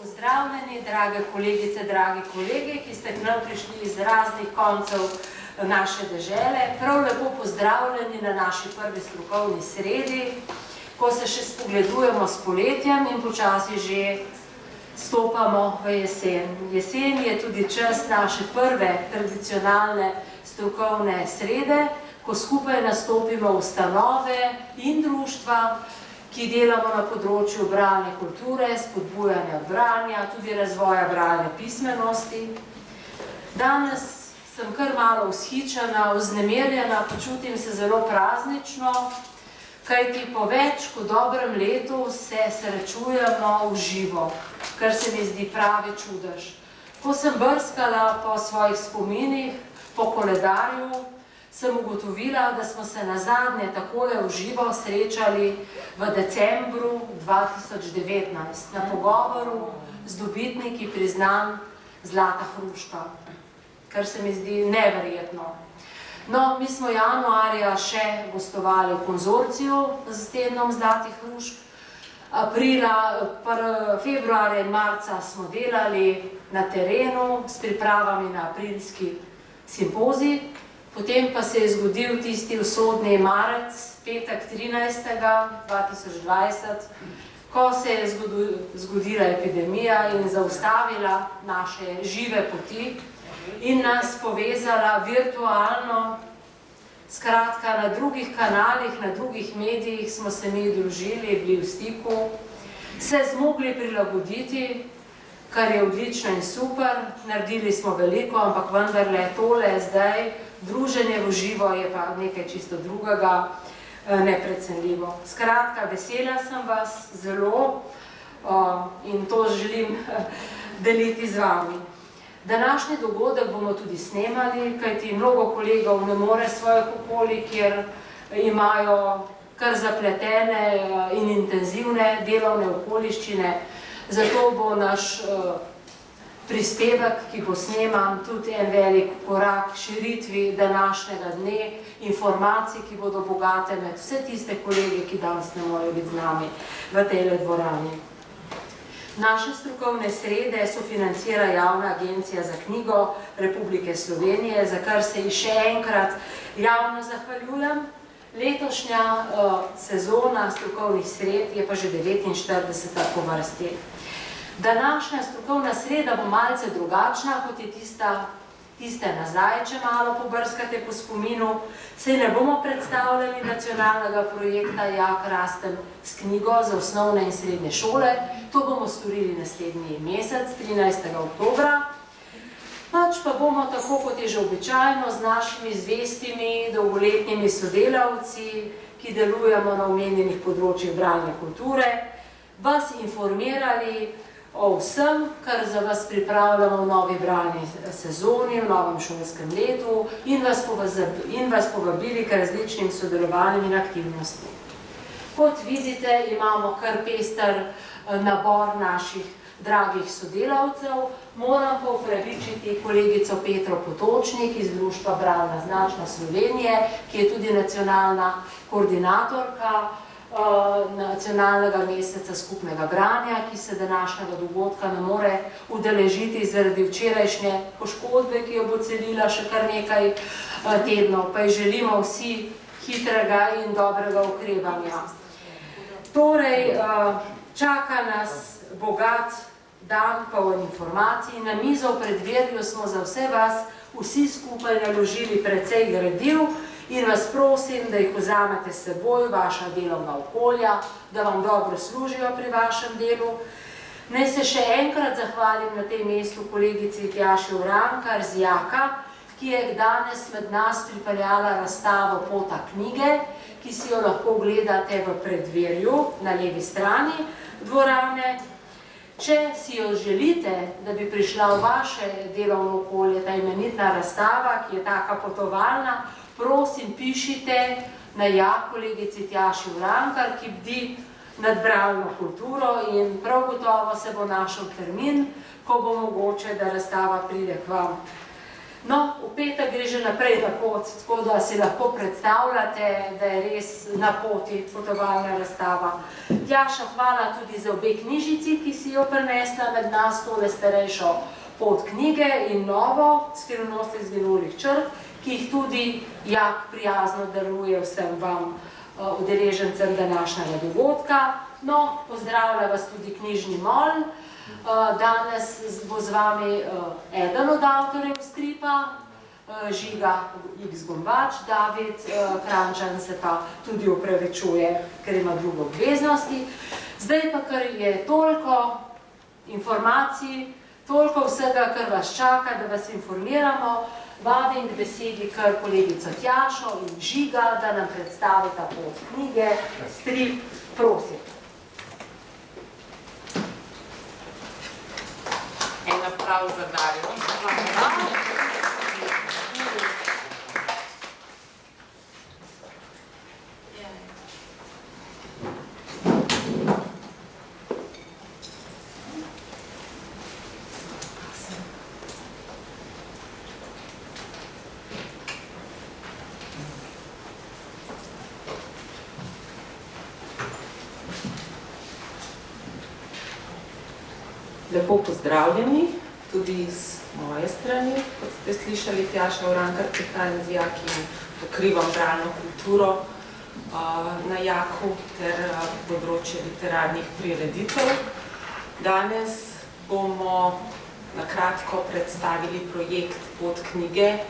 Pozdravljeni, drage kolegice, dragi kolegi, ki ste k nam prišli iz raznih koncev naše dežele. Prav lepo pozdravljeni na naši prvi strokovni sredi, ko se še spogledujemo s poletjem in počasi že stopamo v jesen. Jesen je tudi čas naše prve tradicionalne strokovne srede, ko skupaj nastopimo ustanove in društva, ki delamo na področju bralne kulture, spodbujanja branja, tudi razvoja bralne pismenosti. Danes sem kar malo vzhičena, vznemirjena, počutim se zelo praznično, kajti po več kot dobrem letu se srečujemo v živo, kar se mi zdi pravi čudež. Ko sem brskala po svojih spominih, po koledarju, sem ugotovila, da smo se nazadnje takole v živo srečali v decembru 2019 na pogovoru z dobitniki priznanj Zlata hruška, kar se mi zdi neverjetno. No, mi smo januarja še gostovali v konzorciju z tednom Zlatih hrušk, februarja in marca smo delali na terenu s pripravami na aprilski simpozij. Potem pa se je zgodil tisti usodni marec, petek 13. 2020, ko se je zgodila epidemija in zaustavila naše žive poti in nas povezala virtualno. Skratka, na drugih kanalih, na drugih medijih smo se mi družili, bili v stiku, se zmogli prilagoditi, kar je odlično in super. Naredili smo veliko, ampak vendarle tole zdaj, druženje v živo je pa nekaj čisto drugega, neprecenljivo. Skratka, vesela sem vas zelo in to želim deliti z vami. Današnji dogodek bomo tudi snemali, kajti mnogo kolegov ne more svojih okolij, kjer imajo kar zapletene in intenzivne delovne okoliščine. Zato bo naš prispevek, ki bo sneman, tudi en velik korak širitvi današnjega dne, informacij, ki bodo bogate med vse tiste kolege, ki danes ne morejo biti z nami v tej dvorani. Naše strokovne srede sofinancira Javna agencija za knjigo Republike Slovenije, za kar se ji še enkrat javno zahvaljujem. Letošnja sezona strokovnih sred je pa že 49. po vrsti. Današnja strokovna sreda bo malce drugačna, kot je tiste nazaj, če malo pobrskate po spominu. Saj ne bomo predstavljali nacionalnega projekta Jak rastem s knjigo za osnovne in srednje šole. To bomo storili naslednji mesec, 13. oktobra. Pač pa bomo, tako kot je že običajno, z našimi zvestimi, dolgoletnimi sodelavci, ki delujemo na omenjenih področjih bralne kulture, vas informirali o vsem, kar za vas pripravljamo v novi bralni sezoni, v novem šolskem letu in vas povabili k različnim sodelovanjem in aktivnostim. Kot vidite, imamo kar pester nabor naših dragih sodelavcev. Moram pa upravičiti kolegico Petro Potočnik iz Društva Bralna značka Slovenije, ki je tudi nacionalna koordinatorka nacionalnega meseca skupnega branja, ki se današnjega dogodka ne more udeležiti zaradi včerajšnje poškodbe, ki jo bo celila še kar nekaj tednov, pa ji želimo vsi hitrega in dobrega okrevanja. Torej, čaka nas bogat dan poln informacij. Na mizo v preddverju smo za vse vas vsi skupaj naložili precej gradiv in vas prosim, da jih vzamete s seboj, vaša delovna okolja, da vam dobro služijo pri vašem delu. Naj se še enkrat zahvalim na tem mestu kolegici Tjaši Urankar z Jaka, ki je danes med nas pripeljala razstavo Pota knjige, ki si jo lahko gledate v preddverju na levi strani dvorane. Če si jo želite, da bi prišla v vaše delovno okolje ta imenitna razstava, ki je taka potovalna, prosim, pišite na kolegici Tjaši Urankar, ki bdi nad bralno kulturo in prav gotovo se bo našel termin, ko bo mogoče, da razstava pride k vam. No, v petek gre že naprej na pot, tako da si lahko predstavljate, da je res na poti potovalna razstava. Tjaša, hvala tudi za obe knjižici, ki si jo prinesla med nas, tole starejšo pot knjige in novo, Skrivnosti iz minulih črt, ki jih tudi Jak prijazno daruje vsem vam udeležencem današnjega dogodka. No, pozdravlja vas tudi knjižni mol. Danes bo z vami eden od avtorjev stripa, Žiga X. Gombač, David Krančan se pa tudi opravičuje, ker ima druge obveznosti. Zdaj pa, ker je toliko informacij, toliko vsega, kar vas čaka, da vas informiramo, vabim k besedi kar kolegico Tjašo in Žiga, da nam predstavita pot knjige. Strip, prosim. En aplauz za Darjo. Lepo pozdravljeni, tudi z moje strani, kot ste slišali, Tjaša Urankar, prihajam z Jaki in pokrivam bralno kulturo na Jaku ter področje literarnih prireditev. Danes bomo na kratko predstavili projekt Pot knjige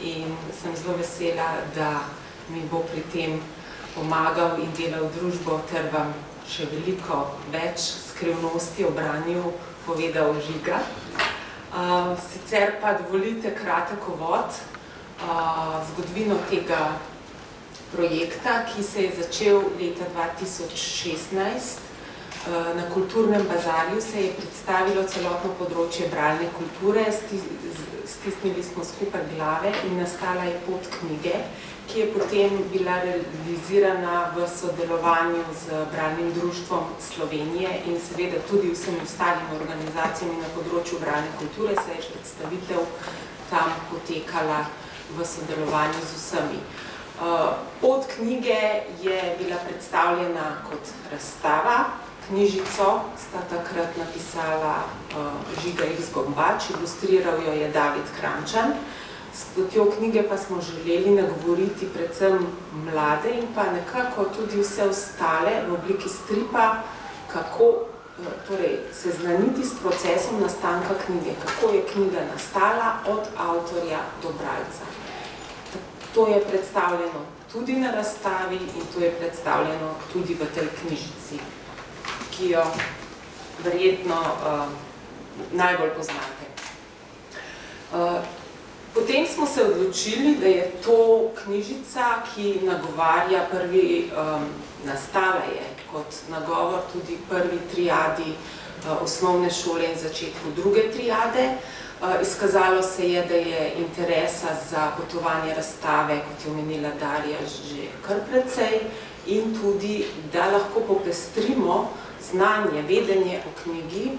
in sem zelo vesela, da mi bo pri tem pomagal in delal družbo ter vam še veliko več skrivnosti o branju povedal Žiga. Sicer pa dovolite kratek uvod zgodovino tega projekta, ki se je začel leta 2016. Na Kulturnem bazarju se je predstavilo celotno področje bralne kulture, stisnili smo skupaj glave in nastala je Pot knjige, ki je potem bila realizirana v sodelovanju z Bralnim društvom Slovenije in seveda tudi vsemi ostalimi organizacijami na področju bralne kulture, se je predstavitev tam potekala v sodelovanju z vsemi. Pot knjige je bila predstavljena kot razstava. Knjižico sta takrat napisala Žiga X. Gombač, ilustriral jo je David Krančan. S potjo knjige pa smo želeli nagovoriti predvsem mlade in pa nekako tudi vse ostale v obliki stripa, kako seznaniti s procesom nastanka knjige, kako je knjiga nastala od avtorja do bralca. To je predstavljeno tudi na razstavi in to je predstavljeno tudi v tej knjižici, ki jo verjetno najbolj poznate. Potem smo se odločili, da je to knjižica, ki nagovarja nastala je kot nagovor tudi prvi triadi osnovne šole in začetku druge triade. Izkazalo se je, da je interesa za potovanje razstave, kot je omenila Darja, že kar precej in tudi, da lahko popestrimo znanje, vedenje o knjigi,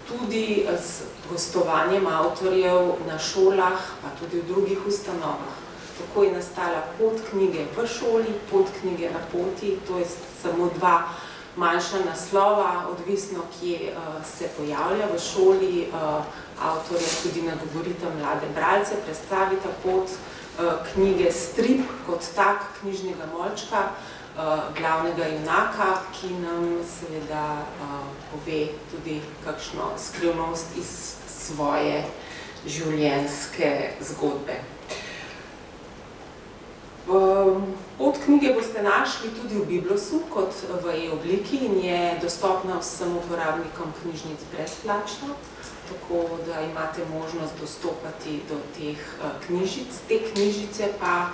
tudi z gostovanjem avtorjev na šolah, pa tudi v drugih ustanovah. Tako je nastala Pot knjige v šoli, Pot knjige na poti, to je samo dva manjša naslova, odvisno, kje se pojavlja v šoli. Avtorja tudi nagovorita mlade bralce, predstavita Pot knjige strip kot tak knjižnega molčka, glavnega junaka, ki nam seveda pove tudi kakšno skrivnost iz svoje življenjske zgodbe. Pot knjige boste našli tudi v Biblosu kot v e-obliki in je dostopna vsem uporabnikom knjižnic brezplačno, tako da imate možnost dostopati do teh knjižic. Te knjižice pa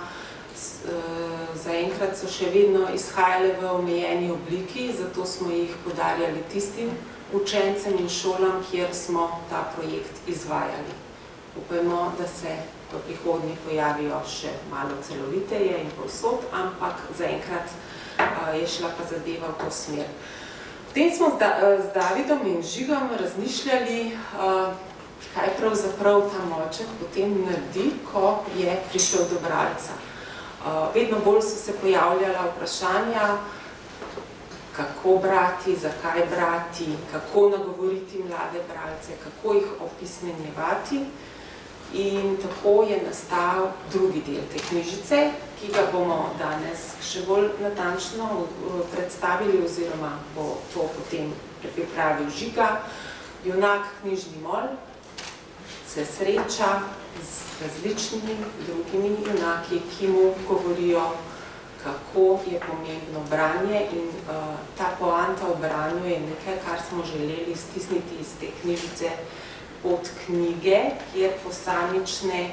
zaenkrat so še vedno izhajale v omejeni obliki, zato smo jih podarjali tistim učencem in šolam, kjer smo ta projekt izvajali. Upajmo, da se v prihodnje pojavijo še malo celoviteje in povsod, ampak zaenkrat je šla pa zadeva v to smer. Potem smo z Davidom in Žigom razmišljali, kaj pravzaprav ta moček potem naredi, ko je prišel do bralca. Vedno bolj so se pojavljala vprašanja, kako brati, zakaj brati, kako nagovoriti mlade bralce, kako jih opismenjevati. In tako je nastal drugi del te knjižice, ki ga bomo danes še bolj natančno predstavili, oziroma bo to potem pripravil Žiga. Junak knjižni mol se sreča z različnimi drugimi junaki, ki mu govorijo, kako je pomembno branje, in ta poanta o branju je nekaj, kar smo želeli stisniti iz te knjižice od knjige, kjer posamične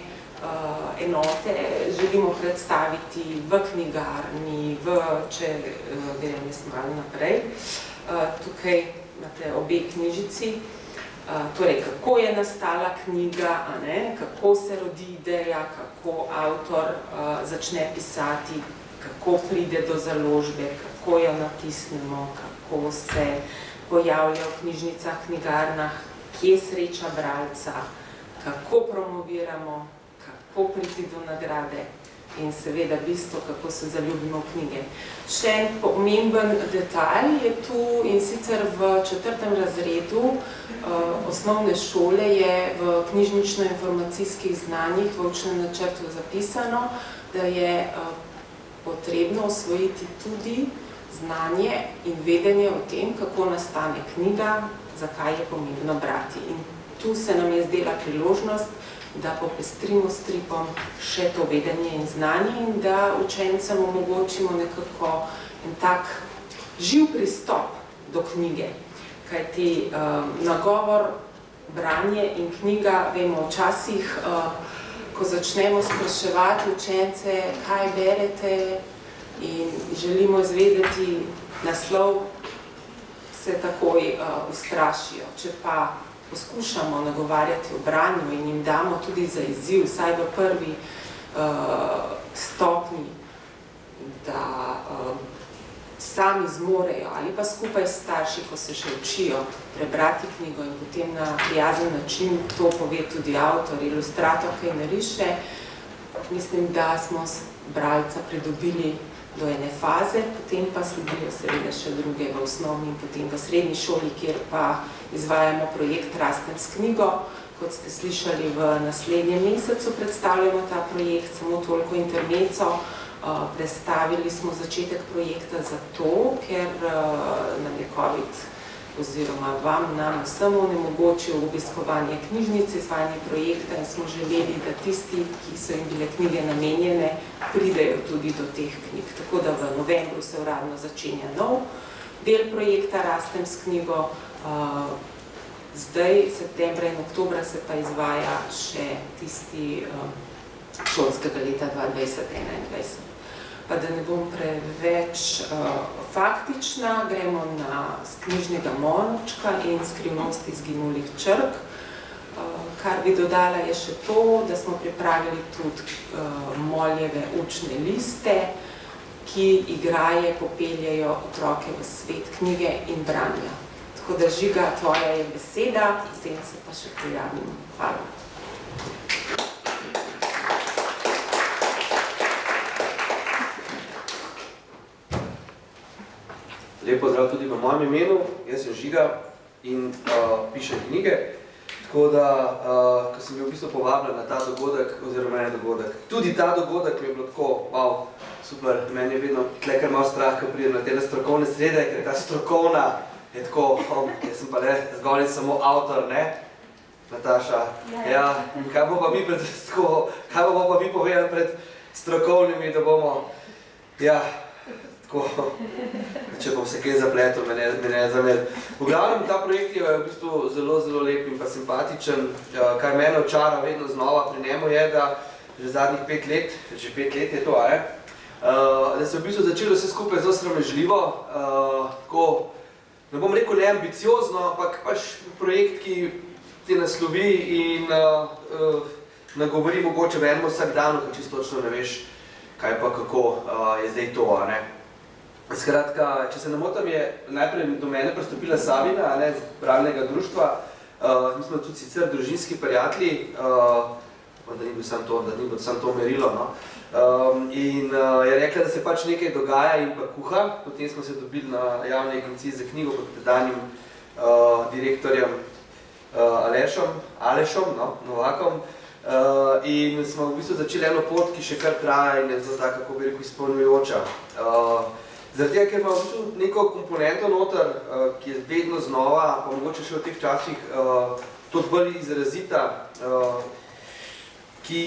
enote želimo predstaviti v knjigarni, če grem jaz malo naprej. Tukaj imate obe knjižici, torej kako je nastala knjiga, kako se rodi ideja, kako avtor začne pisati, kako pride do založbe, kako jo natisnemo, kako se pojavlja v knjižnicah, knjigarnah, kje sreča bralca, kako promoviramo, kako priti do nagrade in seveda bistvo, kako se zaljubimo v knjige. Še en pomemben detalj je tu, in sicer v 4. razredu osnovne šole je v knjižnično-informacijskih znanjih v učnem načrtu zapisano, da je potrebno osvojiti tudi znanje in vedenje o tem, kako nastane knjiga, zakaj je pomembno brati. In tu se nam je zdela priložnost, da popestrimo s stripom še to vedenje in znanje in da učencem omogočimo nekako en tak živ pristop do knjige. Kajti nagovor, branje in knjiga, vemo, včasih, ko začnemo spraševati učence, kaj berete in želimo izvedeti naslov, se takoj ustrašijo. Če pa poskušamo nagovarjati o branju in jim damo tudi za izziv, vsaj v prvi stopnji, da sami zmorejo ali pa skupaj s starši, ko se še učijo, prebrati knjigo in potem na prijazen način to pove tudi avtor, ilustrator, kaj nariše, mislim, da smo bralca pridobili do ene faze, potem pa sledijo seveda še druge v osnovni in potem v srednji šoli, kjer pa izvajamo projekt Rastem s knjigo. Kot ste slišali, v naslednjem mesecu predstavljamo ta projekt, samo toliko intermeco. Predstavili smo začetek projekta zato, ker nam je COVID oziroma nam vsem onemogočil obiskovanje knjižnice, izvajanje projekta in smo želeli, da tisti, ki so jim bile knjige namenjene, pridejo tudi do teh knjig. Tako da v novembru se uradno začenja nov del projekta Rastem s knjigo. Zdaj, septembra in oktobra, se pa izvaja še tisti šolskega leta 2020-2021. Pa da ne bom preveč faktična, gremo na knjižnega molčka in skrivnosti izginulih črk. Kar bi dodala je še to, da smo pripravili tudi Moljeve učne liste, ki igraje popeljajo otroke v svet knjige in branja. Tako da, Žiga, tvoja je beseda, potem se pa še pojavim. Hvala. Lep pozdrav tudi v mojem imenu, jaz sem Žiga in pišem knjige. Tako da, ko sem bil v bistvu povabljen na ta dogodek, oziroma ne dogodek, tudi ta dogodek mi je bilo tako, wow, super, meni je vedno tle kar malo strah, ko pridem na te strokovne srede, ker ta strokovna je tako, jaz sem pa le zgolj samo avtor, ne? Nataša, ja, kaj bo pa mi povedali pred strokovnimi, da bomo, ja, tako, če bom se kaj zapletel, me ne zamer. V glavnem, ta projekt je v bistvu zelo, zelo lep in pa simpatičen. Kar mene očara vedno znova pri njemu je, da že zadnjih 5 let, že 5 let je to, da se v bistvu začelo vse skupaj zelo sramežljivo, tako, ne bom rekel ne ambiciozno, ampak pač projekt, ki te naslovi in nagovori mogoče v enem vsakdanu, ker čisto točno ne veš, kaj pa kako je zdaj to, ne. Skratka, če se ne motam, je najprej do mene pristopila Sabina, z bralnega društva, Mi smo tudi sicer družinski prijatelji, da ni bilo samo to merilo, no. In je rekla, da se pač nekaj dogaja in pa kuha. Potem smo se dobili na javni agenciji za knjigo pod tedanjim direktorjem Alešom, no, Novakom. In smo v bistvu začeli eno pot, ki še kar traja in je zelo tako, kako bi rekel, izpolnjujoča. Zaradi tega, ker ima v bistvu neko komponento noter, ki je vedno znova, pa mogoče še v teh časih toliko bolj izrazita, ki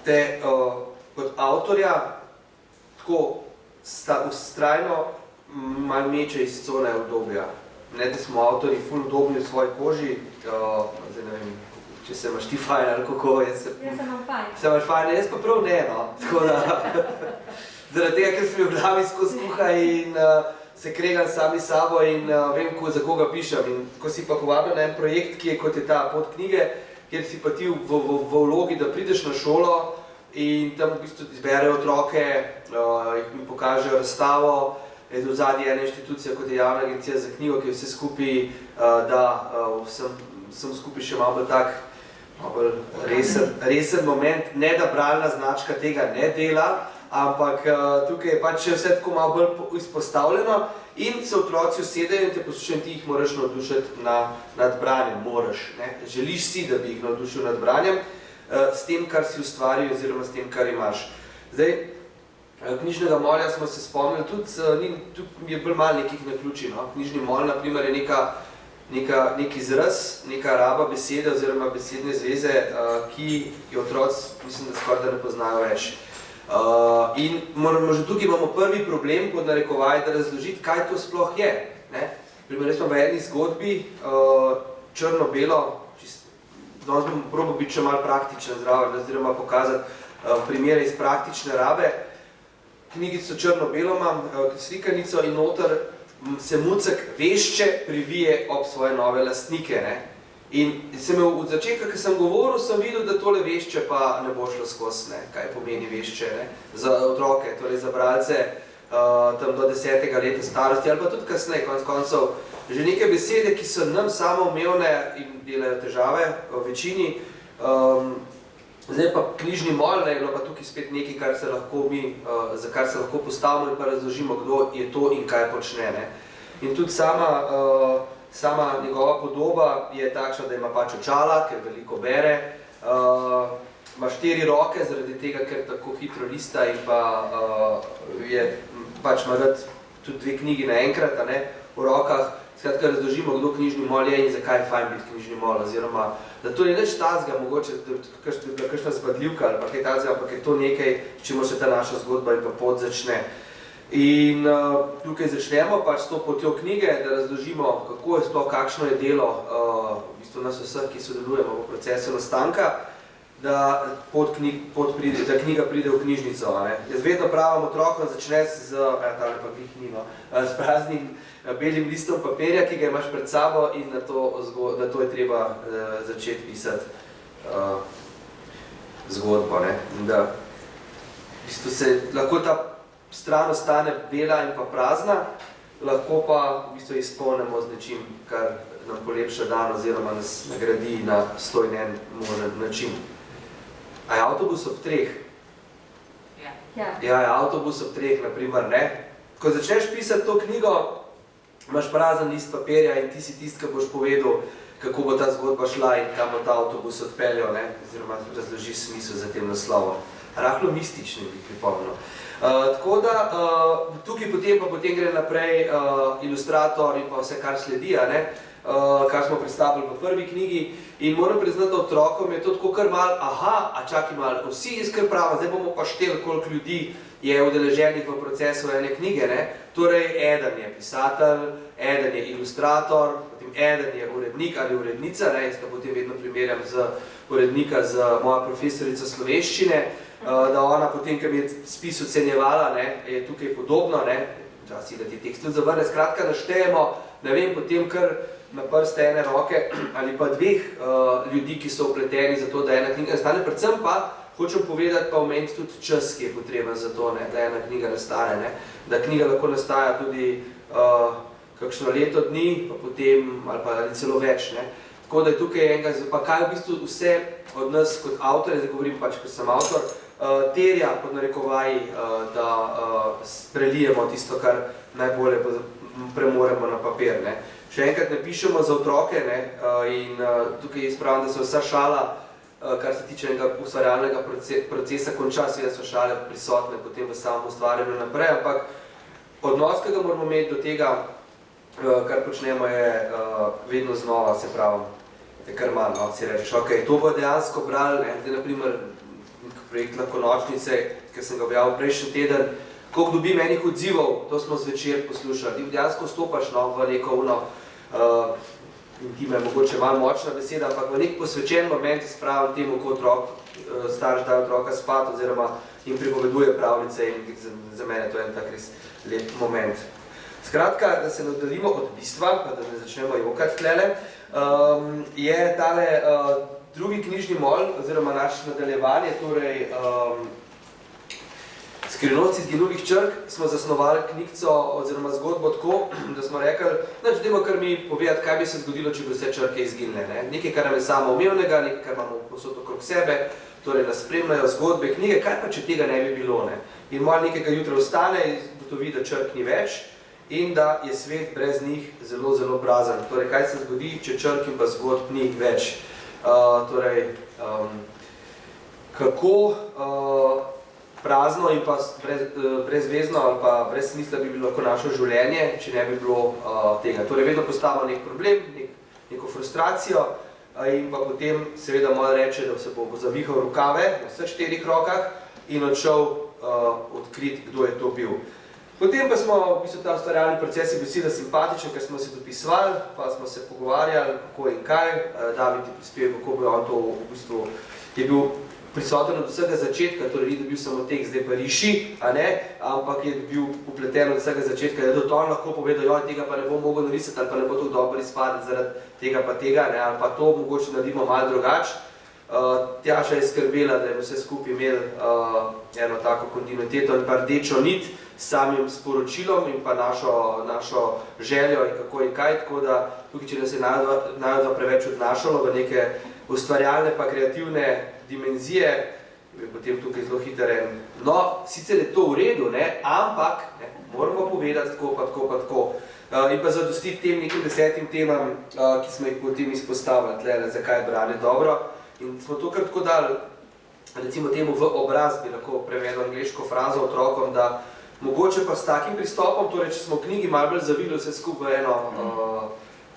te kot avtorja tako vztrajno malo meče iz cone obdobja. Ne, da smo avtorji ful udobni v svoji koži, zdaj ne vem, če se imaš ti fajn ali kako je. Jaz se imam fajn. Se imaš fajn, jaz pa prav ne, no. Tako da, zaradi tega, ker sem v glavi skozi kuha in se kregam sami sabo in vem, za koga pišem. In ko si pa povabil na en projekt, ki je kot je ta pod knjige, kjer si pa ti v vlogi, da prideš na šolo in tam v bistvu izberejo otroke, jih mi pokažejo razstavo, je v zadnji ena inštitucija, kot je javna agencija za knjigo, ki je vse skupaj, da vsem skupaj še malo bolj tak, malo bolj resen moment, ne da bralna značka tega ne dela, ampak tukaj je pač vse tako malo bolj izpostavljeno in se otroci usedejo in te poslušajo in ti jih moraš navdušiti nad branjem, moraš, ne? Želiš si, da bi jih navdušil nad branjem, s tem, kar si ustvaril oziroma s tem, kar imaš. Zdaj, knjižnega molja smo se spomnili, tudi je bolj malo nekih naključij, no? Knjižni mol, na primer, je nek izraz, neka raba besede oziroma besedne zveze, ki jo otroci, mislim, da skoraj da ne poznajo več. In že tukaj imamo prvi problem, pod narekovaj, da razložiti, kaj to sploh je. Primer, smo v eni zgodbi, črno-belo, danes bom probal biti še malo praktičen zraven, oziroma pokazati primere iz praktične rabe. Knjigico črno-belo imam, slikanico in noter se mucek vešče privije ob svoje nove lastnike. In od začetka, ko sem govoril, sem videl, da tole vešče pa ne bo šlo skozi, kaj pomeni vešče za otroke, torej za bralce tam do 10. leta starosti ali pa tudi kasneje, konec koncev. Že neke besede, ki so nam samoumevne in delajo težave v večini. Zdaj pa knjižni mol, je bilo pa tukaj spet nekaj, za kar se lahko postavimo in pa razložimo, kdo je to in kaj počne. In tudi sama njegova podoba je takšna, da ima pač očala, ker veliko bere. Ima 4 roke, zaradi tega, ker tako hitro lista in pa pač ima rad tudi 2 knjigi naenkrat v rokah. Skratka, razložimo, kdo knjižni mol je in zakaj je fajn biti knjižni mol, oziroma, da to ni nič tazga, mogoče kakšna zbadljivka ali pa kaj tazga, ampak je to nekaj, s čimer se ta naša zgodba in pa pot začne. In tukaj začnemo pač s to potjo knjige, da razložimo, kako je sploh, kakšno je delo v bistvu nas vseh, ki sodelujemo v procesu nastanka, da knjiga pride v knjižnico. Jaz vedno pravim otrokom, začne s praznim belim listom papirja, ki ga imaš pred sabo in na to je treba začeti pisati zgodbo. Da v bistvu se lahko ta stran ostane bela in pa prazna, lahko pa v bistvu izpolnimo z nečim, kar nam polepša dan oziroma nas nagradi na 101 možen način. A je avtobus ob 3? Ja, je avtobus ob 3, na primer, ne? Ko začneš pisati to knjigo, imaš prazen list papirja in ti si tist, ki boš povedal, kako bo ta zgodba šla in kam bo ta avtobus odpeljal, oziroma razložiš smisel za tem naslovom. Rahlo mistični bi pripomnil. Tako da, tukaj potem gre naprej ilustrator in pa vse, kar sledi, kar smo predstavili v prvi knjigi. In moram priznati, da otrokom je to tako kar malo, a čakaj malo, vsi je kar prava, zdaj bomo pa šteli, koliko ljudi je udeleženih v procesu ene knjige. Torej, eden je pisatelj, eden je ilustrator, potem eden je urednik ali urednica, jaz ga potem vedno primerjam z urednika z moja profesorica slovenščine, da ona potem, ki mi je spis ocenjevala, je tukaj podobno, včasih, da ti tekst tudi zavrne. Skratka, naštejemo, ne vem, potem kar na prste ene roke ali pa 2 ljudi, ki so vpleteni za to, da ena knjiga nastane. Predvsem pa hočem povedati pa omeniti tudi čas, ki je potreben za to, da ena knjiga nastane. Da knjiga lahko nastaja tudi kakšno leto dni, pa potem ali pa celo več. Tako da je tukaj enega, pa kaj v bistvu vse od nas kot avtorje, zdaj govorim pač, ko sem avtor, terja pod narekovaji, da prelijemo tisto, kar najbolje premoremo na papir. Ne. Še enkrat ne pišemo za otroke, ne, in tukaj izpravljam, da se vsa šala, kar se tiče enega ustvarjalnega procesa, konča, seveda so šale prisotne potem v samem ustvarjanju naprej, ampak odnos, ki ga moramo imeti do tega, kar počnemo, je vedno znova, se pravi, je kar malo, no, si rečeš, ok, to bo dejansko brali, ne, zdaj, naprimer, projekt Lakonočnice, ki sem ga objavil prejšnji teden, koliko dobim enih odzivov, to smo zvečer poslušali, ti dejansko stopaš, no, v neko intima je mogoče malo močna beseda, ampak v nek posvečen moment spravim temu, ko otrok, starš daje otroka spat, oziroma jim pripoveduje pravljice in za mene to je en tak res lep moment. Skratka, da se ne oddaljimo od bistva, pa da ne začnemo jokati tlele, je tale drugi knjižni mol, oziroma naš nadaljevanje, torej Skrivnosti izginulih črk, smo zasnovali knjigico oziroma zgodbo tako, da smo rekli, znači, dajmo kar mi povedati, kaj bi se zgodilo, če bi vse črke izginile. Ne? Nekaj, kar nam je samoumevnega, nekaj, kar imamo posod okrog sebe, torej nas spremljajo zgodbe, knjige, kaj pa, če tega ne bi bilo. Ne? In malo nekega jutra vstane in gotovi, da črk ni več in da je svet brez njih zelo, zelo prazen. Torej, kaj se zgodi, če črk in pa zgodb ni več. Kako prazno in pa brezvezno ali pa brez smisla bi bilo lahko naše življenje, če ne bi bilo tega. Torej, vedno postavimo nek problem, neko frustracijo in pa potem seveda malo reče, da se bo zavihal rokave na vseh 4 rokah in odšel odkriti, kdo je to bil. Potem pa smo, v bistvu, ta ustvarjalni proces je bil sila simpatičen, ker smo se dopisovali, pa smo se pogovarjali, kako in kaj, David je prispel, kako bi on to v bistvu je bil prisoten od vsega začetka, torej ni dobil samo tekst, zdaj pa riši, a ne, ampak je bil upleten od vsega začetka, da je to on lahko povedal, joj, tega pa ne bom mogel narisati, ali pa ne bo to dobro izpadeti zaradi tega pa tega, ne, ali pa to mogoče naredimo malo drugače. Tjaša je skrbela, da je vse skupaj imel eno tako kontinuiteto in pa rdečo nit s samim sporočilom in pa našo željo in kako in kaj, tako da tukaj, če nas je najdva preveč odnašalo v neke ustvarjalne pa kreativne dimenzije, je potem tukaj zelo hiter en. No, sicer je to v redu, ne, ampak ne, moramo povedati tako pa tako pa tako. In pa zadostiti tem nekim 10 temam, ki smo jih potem izpostavili tlele, zakaj je branje dobro. In smo to kar tako dali, recimo temu v obraz, bi lahko prevedel angleško frazo otrokom, da mogoče pa s takim pristopom, torej če smo v knjigi malo bolj zavili vse skupaj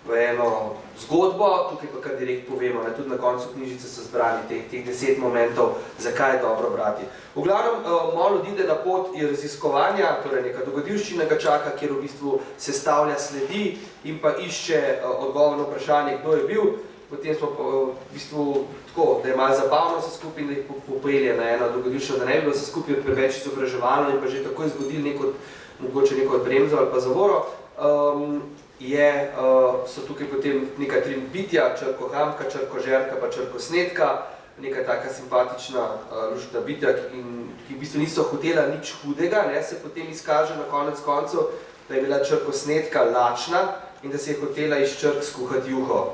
v eno zgodbo, tukaj pa kar direkt povemo, ne, tudi na koncu knjižice so zbrani teh 10 momentov, zakaj je dobro brati. V glavnem, malo odide na pot je raziskovanja, torej neka dogodivščina ga čaka, kjer v bistvu sestavlja sledi in pa išče odgovor na vprašanje, kdo je bil. Potem smo v bistvu tako, da je malo zabavno vse skupaj in da jih popelje na eno dogodivščino, da ne bi bilo vse skupaj preveč izobraževalno in pa že takoj zgodili mogoče neko bremzo ali pa zavoro. So tukaj potem neka 3 bitja, črko Hamka, črko Žerka pa črko Snetka, neka taka simpatična luštna bitja, ki v bistvu niso hotela nič hudega, ne, se potem izkaže na konec koncev, da je bila črko Snetka lačna in da se je hotela iz črk skuhati juho.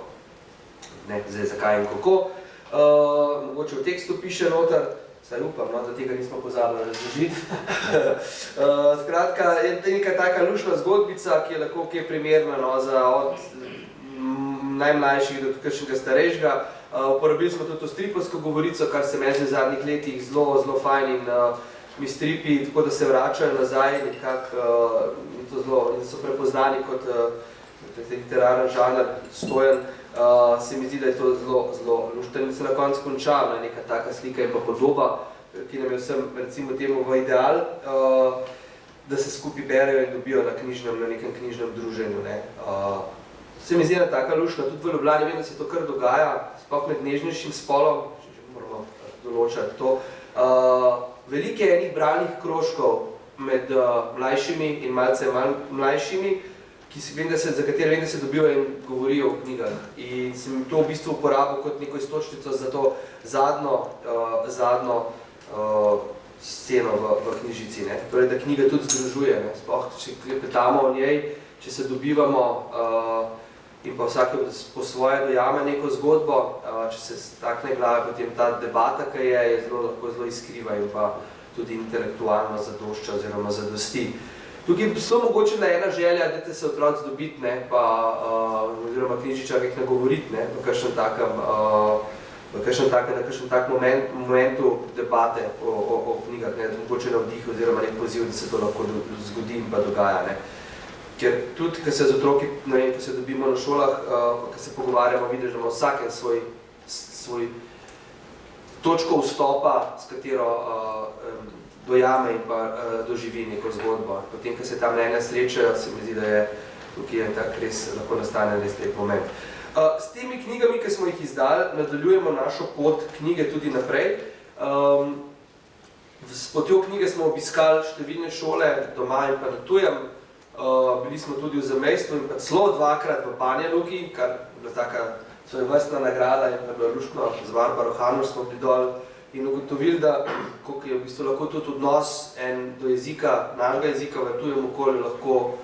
Ne, zdaj zakaj in kako. Mogoče v tekstu piše noter, saj upam, no, da tega nismo pozabili razložiti. Skratka, je neka taka lušna zgodbica, ki je lahko primerna, no, za od najmlajših do kakšnega starejšega. Uporabili smo tudi to stripovsko govorico, kar se meni v zadnjih letih zelo, zelo fajn in mi stripi tako, da se vračajo nazaj nekako in so prepoznani kot literaren žanr, stojen. Se mi zdi, da je to zelo lušten in se na koncu konča neka taka slika in pa podoba, ki nam je vsem, recimo temu, v ideal, da se skupaj berejo in dobijo na nekem knjižnem druženju. Ne. Se mi zdi ena taka lušna, tudi v Ljubljani vem, da se to kar dogaja, sploh med nežnejšim spolom, že moramo določati to. Veliko je enih bralnih krožkov med mlajšimi in malce manj mlajšimi, za katere vem, da se dobijo in govorijo o knjigah. In sem to v bistvu uporabil kot neko istočnico za to zadnjo sceno v knjižici. Ne. Torej, da knjiga tudi združuje. Ne. Sploh, če klepetamo o njej, če se dobivamo in pa vsak po svoje dojame neko zgodbo, če se stakne glave, potem ta debata, ki je lahko zelo iskriva in pa tudi intelektualno zadošča oziroma zadosti. Tukaj je zelo mogoče ena želja, dajte se otroci dobiti, oziroma knjižiča jih nagovoriti, v kakšnem tak momentu debate o knjigah, mogoče navdih oziroma nek poziv, da se to lahko zgodi in pa dogaja. Ker tudi, ko se z otroki, ko se dobimo na šolah, ko se pogovarjamo, vidiš, da ima vsaken svoj točko vstopa, s katero dojame in pa doživi neko zgodbo. Potem, ko se ta mnenja srečajo, se mi zdi, da je tukaj en tak res lahko nastane res lep moment. S temi knjigami, ki smo jih izdali, nadaljujemo našo pot knjige tudi naprej. S potjo knjige smo obiskali številne šole doma in pa na tujem. Bili smo tudi v zamejstvu in pa celo dvakrat v Banja Luki, kar je bila taka svojevrstna nagrada in pa bila luštno z Barbaro Hanur smo bili dol in ugotovili, da koliko je v bistvu lahko tudi odnos do jezika, našega jezika v tujem okolju lahko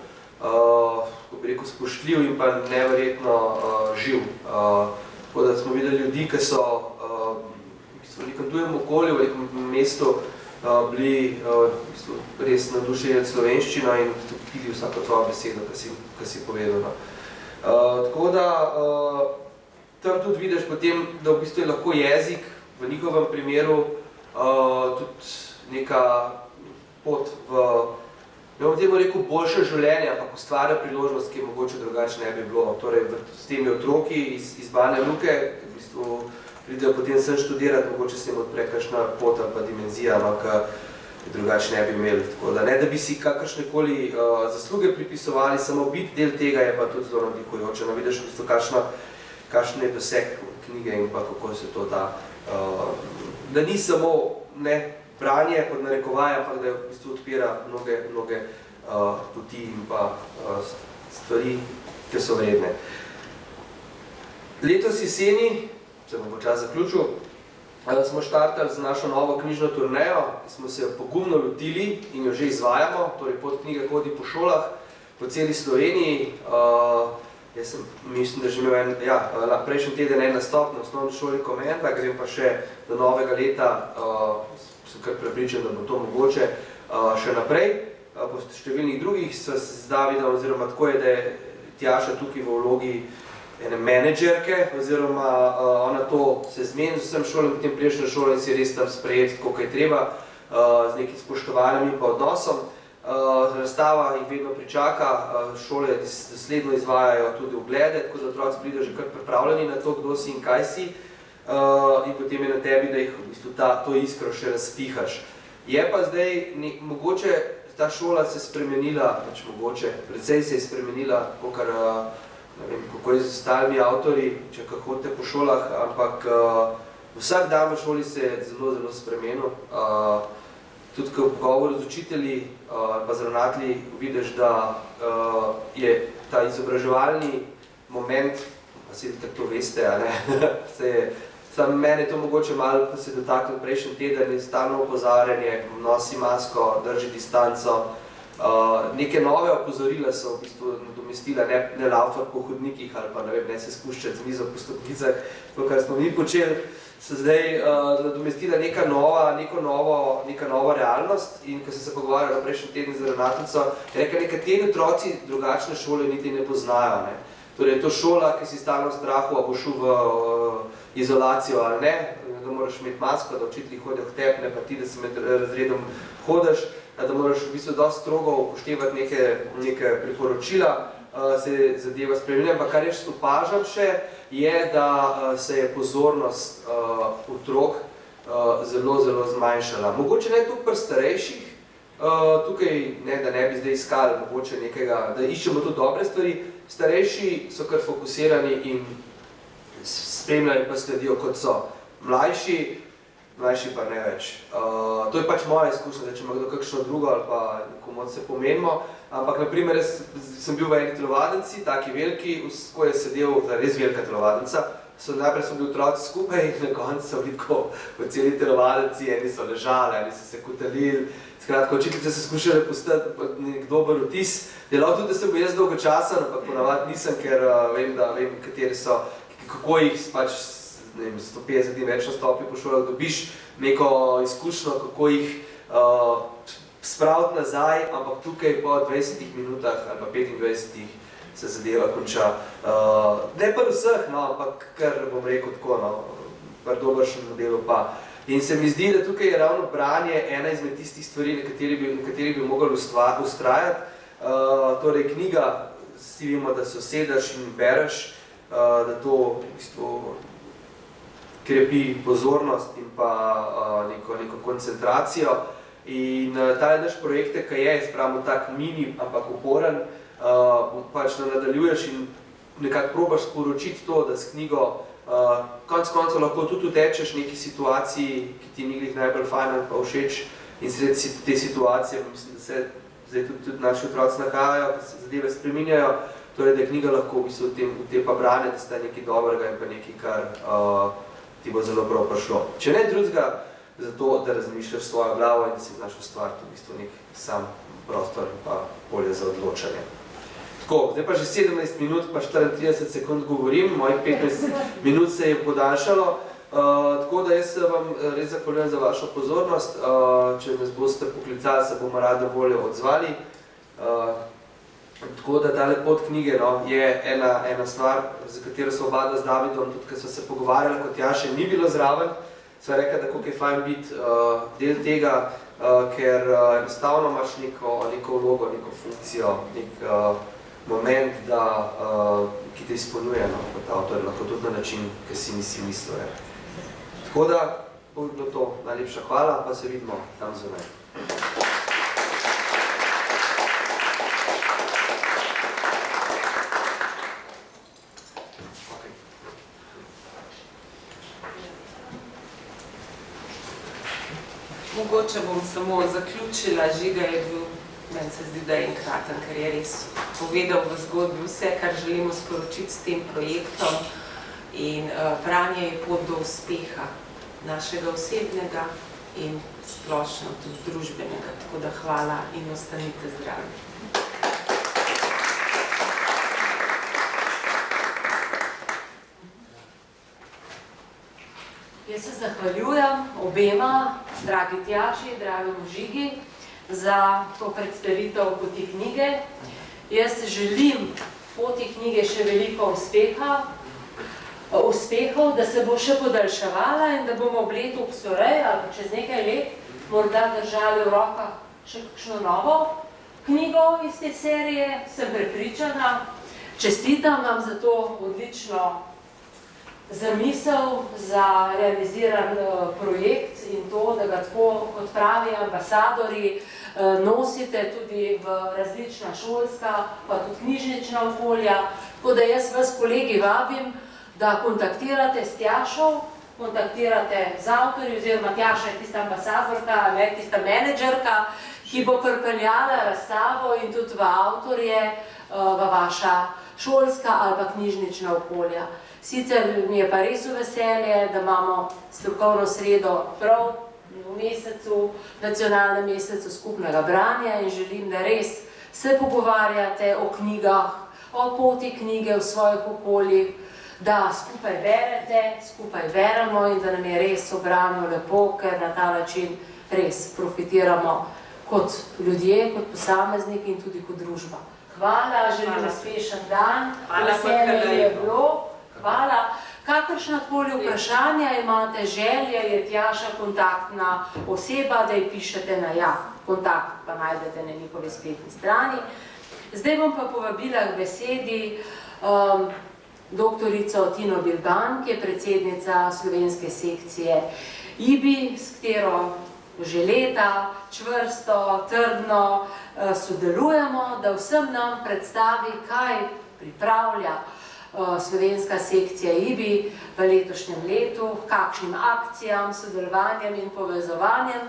bi rekel, spoštljiv in pa neverjetno živ. Tako da smo videli ljudi, ki so v nekem tujem okolju, v nekem mestu bili res navdušeni nad slovenščino in pili vsako tvojo besedo, ki si povedal. Tako da tam tudi vidiš potem, da v bistvu je lahko jezik v njihovem primeru tudi neka pot v ne bom temu rekel boljše življenje, ampak ustvarja priložnost, ki je mogoče drugače ne bi bilo. Torej, s temi otroki iz Banja Luke, ki v bistvu pridejo potem sem študirati, mogoče se jim odpre kakšna pot ali pa dimenzija, ki drugače ne bi imeli. Tako da ne, da bi si kakršnekoli zasluge pripisovali, samo biti del tega je pa tudi zelo navdihujoče. Vidiš v bistvu, kakšen je doseg knjige in pa kako se to da. Da ni samo branje pod narekovaje, ampak da v bistvu odpira mnoge poti in pa stvari, ki so vredne. Letos jeseni, se bom počas zaključil, smo štartali z našo novo knjižno turnejo, ki smo se jo pogumno lotili in jo že izvajamo, torej Pot knjige hodi po šolah, po celi Sloveniji. Jaz sem, mislim, da že imel prejšnji teden en nastop na osnovni šoli Komenda, grem pa še do novega leta, sem kar prepričan, da bo to mogoče še naprej. Po številnih drugih sva se z Davidom, oziroma tako je, da je Tjaša tukaj v vlogi ene menedžerke, oziroma ona to se zmeni z vsem šolem, potem priješ na šolo in si res tam sprejeti, koliko je treba, z nekim spoštovanjem in pa odnosom. Razstava jih vedno pričaka, šole dosledno izvajajo tudi oglede, tako da otroci pridejo že kar pripravljeni na to, kdo si in kaj si, in potem je na tebi, da jih v bistvu to iskro še razpihaš. Je pa zdaj, mogoče ta šola se je spremenila, precej se je spremenila, kako je z ostalimi avtorji, če kako hodite po šolah, ampak vsak dan v šoli se je zelo, zelo spremenil. Tudi ko v pogovoru z učitelji pa z ravnatelji vidiš, da je ta izobraževalni moment, pa si tako to veste, samo mene to mogoče malo se dotaknil prejšnji teden, je stalno opozarjanje, nosi masko, drži distanco. Neke nove opozorila so v bistvu nadomestila, ne laufati po hodnikih ali pa ne se spuščati z mizo po stopnicah, to, kar smo mi počeli, so zdaj nadomestila neka nova realnost in ko sem se pogovarjala prejšnji teden z ravnateljico, je rekla, nekateri otroci drugačne šole niti ne poznajo. Torej, je to šola, ki si stalno v strahu, a bo šel v izolacijo ali ne, da moraš imeti masko, da učitelji hodijo k tebi, ne pa ti, da se med razredom hodaš, da moraš v bistvu dosti strogo upoštevati neke priporočila, se zadeva spremenja. Pa kar jaz opažam še, je, da se je pozornost otrok zelo, zelo zmanjšala. Mogoče ne toliko pri starejših, tukaj, da ne bi zdaj iskali mogoče nekega, da iščemo tudi dobre stvari, starejši so kar fokusirani in spremljajo pa sledijo, kot so mlajši pa ne več. To je pač moja izkušnja, da če ima kdo kakšno drugo ali pa komu se pomenimo, ampak naprimer sem bil v eni telovadnici, taki veliki, ko je sedel, res velika telovadnica, najprej so bili otroci skupaj in na koncu so bili tako v celi telovadnici, eni so ležali, eni so se kotalili. Skratka, učiteljice so skušale postati nek dober vtis. Delal tudi, da sem bil jaz dolgo časa, ampak ponavadi nisem, ker vem, kateri so, kako jih pač 150 in več nastopi po šolah dobiš neko izkušnjo, kako jih spraviti nazaj, ampak tukaj po 20 minutah ali pa 25 se zadeva konča. Ne pa vseh, no, ampak kar bom rekel tako, no, par dobršen modelu pa. In se mi zdi, da tukaj je ravno branje ena izmed tistih stvari, na kateri bi mogli ustrajati. Torej, knjiga, vsi vemo, da se usedeš in bereš, da to v bistvu krepi pozornost in pa neko koncentracijo. In ta naš projektek, ki je, spravimo tak mini, ampak uporen, pač nadaljuješ in nekako probaš sporočiti to, da s knjigo konec koncev lahko tudi utečeš neki situaciji, ki ti ni glih najbolj fajn ali pa všeč, in sredi te situacije, mislim, da se zdaj tudi naši otroci nahajajo, da se zadeve spreminjajo, torej, da je knjiga lahko v bistvu v tem pa branje, da sta nekaj dobrega in pa nekaj, kar ti bo zelo prav prišlo. Če ne drugega, zato, da razmišljaš svojo glavo in da si znaš ustvariti v bistvu nek sam prostor in pa polje za odločanje. Tako, zdaj pa že 17 minut pa 34 sekund govorim, mojih 15 minut se je podaljšalo, tako da jaz se vam res zahvaljujem za vašo pozornost, če nas boste poklicali, se bomo rado voljo odzvali. Tako da tale pot knjige je ena stvar, za katero so obadva z Davidom, tudi ko so se pogovarjali, kot ja še ni bilo zraven, sva rekla, da koliko je fajn biti del tega, ker enostavno imaš neko vlogo, neko funkcijo, nek moment, ki te izpolnjuje kot avtor, lahko tudi na način, ki si nisi mislil. Tako da, bo bilo to. Najlepša hvala, pa se vidimo tam zunaj. Mogoče bom samo zaključila, Žiga je bil, meni se zdi, da je enkraten, ker je res povedal v zgodbi vse, kar želimo sporočiti s tem projektom, in branje je pot do uspeha našega osebnega in splošno tudi družbenega, tako da hvala in ostanite zdravi. Jaz se zahvaljujem obema, dragi Tjaši, dragemu Žigi, za to predstavitev poti knjige. Jaz želim poti knjige še veliko uspehov, da se bo še podaljševala in da bomo ob letu obstorej ali čez nekaj let morda držali v rokah še kakšno novo knjigo iz te serije, sem prepričana. Čestitam vam za to odlično zamisel za realiziran projekt in to, da ga tako, kot pravi ambasadori, nosite tudi v različna šolska, pa tudi knjižnična okolja. Tako da jaz vas, kolegi, vabim, da kontaktirate s Tjašo, kontaktirate z avtorji, oziroma Tjaša je tista ambasadorka, ne tista menedžerka, ki bo pripeljala razstavo in tudi v avtorje v vaša šolska ali pa knjižnična okolja. Sicer mi je pa res v veselje, da imamo strokovno sredo prav v mesecu, nacionalnem mesecu skupnega branja in želim, da res se pogovarjate o knjigah, o poti knjige v svojih okoljih, da skupaj berete, skupaj beremo in da nam je res v branju lepo, ker na ta način res profitiramo kot ljudje, kot posamezniki in tudi kot družba. Hvala, želim uspešen dan, veselje je bilo. Hvala. Kakršnakoli vprašanja imate, želje, je Tjaša kontaktna oseba, da ji pišete na ja. Kontakt pa najdete na njihovi spletni strani. Zdaj bom pa povabila k besedi doktorico Tino Bilban, ki je predsednica slovenske sekcije IBI, s katero že leta čvrsto, trdno sodelujemo, da vsem nam predstavi, kaj pripravlja slovenska sekcija IBI v letošnjem letu, kakšnim akcijam, sodelovanjem in povezovanjem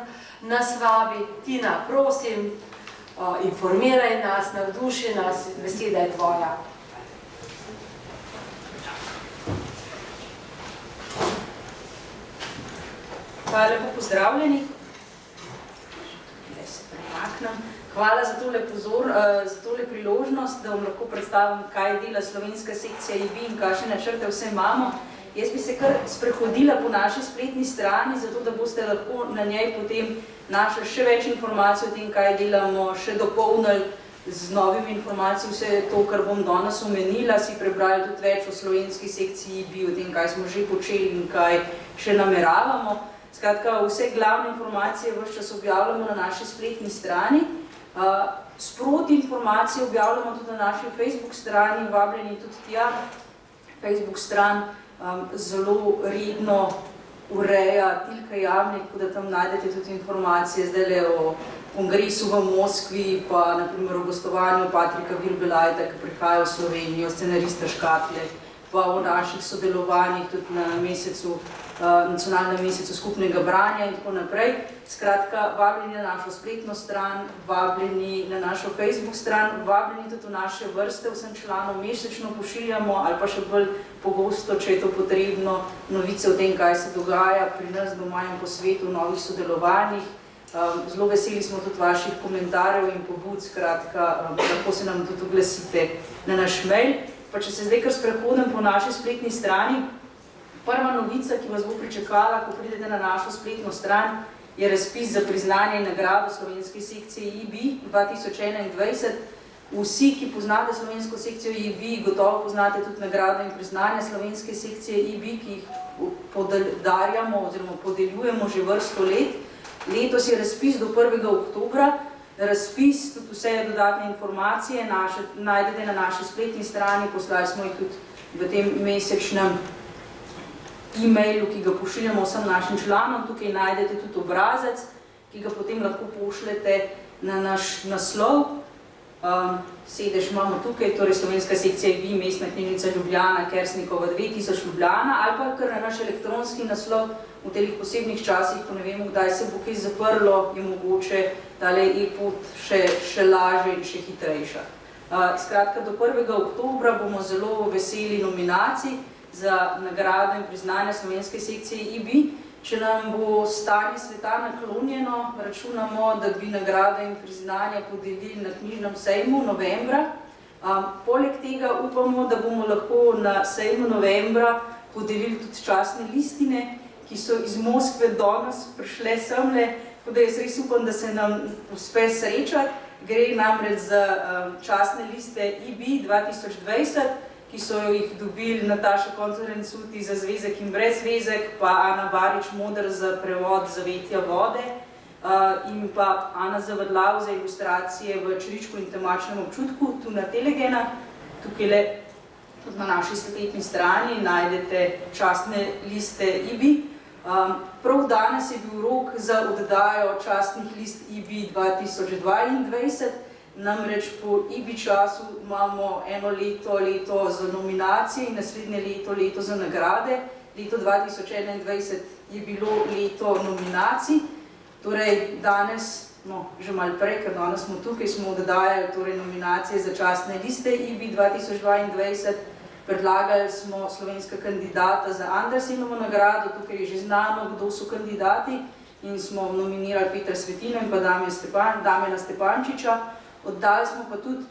nas vabi. Tina, prosim, informiraj nas, navduši nas, beseda je tvoja. Pa lepo pozdravljeni. Se premaknem. Hvala za tole priložnost, da vam lahko predstavim, kaj dela slovenska sekcija IB in kakšne načrte vse imamo. Jaz bi se kar sprehodila po naši spletni strani, zato da boste lahko na njej potem našli še več informacij o tem, kaj delamo, še dopolnili z novimi informacijami vse to, kar bom danes omenila, si prebrali tudi več o slovenski sekciji IB, o tem, kaj smo že počeli in kaj še nameravamo. Skratka, vse glavne informacije ves čas objavljamo na naši spletni strani. Sproti informacije objavljamo tudi na naši Facebook strani, vabljeni tudi tja. Facebook stran zelo redno ureja Tilka Jamnik, da tam najdete tudi informacije zdajle o kongresu v Moskvi, pa naprimer o gostovanju Patrika Virbelajta, ki prihaja v Slovenijo, scenarista Škatle, pa o naših sodelovanjih tudi na nacionalnem mesecu skupnega branja in tako naprej. Skratka, vabljeni na našo spletno stran, vabljeni na našo Facebook stran, vabljeni tudi v naše vrste, vsem članom mesečno pošiljamo ali pa še bolj pogosto, če je to potrebno, novice o tem, kaj se dogaja pri nas doma in po svetu, v novih sodelovanjih. Zelo veseli smo tudi vaših komentarjev in pobud, skratka, lahko se nam tudi oglasite na naš mail. Pa če se zdaj kar sprehodim po naši spletni strani, prva novica, ki vas bo pričakala, ko pridete na našo spletno stran, je razpis za priznanje in nagrado slovenske sekcije IB 2021. Vsi, ki poznate slovensko sekcijo IB, gotovo poznate tudi nagrado in priznanje slovenske sekcije IB, ki jih podarjamo oziroma podeljujemo že vrsto let. Letos je razpis do 1. oktobra. Razpis, tudi vse dodatne informacije najdete na naši spletni strani, poslali smo jih tudi v tem mesečnem e-mailu, ki ga pošiljamo vsem našim članom. Tukaj najdete tudi obrazec, ki ga potem lahko pošljete na naš naslov. Sedež imamo tukaj, torej Slovenska sekcija IB, Mestna knjižnica Ljubljana, Kersnikova 2000 Ljubljana, ali pa kar na naš elektronski naslov. V teh posebnih časih, ko ne vemo, kdaj se bo kaj zaprlo, je mogoče tale e-pot še lažje in še hitrejša. Skratka, do 1. oktobra bomo zelo veseli nominacij za nagrado in priznanje slovenske sekcije IB. Če nam bo stanje sveta naklonjeno, računamo, da bi nagrado in priznanje podelili na knjižnem sejmu novembra. Poleg tega upamo, da bomo lahko na sejmu novembra podelili tudi častne listine, ki so iz Moskve danes prišle semle, tako da jaz res upam, da se nam uspe srečati. Gre namreč za častne liste IB 2020, ki so jih dobili Nataša Koncerencuti za Zvezek in brezvezek, pa Ana Barič-Moder za prevod Zavetja vode in pa Ana Zavadlav za ilustracije v Čričku in temačnem občutku, tu na Telegena. Tukaj tudi na naši spletni strani najdete častne liste IB. Prav danes je bil rok za oddajo častnih list IB 2022, namreč po IB času imamo eno leto za nominacije in naslednje leto za nagrade. Leto 2021 je bilo leto nominacij, torej danes, že malo prej, ker danes smo tukaj, smo oddajali nominacije za častne liste IB 2022. Predlagali smo slovenska kandidata za Andersenovo nagrado, tukaj je že znano, kdo so kandidati, in smo nominirali Petra Svetino in pa Damjana Stepančiča. Oddali smo pa tudi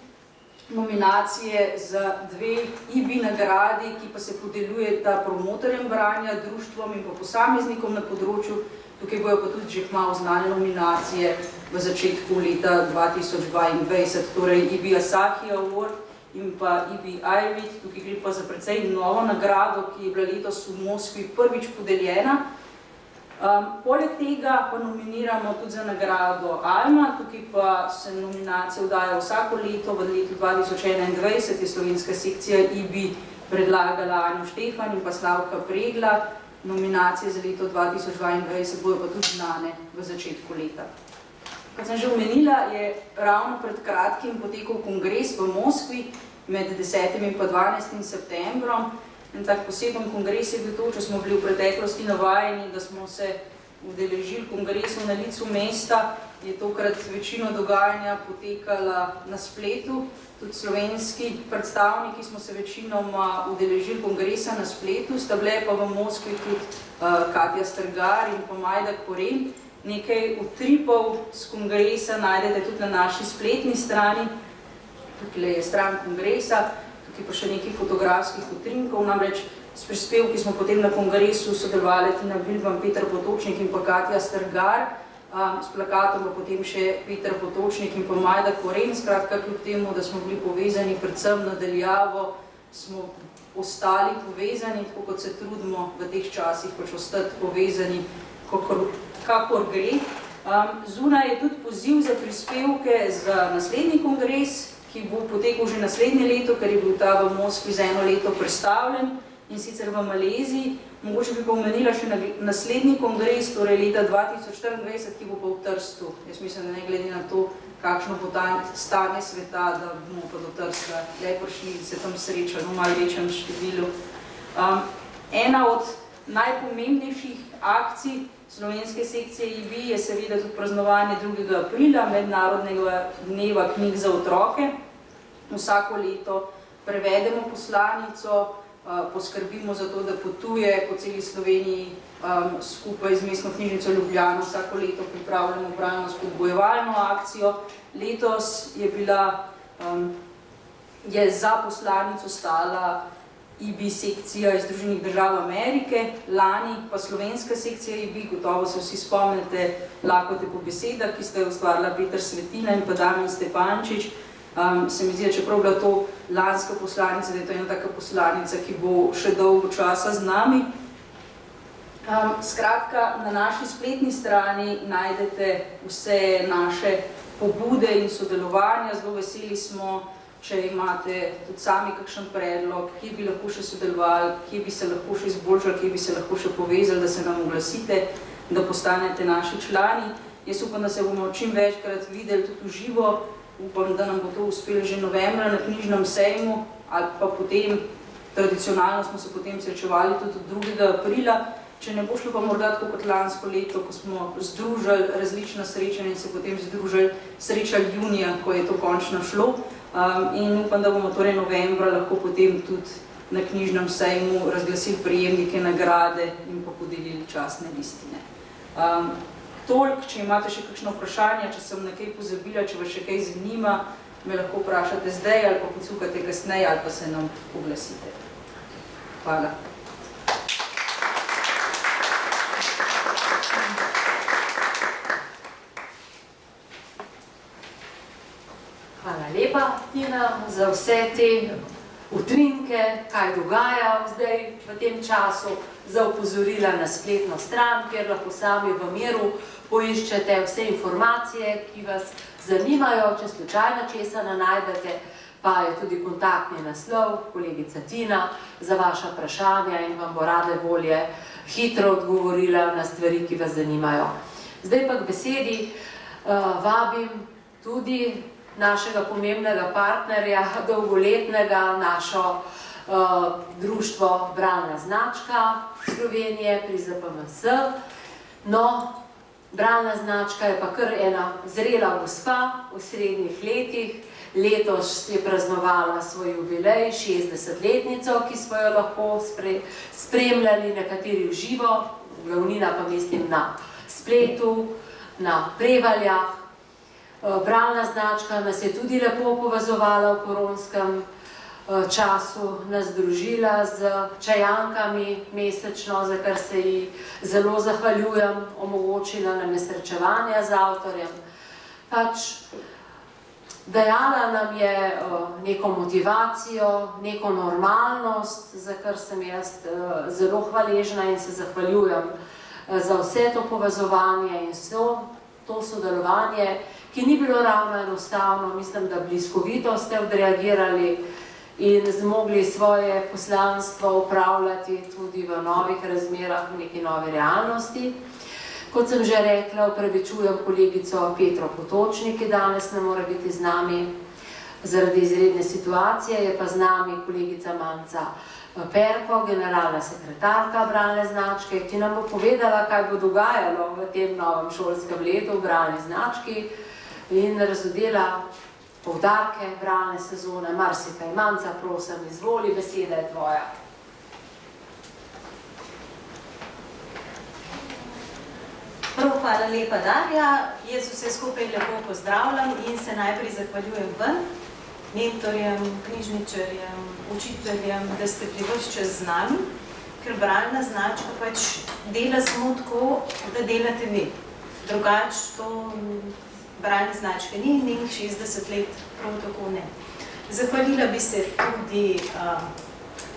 nominacije za 2 IB nagradi, ki pa se podeljujeta promotorjem branja, društvom in pa posameznikom na področju. Tukaj bojo pa tudi že kmalu znane nominacije v začetku leta 2022, torej IB Asahi Award in pa IB Irit. Tukaj gre pa za precej novo nagrado, ki je bila letos v Moskvi prvič podeljena. Poleg tega pa nominiramo tudi za nagrado Alma, tukaj pa se nominacije oddajajo vsako leto. V letu 2021 je slovenska sekcija IB predlagala Anjo Štefan in pa Slavka Pregla. Nominacije za leto 2022 bojo pa tudi znane v začetku leta. Kot sem že omenila, je ravno pred kratkim potekal kongres v Moskvi med 10. in pa 12. septembrom. En tak poseben kongres je bil to, če smo bili v preteklosti navajeni, da smo se udeležili kongresov na licu mesta, je tokrat večino dogajanja potekala na spletu. Tudi slovenski predstavniki smo se večinoma udeležili kongresa na spletu, sta bile pa v Moskvi tudi Katja Strgar in pa Majda Koren. Nekaj utripov z kongresa najdete tudi na naši spletni strani. Tukaj je stran kongresa, tukaj pa še nekaj fotografskih utrinkov, namreč s prispevki smo potem na kongresu sodelovali Tina Bilban, Peter Potočnik in pa Katja Strgar, s plakatom pa potem še Peter Potočnik in pa Majda Koren. Skratka, kljub temu, da smo bili povezani predvsem nadaljavo, smo ostali povezani, tako kot se trudimo v teh časih pač ostati povezani, kakor gre. Zunaj je tudi poziv za prispevke za naslednji kongres, ki bo potekal že naslednje leto, ker je bil ta v Moskvi za 1 leto predstavljen, in sicer v Maleziji. Mogoče bi pa omenila še naslednji kongres, torej leta 2024, ki bo pa v Trstu. Jaz mislim, da ne glede na to, kakšno bo stanje sveta, da bomo pa do Trsta le prišli se tam srečali v malo večjem številu. Ena od najpomembnejših akcij slovenske sekcije IB je seveda tudi praznovanje 2. aprila, Mednarodnega dneva knjig za otroke. Vsako leto prevedemo poslanico, poskrbimo za to, da potuje po celi Sloveniji skupaj z Mestno knjižnico Ljubljana. Vsako leto pripravljamo bralno spodbujevalno akcijo. Letos je za poslanico stala IB sekcija iz Združenih držav Amerike, lani pa slovenska sekcija IB, gotovo se vsi spomnite Lakote po besedah, ki sta jo ustvarila Peter Svetina in pa Damjan Stepančič. Se mi zdi, da čeprav bila to lanska poslanica, da je to ena taka poslanica, ki bo še dolgo časa z nami. Skratka, na naši spletni strani najdete vse naše pobude in sodelovanja. Zelo veseli smo, če imate tudi sami kakšen predlog, kje bi lahko še sodelovali, kje bi se lahko še izboljšali, kje bi se lahko še povezali, da se nam oglasite, da postanete naši člani. Jaz upam, da se bomo čim večkrat videli tudi v živo. Upam, da nam bo to uspelo že novembra na knjižnem sejmu, ali pa potem, tradicionalno smo se potem srečevali tudi 2. aprila. Če ne bo šlo pa morda tako kot lansko leto, ko smo združili različna srečanja in se potem srečali junija, ko je to končno šlo. In upam, da bomo torej novembra lahko potem tudi na knjižnem sejmu razglasili prejemnike nagrade in pa podelili častne listine. Toliko, če imate še kakšno vprašanje, če sem na kaj pozabila, če vas še kaj zanima, me lahko vprašate zdaj ali pa pocukate kasneje ali pa se nam oglasite. Hvala. Hvala lepa, Tina, za vse te utrinke, kaj dogaja zdaj v tem času, za opozorila na spletno stran, kjer lahko sami v miru poiščete vse informacije, ki vas zanimajo. Če slučajno česa ne najdete, pa je tudi kontaktni naslov, kolegica Tina, za vaša vprašanja in vam bo rade volje hitro odgovorila na stvari, ki vas zanimajo. Zdaj pa k besedi vabim tudi našega pomembnega partnerja, dolgoletnega, našo društvo Bralna značka Slovenije pri ZPMS. No, Bralna značka je pa kar ena zrela gospa v srednjih letih. Letos je praznovala svoj jubilej, 60-letnico, ki smo jo lahko spremljali, nekateri v živo, glavnina pa mislim na spletu, na Prevaljah. Bralna značka nas je tudi lepo povezovala v koronskem času, nas družila z čajankami mesečno, za kar se ji zelo zahvaljujem, omogočila nam je srečevanja z avtorjem. Pač dajala nam je neko motivacijo, neko normalnost, za kar sem jaz zelo hvaležna in se zahvaljujem za vse to povezovanje in vse to sodelovanje, ki ni bilo ravno enostavno. Mislim, da bliskovito ste odreagirali in zmogli svoje poslanstvo upravljati tudi v novih razmerah, v neki novi realnosti. Kot sem že rekla, opravičujem kolegico Petro Potočnik, ki danes ne more biti z nami. zaradi izredne situacije, je pa z nami kolegica Manca Perko, generalna sekretarka bralne značke, ki nam bo povedala, kaj bo dogajalo v tem novem šolskem letu v bralni znački in razodela poudarke bralne sezone, marsikaj. Manca, prosim, izvoli, beseda je tvoja. Prav, hvala lepa, Darja. Jaz vse skupaj lepo pozdravljam in se najprej zahvaljujem ven, mentorjem, knjižničarjem, učiteljem, da ste bili ves čas z nami, ker bralna značka pač dela samo tako, da delate vi. Drugače to bralne značke ni, njih 60 let prav tako ne. Zahvalila bi se tudi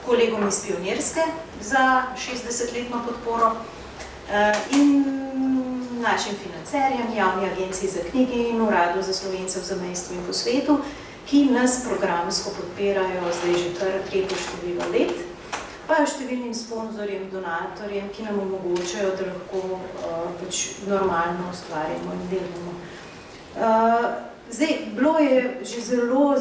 kolegom iz Pionirske za 60-letno podporo in našim financerjem, Javni agenciji za knjige in Uradu za Slovence v zamejstvu in po svetu, ki nas programsko podpirajo zdaj že kar tretjo število let, pa številnim sponzorjem, donatorjem, ki nam omogočajo, da lahko pač normalno ustvarjamo in delamo. Zdaj, bilo je že zelo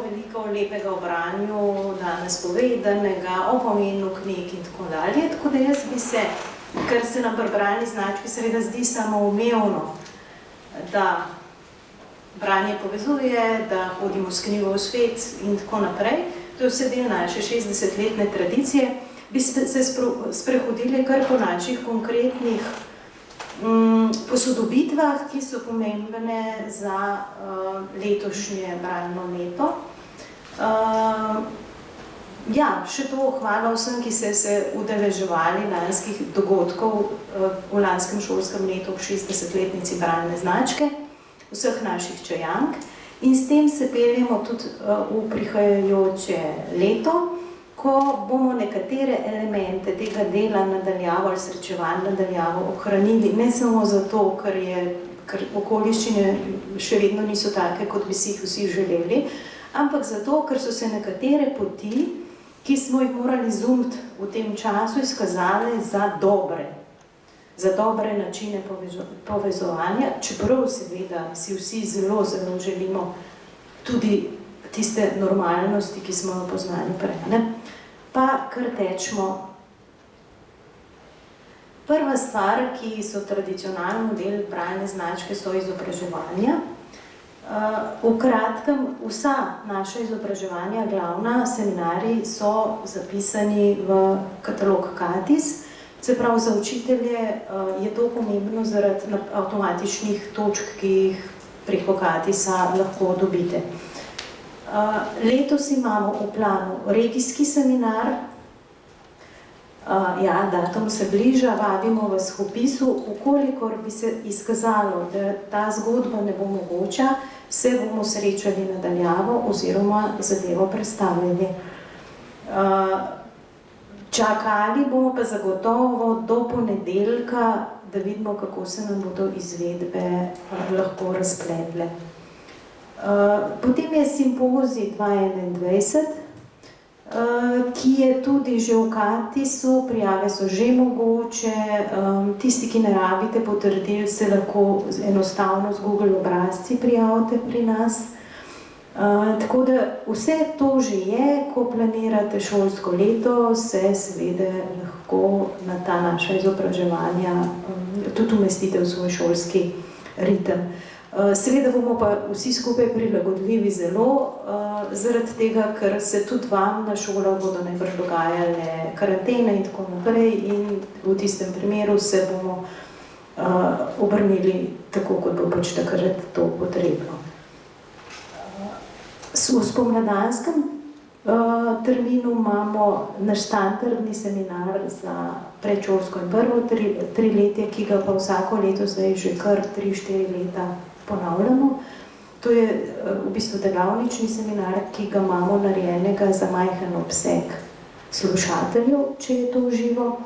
veliko lepega o branju, danes povedanega, o pomenu knjig in tako dalje, tako da jaz bi se, ker se nam pri bralni znački seveda zdi samoumevno, da branje povezuje, da hodimo s knjigo v svet in tako naprej, to je vse del naše 60-letne tradicije, bi se sprehodili kar po naših konkretnih posodobitvah, ki so pomembne za letošnje bralno leto. Ja, še to hvala vsem, ki ste se udeleževali lanskih dogodkov v lanskem šolskem letu v 60-letnici bralne značke, vseh naših čajank. In s tem se peljemo tudi v prihajajoče leto, ko bomo nekatere elemente tega dela nadaljavo ali srečevanj nadaljavo ohranili, ne samo zato, ker okoliščine še vedno niso take, kot bi si jih vsi želeli, ampak zato, ker so se nekatere poti, ki smo jih morali izumiti v tem času, izkazale za dobre načine povezovanja, čeprav seveda si vsi zelo želimo tudi tiste normalnosti, ki smo jo poznali prej. Pa kar tečemo. Prva stvar, ki so tradicionalno del bralne značke, so izobraževanja. V kratkem, vsa naša izobraževanja, glavna seminarji, so zapisani v katalog KATIS. Se pravi, za učitelje je to pomembno zaradi avtomatičnih točk, ki jih preko KATIS-a lahko dobite. Letos imamo v planu regijski seminar, datum se bliža, vabimo vas k vpisu, ukolikor bi se izkazalo, da ta zgodba ne bo mogoča, se bomo srečali nadaljavo oziroma zadevo predstavljali. Čakali bomo pa zagotovo do ponedeljka, da vidimo, kako se nam bodo izvedbe lahko razpletle. Potem je simpozij 2021, ki je tudi že v KATIS-u, prijave so že mogoče, tisti, ki ne rabite potrdil, se lahko enostavno z Google obrazci prijavite pri nas. Tako da vse to že je, ko planirate šolsko leto, se seveda lahko na ta naša izobraževanja tudi umestite v svoj šolski ritem. Seveda bomo pa vsi skupaj prilagodljivi zelo, zaradi tega, ker se tudi vam na šolah bodo najbrž dogajale karantene in tako naprej in v tistem primeru se bomo obrnili tako, kot bo pač takrat to potrebno. V spomladanskem terminu imamo naš standardni seminar za predšolsko in prvo triletje, ki ga pa vsako leto zdaj že kar 3-4 leta ponavljamo. To je v bistvu delavnični seminar, ki ga imamo narejenega za majhen obseg slušateljev, če je to živo.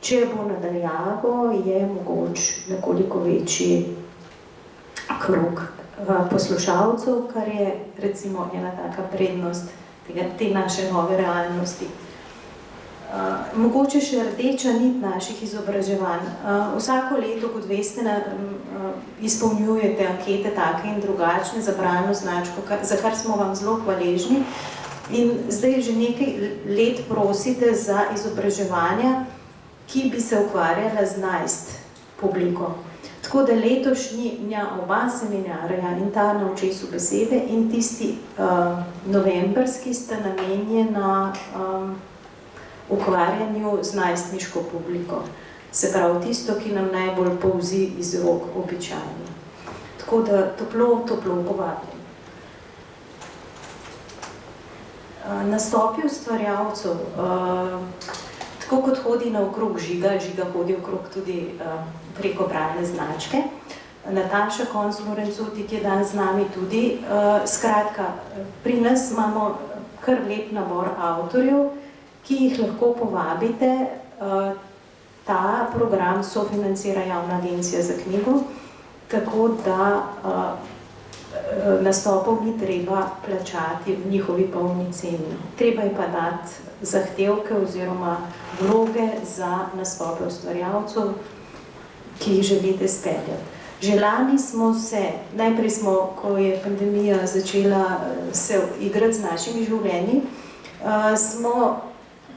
Če bo nadaljavo, je mogoč nekoliko večji krog poslušalcev, kar je recimo ena taka prednost te naše nove realnosti. Mogoče še rdeča nit naših izobraževanj. Vsako leto, kot veste, izpolnjujete ankete take in drugačne za bralno značko, za kar smo vam zelo hvaležni. In zdaj že nekaj let prosite za izobraževanja, ki bi se ukvarjala z najst publiko. Tako da letošnja oba seminarja in ta na očesu besede in tisti novembrski sta namenjena ukvarjanju z najstniško publiko. Se pravi, tisto, ki nam najbolj polzi iz rok običajno. Tako da toplo povabim. Nastopi ustvarjalcev. Tako kot hodi naokrog Žiga hodi okrog tudi preko bralne značke. Nataša Konc-Lorenzuti, ki je danes z nami tudi. Skratka, pri nas imamo kar lep nabor avtorjev, ki jih lahko povabite. Ta program sofinancira Javna agencija za knjigo, tako da nastopov ni treba plačati v njihovi polni ceni. Treba je pa dati zahtevke oziroma vloge za nastope ustvarjalcev, ki jih želite speljati. Že lani smo se, najprej smo, ko je pandemija začela se igrati z našimi življenji, smo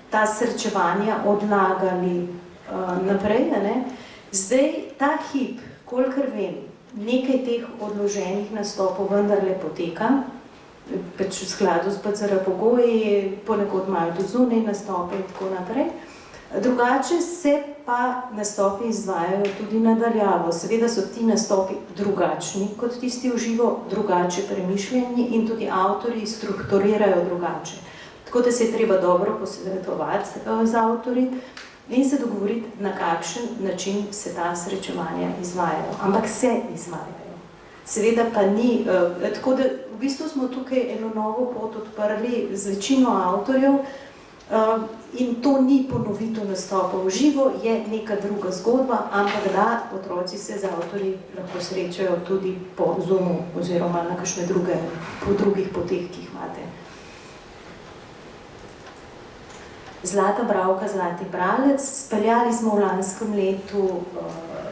ta srečevanja odlagali naprej. Zdaj, ta hip, kolikor vem, nekaj teh odloženih nastopov vendarle poteka, pač v skladu s PCR pogoji, ponekod imajo tudi zunaj nastope in tako naprej. Drugače se pa nastopi izvajajo tudi nadaljavo. Seveda so ti nastopi drugačni kot tisti v živo, drugače premišljeni in tudi avtorji strukturirajo drugače. Tako da se je treba dobro posvetovati z avtorji in se dogovoriti, na kakšen način se ta srečevanja izvajajo. Ampak se izvajajo. Seveda pa ni, tako da v bistvu smo tukaj eno novo pot odprli z večino avtorjev in to ni ponovitev nastopa v živo, je neka druga zgodba, ampak da otroci se z avtorji lahko srečajo tudi po Zoomu oziroma na kakšne drugih poteh, ki jih imate. Zlata bralka, zlati bralec. Speljali smo v lanskem letu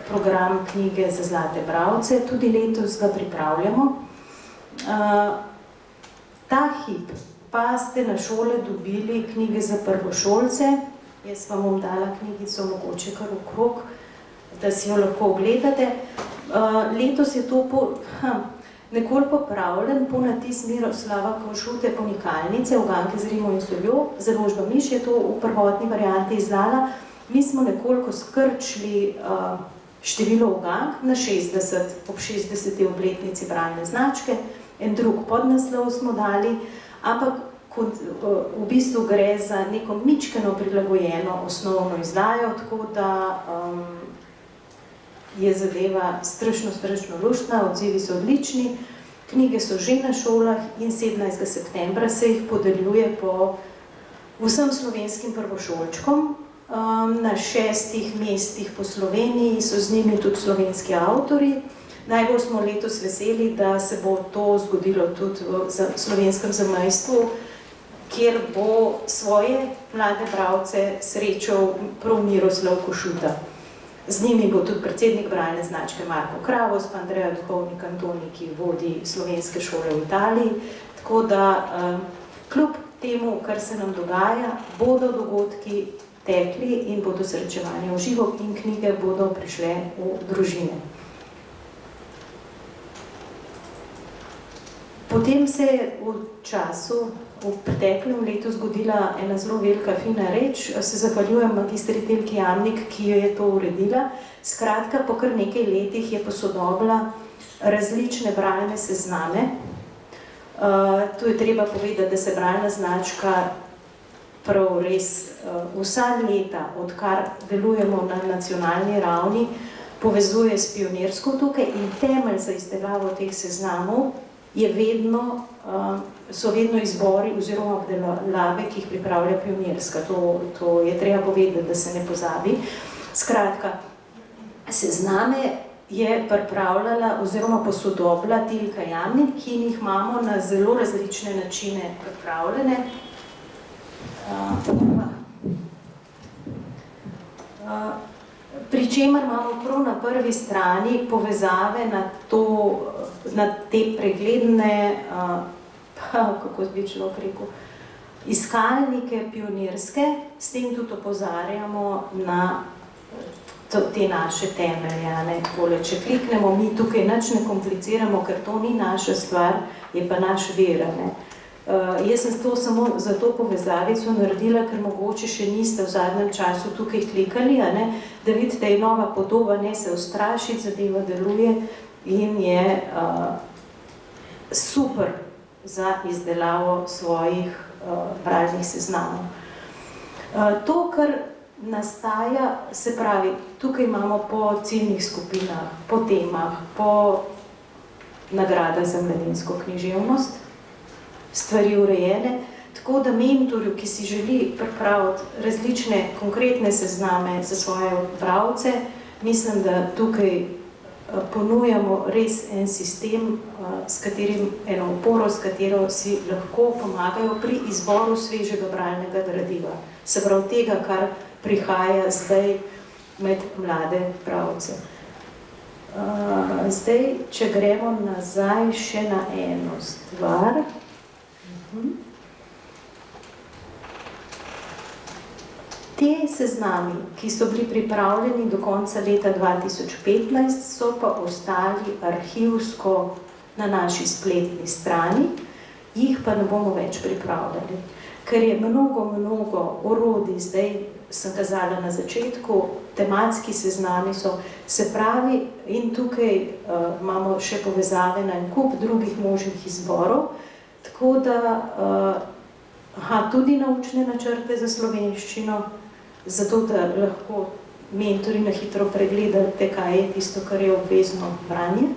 program knjige za zlate bralce, tudi letos ga pripravljamo. Ta hip pa ste na šole dobili knjige za prvošolce. Jaz vam bom dala knjigico mogoče kar okrog, da si jo lahko ogledate. Letos je to nekoliko popravljen ponatis Miroslava Košute Ponikalnice, Uganke z Rimo in soljo. Založba Miš je to v prvotni varianti izdala. Mi smo nekoliko skrčili število ugank na 60 ob 60. obletnici bralne značke. En drug podnaslov smo dali, ampak v bistvu gre za neko mičkeno prilagojeno osnovno izdajo, tako da je zadeva strašno luštna, odzivi so odlični. Knjige so že na šolah in 17. septembra se jih podeljuje po vsem slovenskim prvošolčkom. Na 6 mestih po Sloveniji so z njimi tudi slovenski avtorji. Najbolj smo letos veseli, da se bo to zgodilo tudi v slovenskem zamejstvu, kjer bo svoje mlade bralce srečal prav Miroslav Košuta. Z njimi bo tudi predsednik bralne značke Marko Kravos, pa Andreja Duhovnik Antoni, ki vodi slovenske šole v Italiji. Tako da kljub temu, kar se nam dogaja, bodo dogodki tekli in bodo srečevanja v živo in knjige bodo prišle v družine. Potem se je v preteklem letu zgodila ena zelo velika fina reč. Se zahvaljujem magistri Tilki Jamnik, ki jo je to uredila. Skratka, po kar nekaj letih je posodobila različne bralne sezname. Tu je treba povedati, da se bralna značka prav res vsa leta, odkar delujemo na nacionalni ravni, povezuje s pionirsko tukaj in temelj za izdelavo teh seznamov so vedno izbori oziroma obdelave, ki jih pripravlja pionirska. To je treba povedati, da se ne pozabi. Skratka, sezname je pripravljala oziroma posodobila Tilka Jamnik, ki jih imamo na zelo različne načine pripravljene. pri čemer imamo prav na prvi strani povezave na te pregledne, kako bi človek rekel, iskalnike pionirske, s tem tudi opozarjamo na te naše temelje. Če kliknemo, mi tukaj nič ne kompliciramo, ker to ni naša stvar, je pa naš vir. Jaz sem to samo za to povezavico naredila, ker mogoče še niste v zadnjem času tukaj klikali, da vidite, je nova podoba, ne se ustrašiti, zadeva deluje in je super za izdelavo svojih bralnih seznamov. To, kar nastaja, se pravi, tukaj imamo po ciljnih skupinah, po temah, po nagradah za mladinsko književnost, stvari urejene, tako da mentorju, ki si želi pripraviti različne konkretne sezname za svoje bralce, mislim, da tukaj ponujamo res en sistem, s katerim, eno oporo, s katero si lahko pomagajo pri izboru svežega bralnega gradiva. Se pravi tega, kar prihaja zdaj med mlade bralce. Zdaj, če gremo nazaj še na eno stvar. Te seznami, ki so bili pripravljeni do konca leta 2015, so pa ostali arhivsko na naši spletni strani, jih pa ne bomo več pripravljali. Ker je mnogo orodij, zdaj sem kazala na začetku, tematski seznami so, se pravi, in tukaj imamo še povezave na en kup drugih možnih izborov, tako da tudi naučne načrte za slovenščino, zato da lahko mentori na hitro pregledate, kaj je tisto, kar je obvezno branje,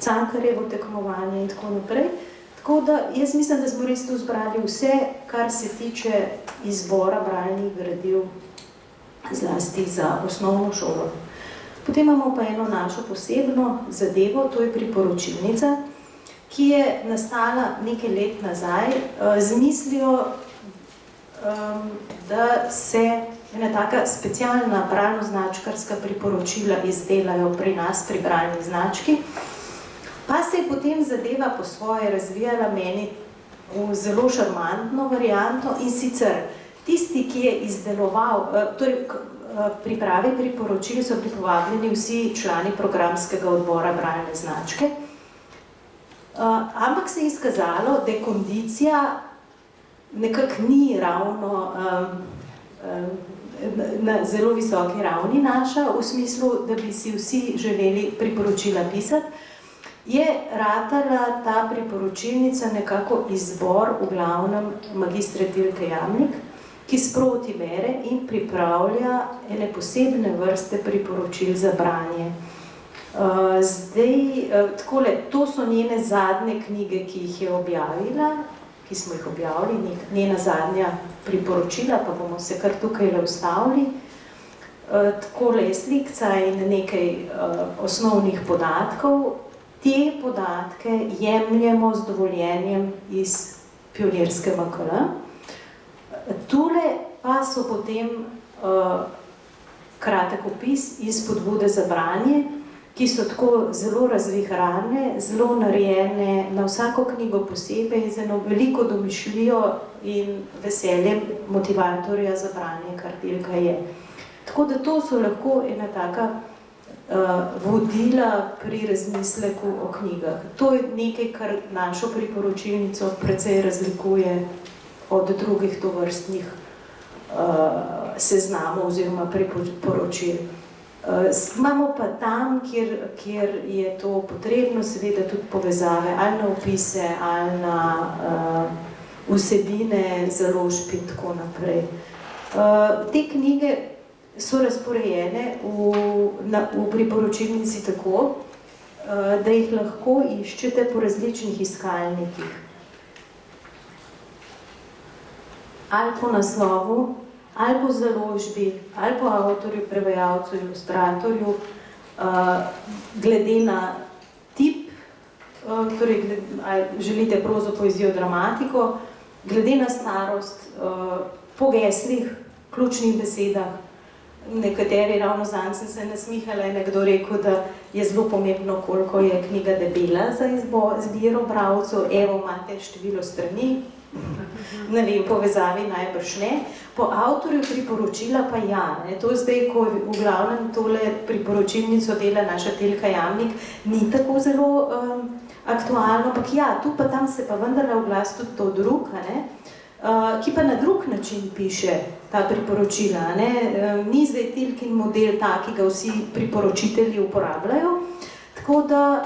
Cankarjevo tekmovanje in tako naprej. Tako da jaz mislim, da smo res tu zbrali vse, kar se tiče izbora bralnih gradiv, zlasti za osnovno šolo. Potem imamo pa eno našo posebno zadevo, to je priporočilnica, ki je nastala nekaj let nazaj z mislijo, da se ena taka specialna bralno-značkarska priporočila izdelajo pri nas, pri bralni znački. Pa se je potem zadeva po svoje razvijala meni v zelo šarmantno varianto in sicer tisti, ki je izdeloval, torej pripravi priporočil so bili povabljeni vsi člani programskega odbora bralne značke, ampak se je izkazalo, da je kondicija nekako ni ravno na zelo visoki ravni naša, v smislu, da bi si vsi želeli priporočila pisati, je ratala ta priporočilnica nekako izbor v glavnem magistre Tilke Jamnik, ki sproti bere in pripravlja ene posebne vrste priporočil za branje. Zdaj, takole, to so njene zadnje knjige, ki jih je objavila, ki smo jih objavili, njena zadnja priporočila, pa bomo se kar tukaj ustavili. Takole je slikca in nekaj osnovnih podatkov. Te podatke jemljemo z dovoljenjem iz pionirske MKL. Tule pa so potem kratek opis iz spodbude za branje, ki so tako zelo razvihrane, zelo narejene na vsako knjigo posebej, z eno veliko domišljijo in veseljem motivatorja za branje, kar Tilka je. Tako da to so lahko ena taka vodila pri razmisleku o knjigah. To je nekaj, kar našo priporočilnico precej razlikuje od drugih tovrstnih seznamov oziroma priporočil. Imamo pa tam, kjer je to potrebno, seveda tudi povezave ali na opise, ali na vsebine, založb in tako naprej. Te knjige so razporejene v priporočilnici tako, da jih lahko iščete po različnih iskalnikih. Ali po naslovu, ali po založbi, ali po avtorju, prevajalcu, ilustratorju, glede na tip, torej ali želite prozo, poezijo, dramatiko, glede na starost, po geslih, ključnih besedah, nekateri ravno zanj sem se nasmihala in nekdo rekel, da je zelo pomembno, koliko je knjiga debela za izbiro bralcev. Evo, imate število strani, ne vem, povezavi najbrž ne. Po avtorju priporočila pa ja, ne. To zdaj, ko v glavnem tole priporočilnico dela naša Telka Jamnik, ni tako zelo aktualno, ampak ja, tu pa tam se pa vendarle oglas tudi to drug, ne, ki pa na drug način piše ta priporočila. Ne. Ni zdaj Telkin model tak, ki ga vsi priporočitelji uporabljajo, tako da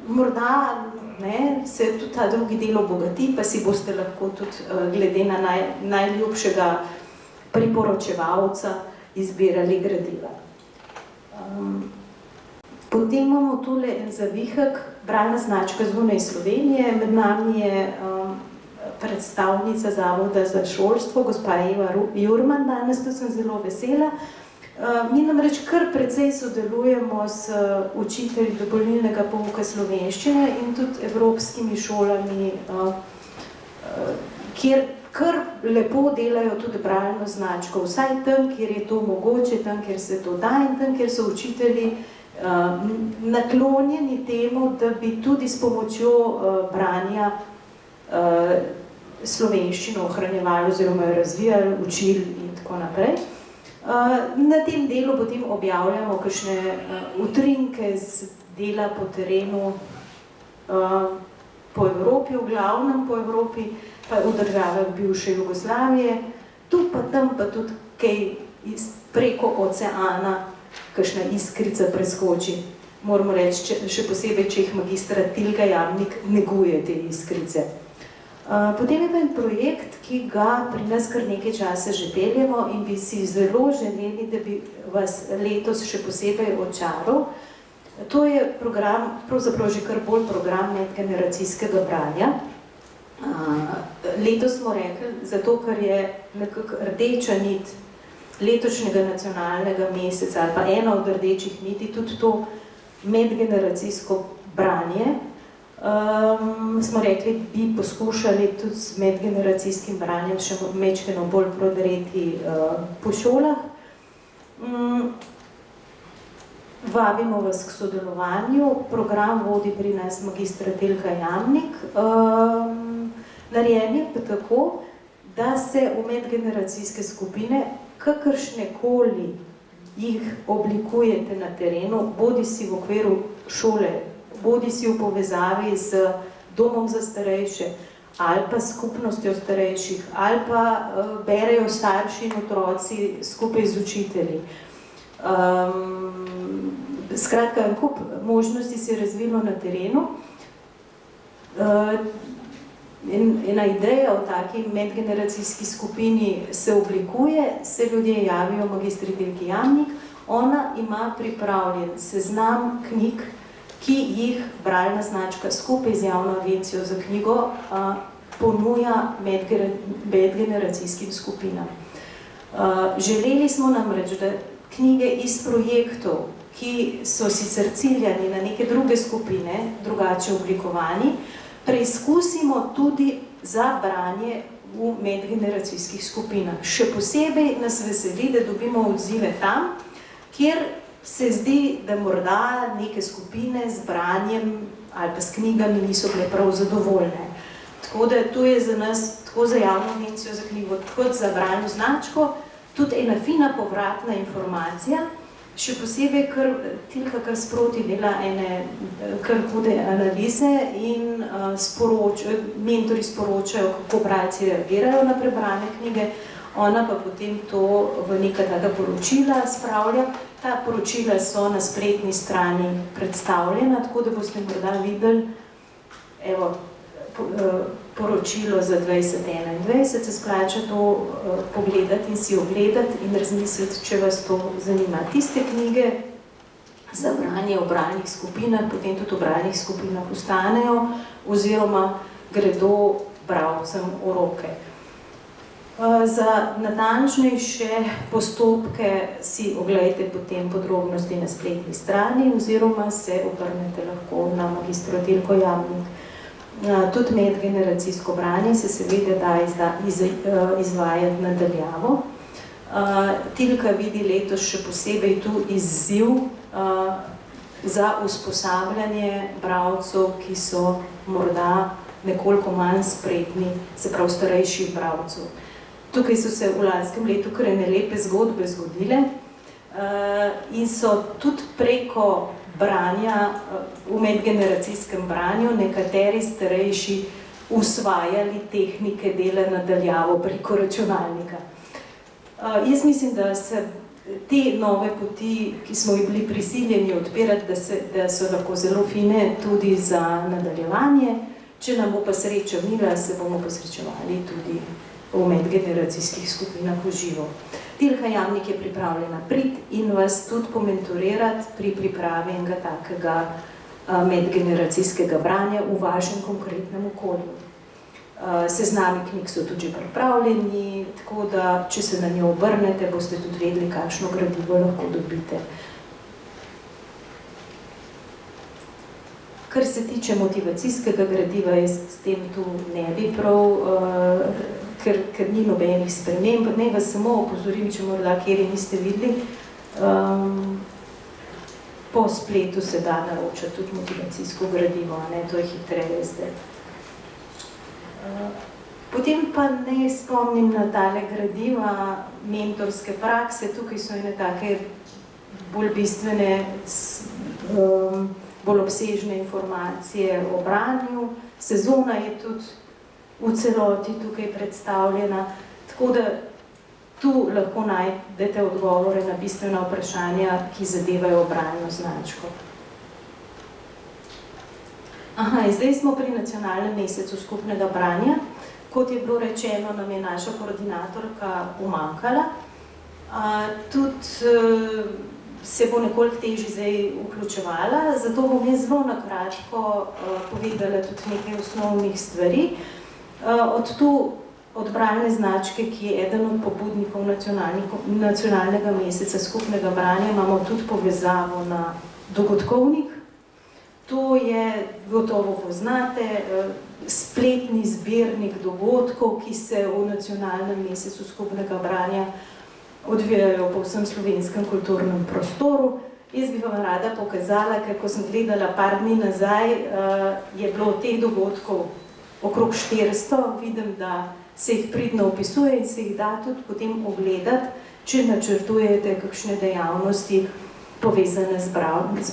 morda ne, se tudi ta drugi del obogati, pa si boste lahko tudi glede na najljubšega priporočevalca izbirali gradiva. Potem imamo tule en zavihek, bralna značka zunaj Slovenije. Med nami je predstavnica Zavoda za šolstvo, gospa Eva Jurman, danes tu sem zelo vesela. Mi namreč kar precej sodelujemo s učitelji dopolnilnega pouka slovenščine in tudi evropskimi šolami, kjer kar lepo delajo tudi bralno značko, vsaj tam, kjer je to mogoče, tam, kjer se to da in tam, kjer so učitelji naklonjeni temu, da bi tudi s pomočjo branja slovenščino ohranjevali oziroma jo razvijali, učili in tako naprej. Na tem delu potem objavljamo kakšne utrinke z dela po terenu po Evropi, v glavnem po Evropi, pa v državah bivše Jugoslavije, tu pa tam pa tudi kaj preko oceana, kakšna iskrica preskoči. Moramo reči, še posebej, če jih magistra Telka Jamnik neguje te iskrice. Potem je pa en projekt, ki ga pri nas kar nekaj časa že peljemo in bi si zelo želeli, da bi vas letos še posebej očaral. To je program, pravzaprav že kar bolj program medgeneracijskega branja. Letos smo rekli, zato ker je nekako rdeča nit letošnjega nacionalnega meseca ali pa ena od rdečih niti, tudi to medgeneracijsko branje. Smo rekli, bi poskušali tudi s medgeneracijskim branjem še mečkeno bolj prodreti po šolah. Vabimo vas k sodelovanju. Program vodi pri nas magistra Telka Jamnik. Narejen je pa tako, da se v medgeneracijske skupine kakršnekoli jih oblikujete na terenu, bodisi v okviru šole, bodisi v povezavi z domom za starejše ali pa skupnostjo starejših, ali pa berejo starši in otroci skupaj z učitelji. Skratka, en kup možnosti se je razvilo na terenu. Ena ideja o taki medgeneracijski skupini se oblikuje, se ljudje javijo magistri Telki Jamnik, ona ima pripravljen seznam knjig, ki jih bralna značka skupaj z javno agencijo za knjigo ponuja medgeneracijskim skupinam. Želeli smo namreč, da knjige iz projektov, ki so sicer ciljani na neke druge skupine, drugače oblikovani, preizkusimo tudi za branje v medgeneracijskih skupinah. Še posebej nas veseli, da dobimo odzive tam, kjer se zdi, da morda neke skupine z branjem ali pa s knjigami niso bile prav zadovoljne. Tako da to je za nas, tako za javno agencijo za knjigo, kot za bralno značko, tudi ena fina povratna informacija, še posebej, ker Telka kar sproti dela ene kar hude analize in mentori sporočajo, kako bralci reagirajo na prebrane knjige, ona pa potem to v neka taka poročila spravlja. Ta poročila so na spletni strani predstavljena, tako da boste morda videli, evo, poročilo za 2021, se splača to pogledati in si ogledati in razmisliti, če vas to zanima. Tiste knjige za branje v bralnih skupinah, potem tudi v bralnih skupinah ostanejo oziroma gredo bralcem v roke. Za natančnejše postopke si oglejte potem podrobnosti na spletni strani oziroma se obrnete lahko na magistro Telko Jamnik. Tudi medgeneracijsko branje se seveda da izvajati nadaljavo. Tilka vidi letos še posebej tu izziv za usposabljanje bralcev, ki so morda nekoliko manj spretni, se pravi starejših bralcev. Tukaj so se v lanskem letu kar ene lepe zgodbe zgodile in so tudi preko branja, v medgeneracijskem branju, nekateri starejši usvajali tehnike dela nadaljavo preko računalnika. Jaz mislim, da se te nove poti, ki smo jih bili prisiljeni odpirati, da so lahko zelo fine tudi za nadaljevanje. Če nam bo pa sreča mila, se bomo posrečevali tudi v medgeneracijskih skupinah v živo. Tilka Jamnik je pripravljena priti in vas tudi pomentorirati pri pripravi enega takega medgeneracijskega branja v vašem konkretnem okolju. Seznami knjig so tudi že pripravljeni, tako da, če se na njo obrnete, boste tudi vedeli, kakšno gradivo lahko dobite. Kar se tiče motivacijskega gradiva, jaz s tem tu ne bi prav, ker ni nobenih sprememb. Ne vas samo opozorim, če morda kjer niste videli, po spletu se da naročati tudi motivacijsko gradivo, ne, to je hitreje zdaj. Potem pa ne spomnim na tale gradiva mentorske prakse, tukaj so ene take bolj bistvene, bolj obsežne informacije o branju. Sezona je tudi v celoti tukaj predstavljena, tako da tu lahko najdete odgovore na bistvena vprašanja, ki zadevajo bralno značko. In zdaj smo pri nacionalnem mesecu skupnega branja. Kot je bilo rečeno, nam je naša koordinatorka umanjkala. Tudi se bo nekoliko težje zdaj vključevala, zato bom jaz zelo na kratko povedala tudi nekaj osnovnih stvari. Od bralne značke, ki je eden od pobudnikov nacionalnega meseca skupnega branja, imamo tudi povezavo na dogodkovnik. To je, gotovo poznate, spletni zbirnik dogodkov, ki se v nacionalnem mesecu skupnega branja odvijajo po vsem slovenskem kulturnem prostoru. Jaz bi vam rada pokazala, ker ko sem gledala par dni nazaj, je bilo teh dogodkov okrog 400, vidim, da se jih pridno opisuje in se jih da tudi potem ogledati, če načrtujete kakšne dejavnosti povezane z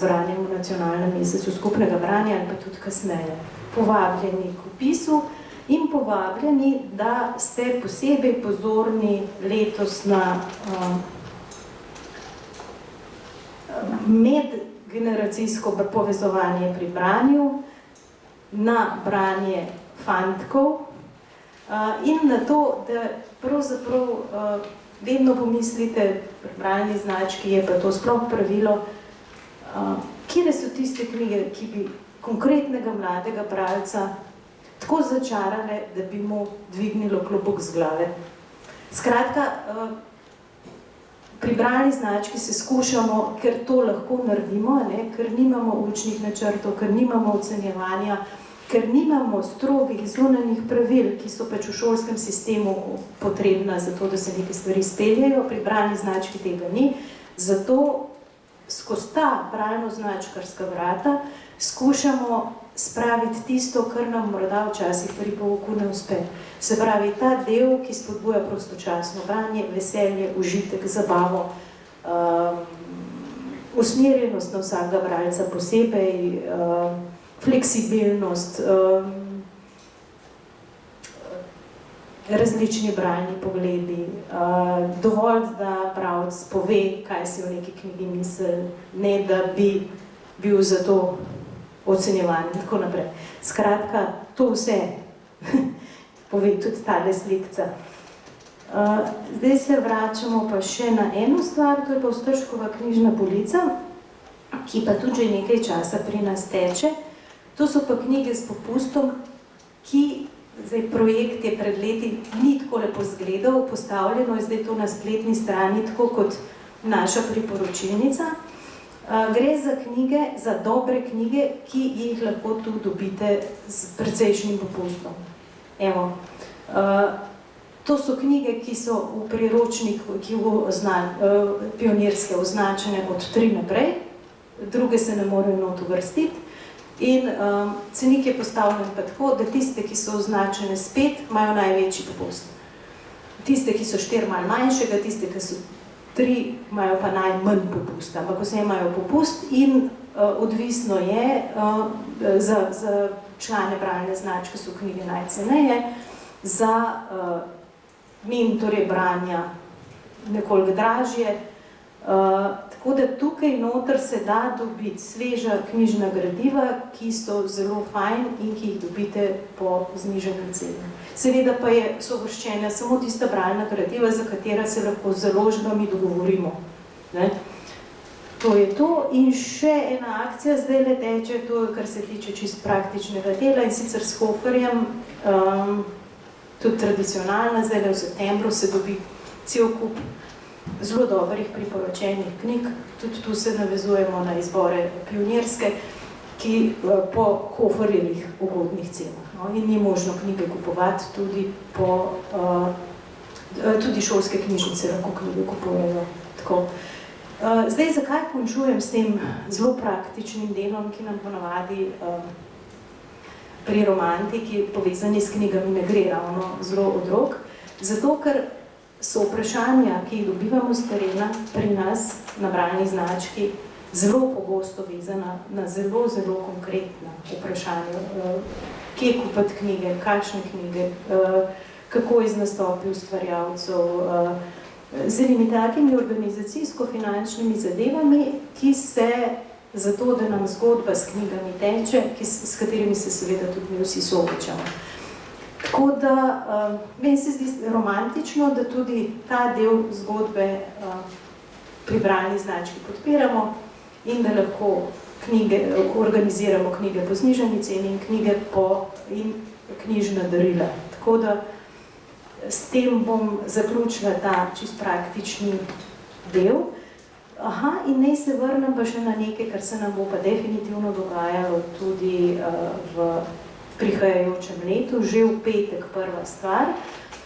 branjem v nacionalnem mesecu skupnega branja ali pa tudi kasneje. Povabljeni k opisu in povabljeni, da ste posebej pozorni letos na medgeneracijsko povezovanje pri branju, na branje fantkov in na to, da pravzaprav vedno pomislite, pri bralni znački je pa to sploh pravilo, kje so tiste knjige, ki bi konkretnega mladega bralca tako začarale, da bi mu dvignilo klobuk z glave. Skratka, pri bralni znački se skušamo, ker to lahko naredimo, ker nimamo učnih načrtov, ker nimamo ocenjevanja, ker nimamo strogih zunanjih pravil, ki so pač v šolskem sistemu potrebna za to, da se neke stvari speljajo, pri bralni znački tega ni. Zato skozi ta bralno-značkarska vrata skušamo spraviti tisto, kar nam morda včasih pri pouku ne uspe. Se pravi, ta del, ki spodbuja prostočasno branje, veselje, užitek, zabavo, usmerjenost na vsakega bralca posebej, fleksibilnost, različni bralni pogledi, dovolj, da bralec pove, kaj si v neki knjigi misli, ne da bi bil za to ocenjevan in tako naprej. Skratka, to vse pove tudi tale slikca. Zdaj se vračamo pa še na eno stvar, to je pa Ostržkova knjižna polica, ki pa tudi že nekaj časa pri nas teče. To so pa knjige s popustom, ki, zdaj projekt je pred leti ni tako lepo zgledal, postavljeno je zdaj to na spletni strani, tako kot naša priporočilnica. Gre za knjige, za dobre knjige, ki jih lahko tu dobite s precejšnjim popustom. Evo, To so knjige, ki so v priročniku, ki pionirske označene od 3 naprej, druge se ne morejo not uvrstiti. In cenik je postavljen pa tako, da tiste, ki so označene s 5, imajo največji popust. Tiste, ki so 4, malo manjšega, tiste, ki so 3, imajo pa najmanj popusta. Ampak vse imajo popust in odvisno je, za člane bralne značke so knjige najceneje, za mentorje branja nekoliko dražje. Tako da tukaj noter se da dobiti sveža knjižna gradiva, ki so zelo fajn in ki jih dobite po znižani ceni. Seveda pa so uvrščene samo tista bralna gradiva, za katera se lahko z založbami dogovorimo. Ne? To je to. In še ena akcija zdaj le teče, to je, kar se tiče čist praktičnega dela, in sicer s Hoferjem, tudi tradicionalna, zdaj le v septembru se dobi cel kup zelo dobrih priporočenih knjig, tudi tu se navezujemo na izbore pionirske, ki po Hoferjevih ugodnih cenah. No? In ni možno knjige kupovati tudi tudi šolske knjižnice lahko knjige kupujejo tako. Zdaj, zakaj končujem s tem zelo praktičnim delom, ki nam ponavadi pri romantiki povezani s knjigami ne gre ravno zelo od rok? Zato, ker so vprašanja, ki jih dobivamo z terena pri nas na bralni znački, zelo pogosto vezana na zelo, zelo konkretna vprašanja. Kje kupiti knjige, kakšne knjige, kako je z nastopi ustvarjalcev, z enimi takimi organizacijsko-finančnimi zadevami, ki se zato, da nam zgodba s knjigami teče, s katerimi se seveda tudi mi vsi soočamo. Tako da, meni se zdi romantično, da tudi ta del zgodbe pri bralni znački podpiramo in da lahko organiziramo knjige po znižani ceni in knjige in knjižna darila. Tako da, s tem bom zaključila ta čist praktični del. In naj se vrnem pa še na nekaj, kar se nam bo pa definitivno dogajalo tudi v prihajajočem letu, že v petek prva stvar,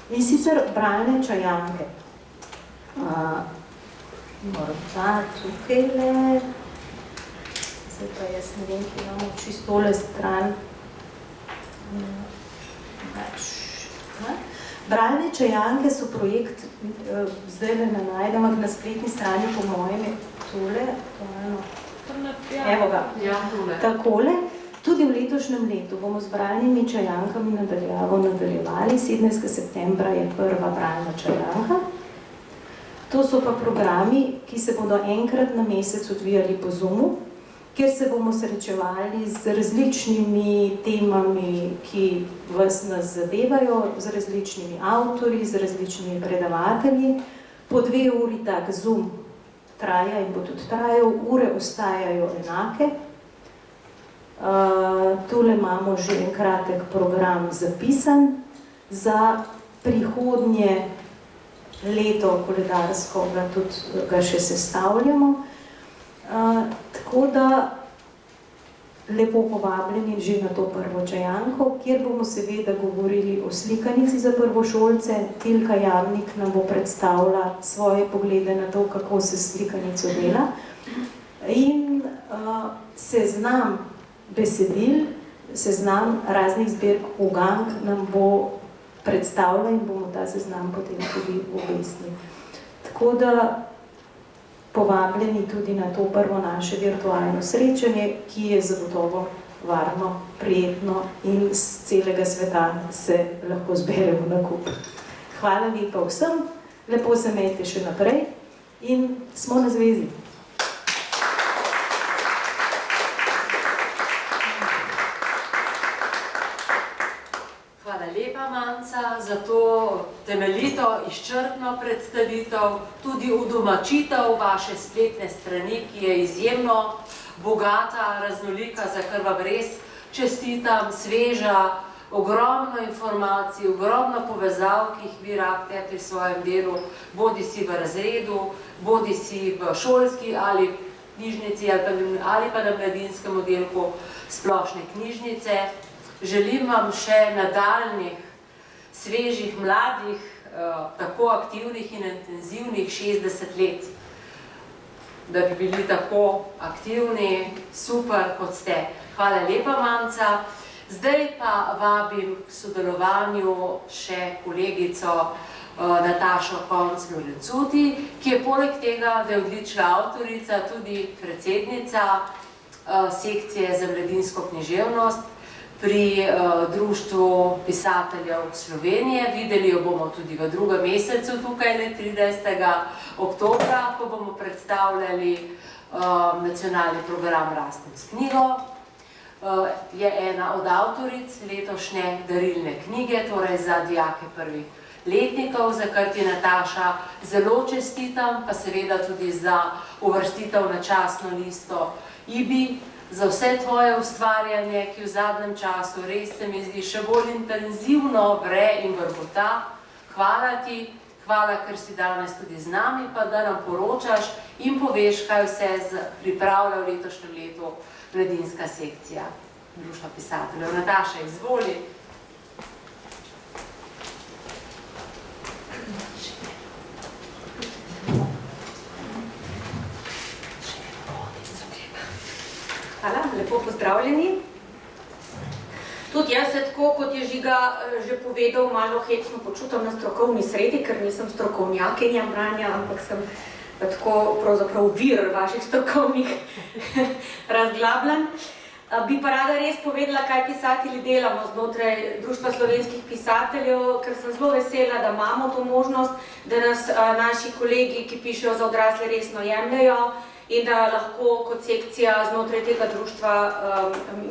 in sicer bralne čajanke. Morda tukaj le, zdaj pa jaz ne vem, ki imamo čistole stran. Bralne čajanke so projekt, zdaj le ne najdem, ampak na spletni strani po mojem je tole, evo ga, takole. Tudi v letošnjem letu bomo z bralnimi čajankami nadaljevali, 17. septembra je prva bralna čajanka. To so pa programi, ki se bodo enkrat na mesec odvijali po Zoomu, kjer se bomo srečevali z različnimi temami, ki vas nas zadevajo, z različnimi avtorji, z različnimi predavatelji. Po 2 uri tak Zoom traja in bo tudi trajal, ure ostajajo enake. Tule imamo že en kratek program zapisan za prihodnje leto koledarsko, tudi ga še sestavljamo. Tako da lepo povabljeni že na to prvo čajanko, kjer bomo seveda govorili o slikanici za prvošolce. Tilka Jamnik nam bo predstavila svoje poglede na to, kako se slikanico dela. In seznam besedil, seznam raznih zbirk ugank nam bo predstavila in bomo ta seznam potem tudi obvestili. Tako da povabljeni tudi na to prvo naše virtualno srečanje, ki je zagotovo varno, prijetno in z celega sveta se lahko zberemo na kup. Hvala lepa vsem, lepo se imejte še naprej in smo na zvezi. Hvala lepa, Manca, za to temeljito, izčrpno predstavitev, tudi udomačitev vaše spletne strani, ki je izjemno bogata, raznolika, za kar vam res čestitam, sveža, ogromno informacij, ogromno povezav, ki jih vi rabite pri svojem delu, bodi si v razredu, bodi si v šolski ali knjižnici ali pa na mladinskem oddelku splošne knjižnice. Želim vam še nadaljnjih svežih, mladih tako aktivnih in intenzivnih 60 let, da bi bili tako aktivni, super, kot ste. Hvala lepa, Manca. Zdaj pa vabim k sodelovanju še kolegico Natašo Konc-Lorencuti, ki je poleg tega, da je odlična avtorica, tudi predsednica sekcije za mladinsko književnost pri Društvu pisateljev Slovenije. Videli jo bomo tudi v drugem mesecu tukaj, 30. oktobra, ko bomo predstavljali nacionalni program Rastem s knjigo. Je ena od avtoric letošnje darilne knjige, torej za dijake prvih letnikov, za kar ti, Nataša, zelo čestitam, pa seveda tudi za uvrstitev na častno listo IBI, za vse tvoje ustvarjanje, ki v zadnjem času res se mi zdi še bolj intenzivno vre in vrbota. Hvala ti, hvala, ker si danes tudi z nami, pa da nam poročaš in poveš, kaj vse pripravlja v letošnjem letu mladinska sekcija Društva pisateljev. Nataša, izvoli. Hvala, lepo pozdravljeni. Tudi jaz se tako, kot je Žiga že povedal, malo hecno počutim na strokovni sredi, ker nisem strokovnjakinja branja, ampak sem tako pravzaprav vir vaših strokovnih razglabljanj. Bi pa rada res povedala, kaj pisatelji delamo znotraj Društva slovenskih pisateljev, ker sem zelo vesela, da imamo to možnost, da nas naši kolegi, ki pišejo za odrasle, resno jemljajo in da lahko kot sekcija znotraj tega društva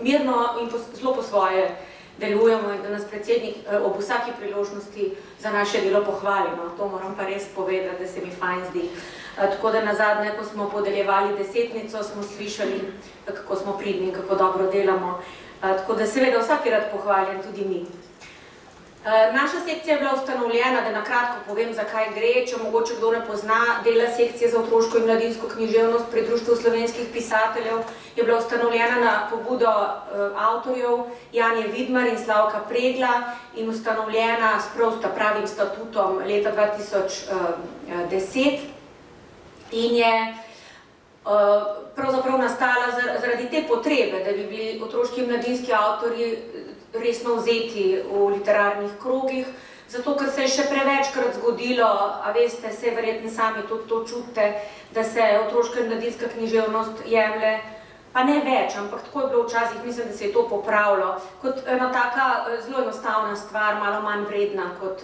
mirno in zelo po svoje delujemo in da nas predsednik ob vsaki priložnosti za naše delo pohvalimo. To moram pa res povedati, da se mi fajn zdi. Tako da nazadnje, ko smo podeljevali desetnico, smo slišali, kako smo pridni, kako dobro delamo. Tako da seveda vsaki rad pohvaljen, tudi mi. Naša sekcija je bila ustanovljena, da na kratko povem, zakaj gre, če mogoče kdo ne pozna, dela sekcije za otroško in mladinsko književnost pri Društvu slovenskih pisateljev, je bila ustanovljena na pobudo avtorjev Janje Vidmar in Slavka Pregla in ustanovljena s prav pravim statutom leta 2010 in je pravzaprav nastala zaradi te potrebe, da bi bili otroški in mladinski avtorji resno vzeti v literarnih krogih, zato ker se je še prevečkrat zgodilo, a veste, se verjetno sami to čutite, da se otroška in mladinska književnost jemlje, pa ne več, ampak tako je bilo včasih, mislim, da se je to popravilo, kot ena taka zelo enostavna stvar, malo manj vredna kot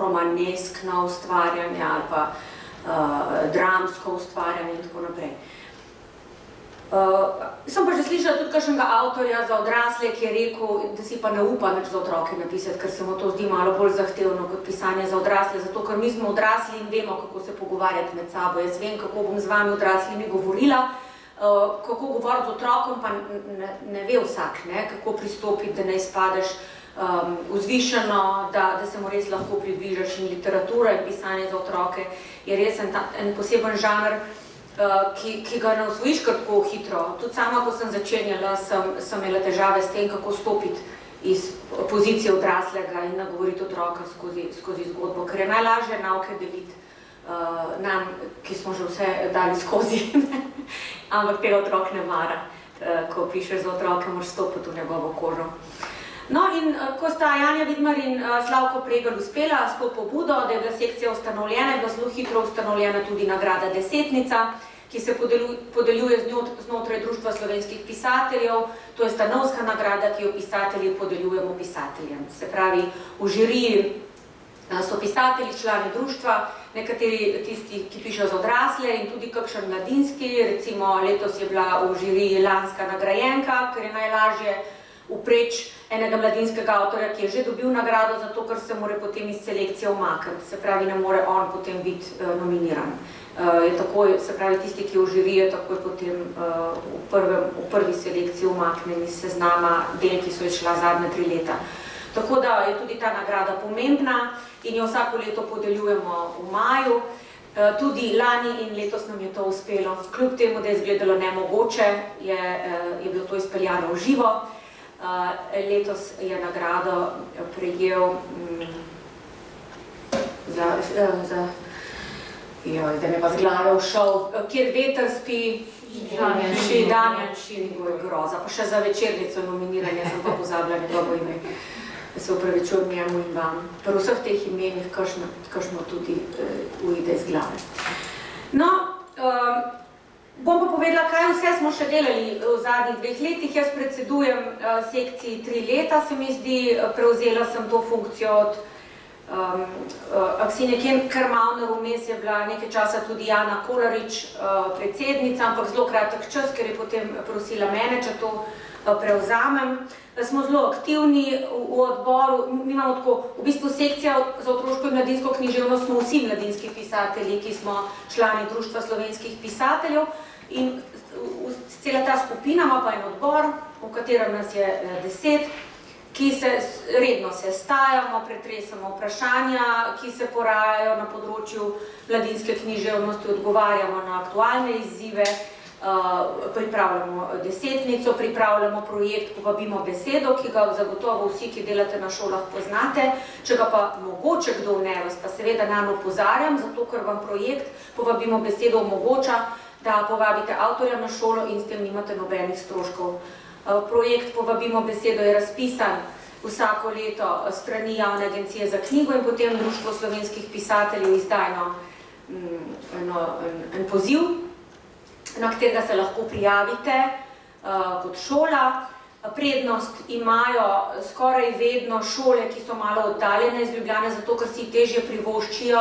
romaneskna ustvarjanja ali pa dramsko ustvarjanje in tako naprej. Sem pa že slišala tudi kakšnega avtorja za odrasle, ki je rekel, da si pa ne upa več za otroke napisati, ker se mu to zdi malo bolj zahtevno kot pisanje za odrasle, zato ker mi smo odrasli in vemo, kako se pogovarjati med sabo. Jaz vem, kako bom z vami odraslimi govorila, kako govoriti z otrokom, pa ne ve vsak, kako pristopiti, da ne izpadeš vzvišeno, da se mu res lahko približaš. In literatura in pisanje za otroke je res en poseben žanr, ki ga ne osvojiš kar tako hitro. Tudi sama, ko sem začenjala, sem imela težave s tem, kako stopiti iz pozicije odraslega in nagovoriti otroka skozi zgodbo, ker je najlažje nauke deliti nam, ki smo že vse dali skozi, ampak tega otrok ne mara. Ko pišeš za otroke, moraš stopiti v njegovo kožo. No in ko sta Janja Vidmar in Slavko Pregl uspela s to pobudo, da je bila sekcija ustanovljena, je bila zelo hitro ustanovljena tudi nagrada Desetnica, ki se podeljuje znotraj Društva slovenskih pisateljev. To je stanovska nagrada, ki jo pisatelji podeljujemo pisateljem. Se pravi, v žiriji so pisatelji, člani društva, nekateri tisti, ki pišejo za odrasle in tudi kakšen mladinski, recimo letos je bila v žiriji lanska nagrajenka, ker je najlažje upreč enega mladinskega avtorja, ki je že dobil nagrado, zato ker se mora potem iz selekcije umakniti, se pravi, ne more on potem biti nominiran. Je takoj, se pravi, tisti, ki je v žiriji, je takoj potem v prvi selekciji umaknen iz seznama del, ki so izšla zadnje 3 leta. Tako da je tudi ta nagrada pomembna in jo vsako leto podeljujemo v maju. Tudi lani in letos nam je to uspelo. Kljub temu, da je izgledalo nemogoče, je bilo to izpeljano v živo. Letos je nagrado prejel da me pa z glave všel, kjer veter spi, Damjan Šinigoj, groza, pa še za večernico nominiranja sem pa pozabila njegovo ime. Se upravičujem njemu in vam. Pri vseh teh imenih, kakšno tudi uide iz glave. No, bom pa povedala, kaj vse smo še delali v zadnjih 2 letih. Jaz predsedujem sekciji 3 leta, se mi zdi, prevzela sem to funkcijo od Aksinje Kermauner, vmes je bila nekaj časa tudi Jana Kolarič, predsednica, ampak zelo kratek čas, ker je potem prosila mene, če to prevzamem. Smo zelo aktivni v odboru, mi imamo tako, v bistvu sekcija za otroško in mladinsko književnost smo vsi mladinski pisatelji, ki smo člani Društva slovenskih pisateljev in cela ta skupina ima pa en odbor, v katerem nas je 10, ki se redno sestajamo, pretresamo vprašanja, ki se porajajo na področju mladinske književnosti, odgovarjamo na aktualne izzive, pripravljamo desetnico, pripravljamo projekt Povabimo besedo, ki ga zagotovo vsi, ki delate na šolah, poznate. Če ga pa mogoče kdo ne, vas pa seveda nanj opozarjam, zato ker vam projekt Povabimo besedo omogoča, da povabite avtorja na šolo in s tem nimate nobenih stroškov. Projekt Povabimo besedo je razpisan vsako leto strani Javne agencije za knjigo in potem Društvo slovenskih pisateljev izda en poziv, na katerega se lahko prijavite kot šola. Prednost imajo skoraj vedno šole, ki so malo oddaljene iz Ljubljane, zato ker si težje privoščijo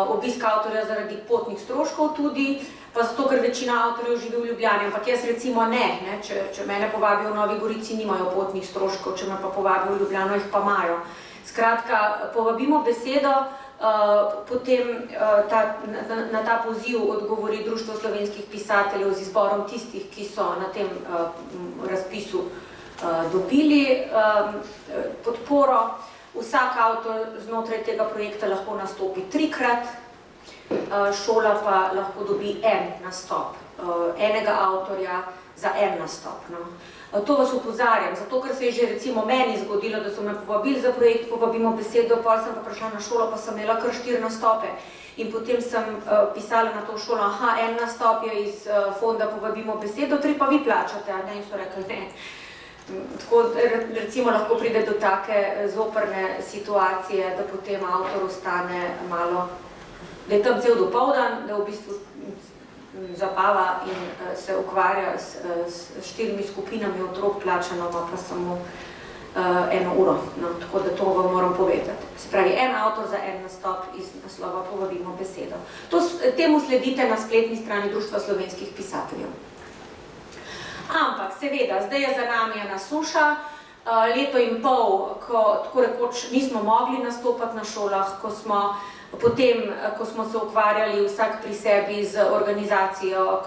obisk avtorja zaradi potnih stroškov tudi, pa zato, ker večina avtorjev živi v Ljubljani, ampak jaz recimo ne. Če mene povabijo v Novi Gorici, nimajo potnih stroškov, če me pa povabijo v Ljubljano, jih pa imajo. Skratka, povabimo besedo, potem na ta poziv odgovori Društvo slovenskih pisateljev z izborom tistih, ki so na tem razpisu dobili podporo. Vsak avtor znotraj tega projekta lahko nastopi 3-krat, šola pa lahko dobi en nastop, enega avtorja za en nastop. To vas opozarjam, zato ker se je že recimo meni zgodilo, da so me povabili za projekt Povabimo besedo, potem sem pa prišla na šolo, pa sem imela kar 4 nastope. In potem sem pisala na to šolo, en nastop je iz fonda Povabimo besedo, 3 pa vi plačate, in so rekli ne. Tako recimo lahko pride do take zoprne situacije, da potem avtor ostane malo, da je tam cel dopoldan, da v bistvu zabava in se ukvarja s 4 skupinami otrok, plačano pa samo 1 uro. Tako da to vam moram povedati. Se pravi, en avtor za en nastop iz naslova Povabimo besedo. Temu sledite na spletni strani Društva slovenskih pisateljev. Ampak seveda, zdaj je za nami ena suša, leto in pol, ko tako rekoč nismo mogli nastopati na šolah, ko smo se ukvarjali vsak pri sebi z organizacijo,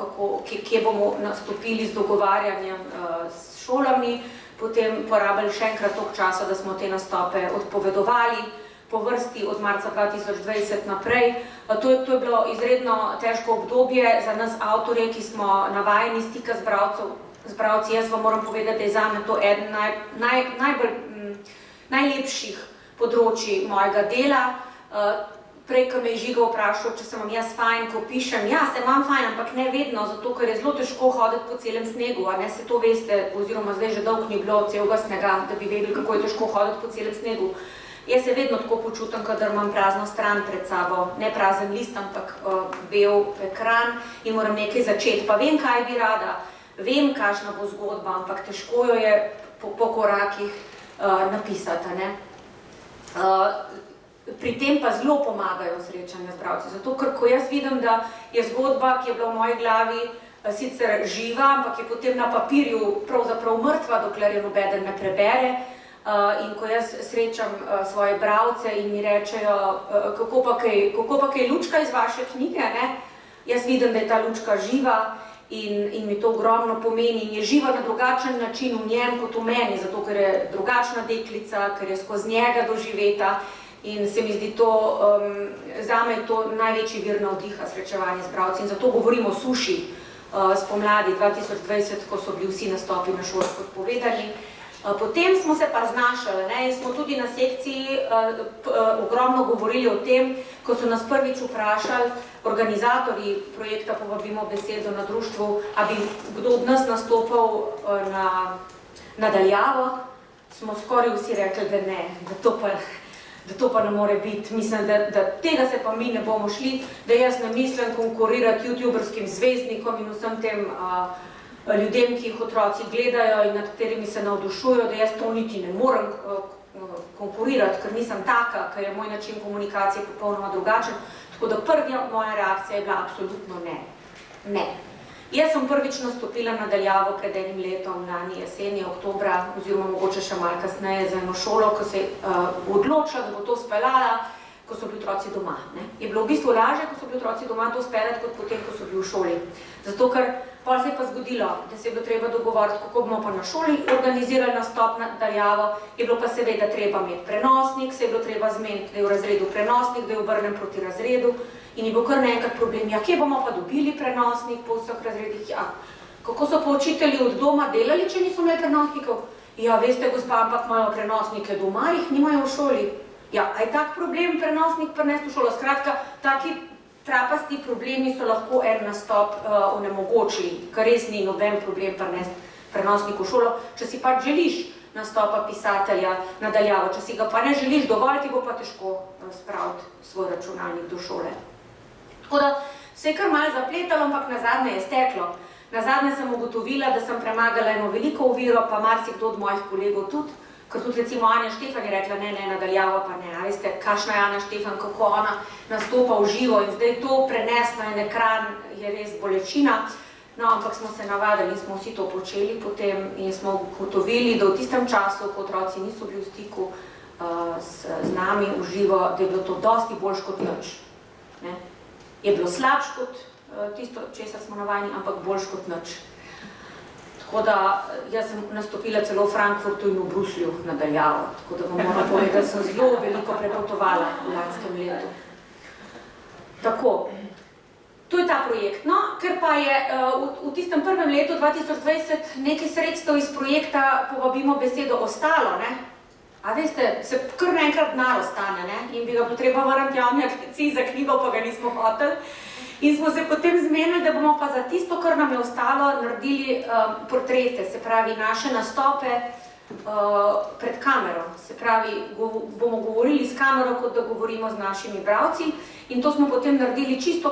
kje bomo nastopili z dogovarjanjem s šolami, potem porabili še enkrat toliko časa, da smo te nastope odpovedovali po vrsti od marca 2020 naprej. To je bilo izredno težko obdobje za nas avtorje, ki smo navajeni stika z bralci. Jaz vam moram povedati, da je zame to eden najlepših področji mojega dela. Prej, ko me je Žiga vprašal, če sem vam jaz fajn, ko pišem, ja, se vam fajn, ampak ne vedno, zato ker je zelo težko hoditi po celem snegu, a ne, se to veste, oziroma zdaj že dolgo ni bilo celega snega, da bi vedeli, kako je težko hoditi po celem snegu. Jaz se vedno tako počutim, kadar imam prazno stran pred sabo, ne prazen list, ampak bel ekran in moram nekaj začeti. Pa vem, kaj bi rada, vem, kakšna bo zgodba, ampak težko jo je po korakih napisati, ne. Pri tem pa zelo pomagajo srečanja z bralci, zato ker ko jaz vidim, da je zgodba, ki je bila v moji glavi sicer živa, ampak je potem na papirju pravzaprav mrtva, dokler jo nobeden ne prebere, in ko jaz srečam svoje bralce in mi rečejo, kako pa kaj lučka iz vaše knjige, ne? Jaz vidim, da je ta lučka živa in mi to ogromno pomeni in je živa na drugačen način v njem kot v meni, zato ker je drugačna deklica, ker je skozi njega doživeta. In se mi zdi to, zame je to največji vir navdiha srečevanje z bralci. In zato govorimo o suši spomladi 2020, ko so bili vsi nastopi na šolah odpovedani. Potem smo se pa znašali, ne, in smo tudi na sekciji ogromno govorili o tem, ko so nas prvič vprašali organizatorji projekta Povabimo besedo na društvu, a bi kdo od nas nastopal na daljavo, smo skoraj vsi rekli, da ne, da to pa ne more biti. Mislim, da tega se pa mi ne bomo šli, da jaz ne mislim konkurirati youtuberskim zvezdnikom in vsem tem ljudem, ki jih otroci gledajo in nad katerimi se navdušujejo, da jaz to niti ne morem konkurirati, ker nisem taka, ker je moj način komunikacije popolnoma drugačen. Tako da prva moja reakcija je bila absolutno ne. Ne. Jaz sem prvič nastopila na daljavo pred enim letom, lani jeseni, oktobra, oziroma mogoče še malo kasneje za eno šolo, ko se je odločila, da bo to speljala, ko so bili otroci doma. Ne. Je bilo v bistvu lažje, ko so bili otroci doma to speljati, kot potem, ko so bili v šoli. Zato, ker pa se je pa zgodilo, da se je bilo treba dogovoriti, kako bomo pa na šoli organizirali nastop na daljavo, je bilo pa seveda treba imeti prenosnik, se je bilo treba zmeniti, da je v razredu prenosnik, da je obrnem proti razredu in je bil kar nekaj problem, ja, kje bomo pa dobili prenosnik po vseh razredih, ja, kako so pa učitelji od doma delali, če niso imeli prenosnikov? Ja, veste, gospa, ampak imajo prenosnike doma, jih nimajo v šoli. Ja, a je tak problem prenosnik prinesti v šolo? Skratka, taki trapasti problemi so lahko en nastop onemogočili, ker res ni noben problem prinesti prenosnik v šolo, če si pač želiš nastopa pisatelja na daljavo, če si ga pa ne želiš dovolj, ti bo pa težko spraviti svoj računalnik do šole. Tako da se je kar malo zapletalo, ampak nazadnje je steklo. Nazadnje sem ugotovila, da sem premagala eno veliko oviro, pa marsikdo od mojih kolegov tudi, ker tudi recimo Anja Štefan je rekla, ne, nadaljavo pa ne, a veste, kakšna je Anja Štefan, kako ona nastopa v živo in zdaj to prenes na en ekran je res bolečina. No, ampak smo se navadili in smo vsi to počeli potem in smo ugotovili, da v tistem času, ko otroci niso bili v stiku z nami v živo, da je bilo to dosti boljš kot nič. Ne? Je bilo slabš kot tisto, česar smo navajeni, ampak boljš kot nič. Tako da jaz sem nastopila celo v Frankfurtu in v Bruslju na daljavo, tako da vam moram povedati, da sem zelo veliko prepotovala v lanskem letu. Tako, to je ta projekt. No, ker pa je v tistem prvem letu 2020 nekaj sredstev iz projekta Povabimo besedo ostalo, ne? A veste, se kar naenkrat denar ostane, ne? In bi ga bilo treba vrniti javni agenciji za knjigo, pa ga nismo hoteli. In smo se potem zmenili, da bomo pa za tisto, kar nam je ostalo, naredili portrete, se pravi naše nastope pred kamero. Se pravi, bomo govorili s kamero, kot da govorimo z našimi bralci. In to smo potem naredili čisto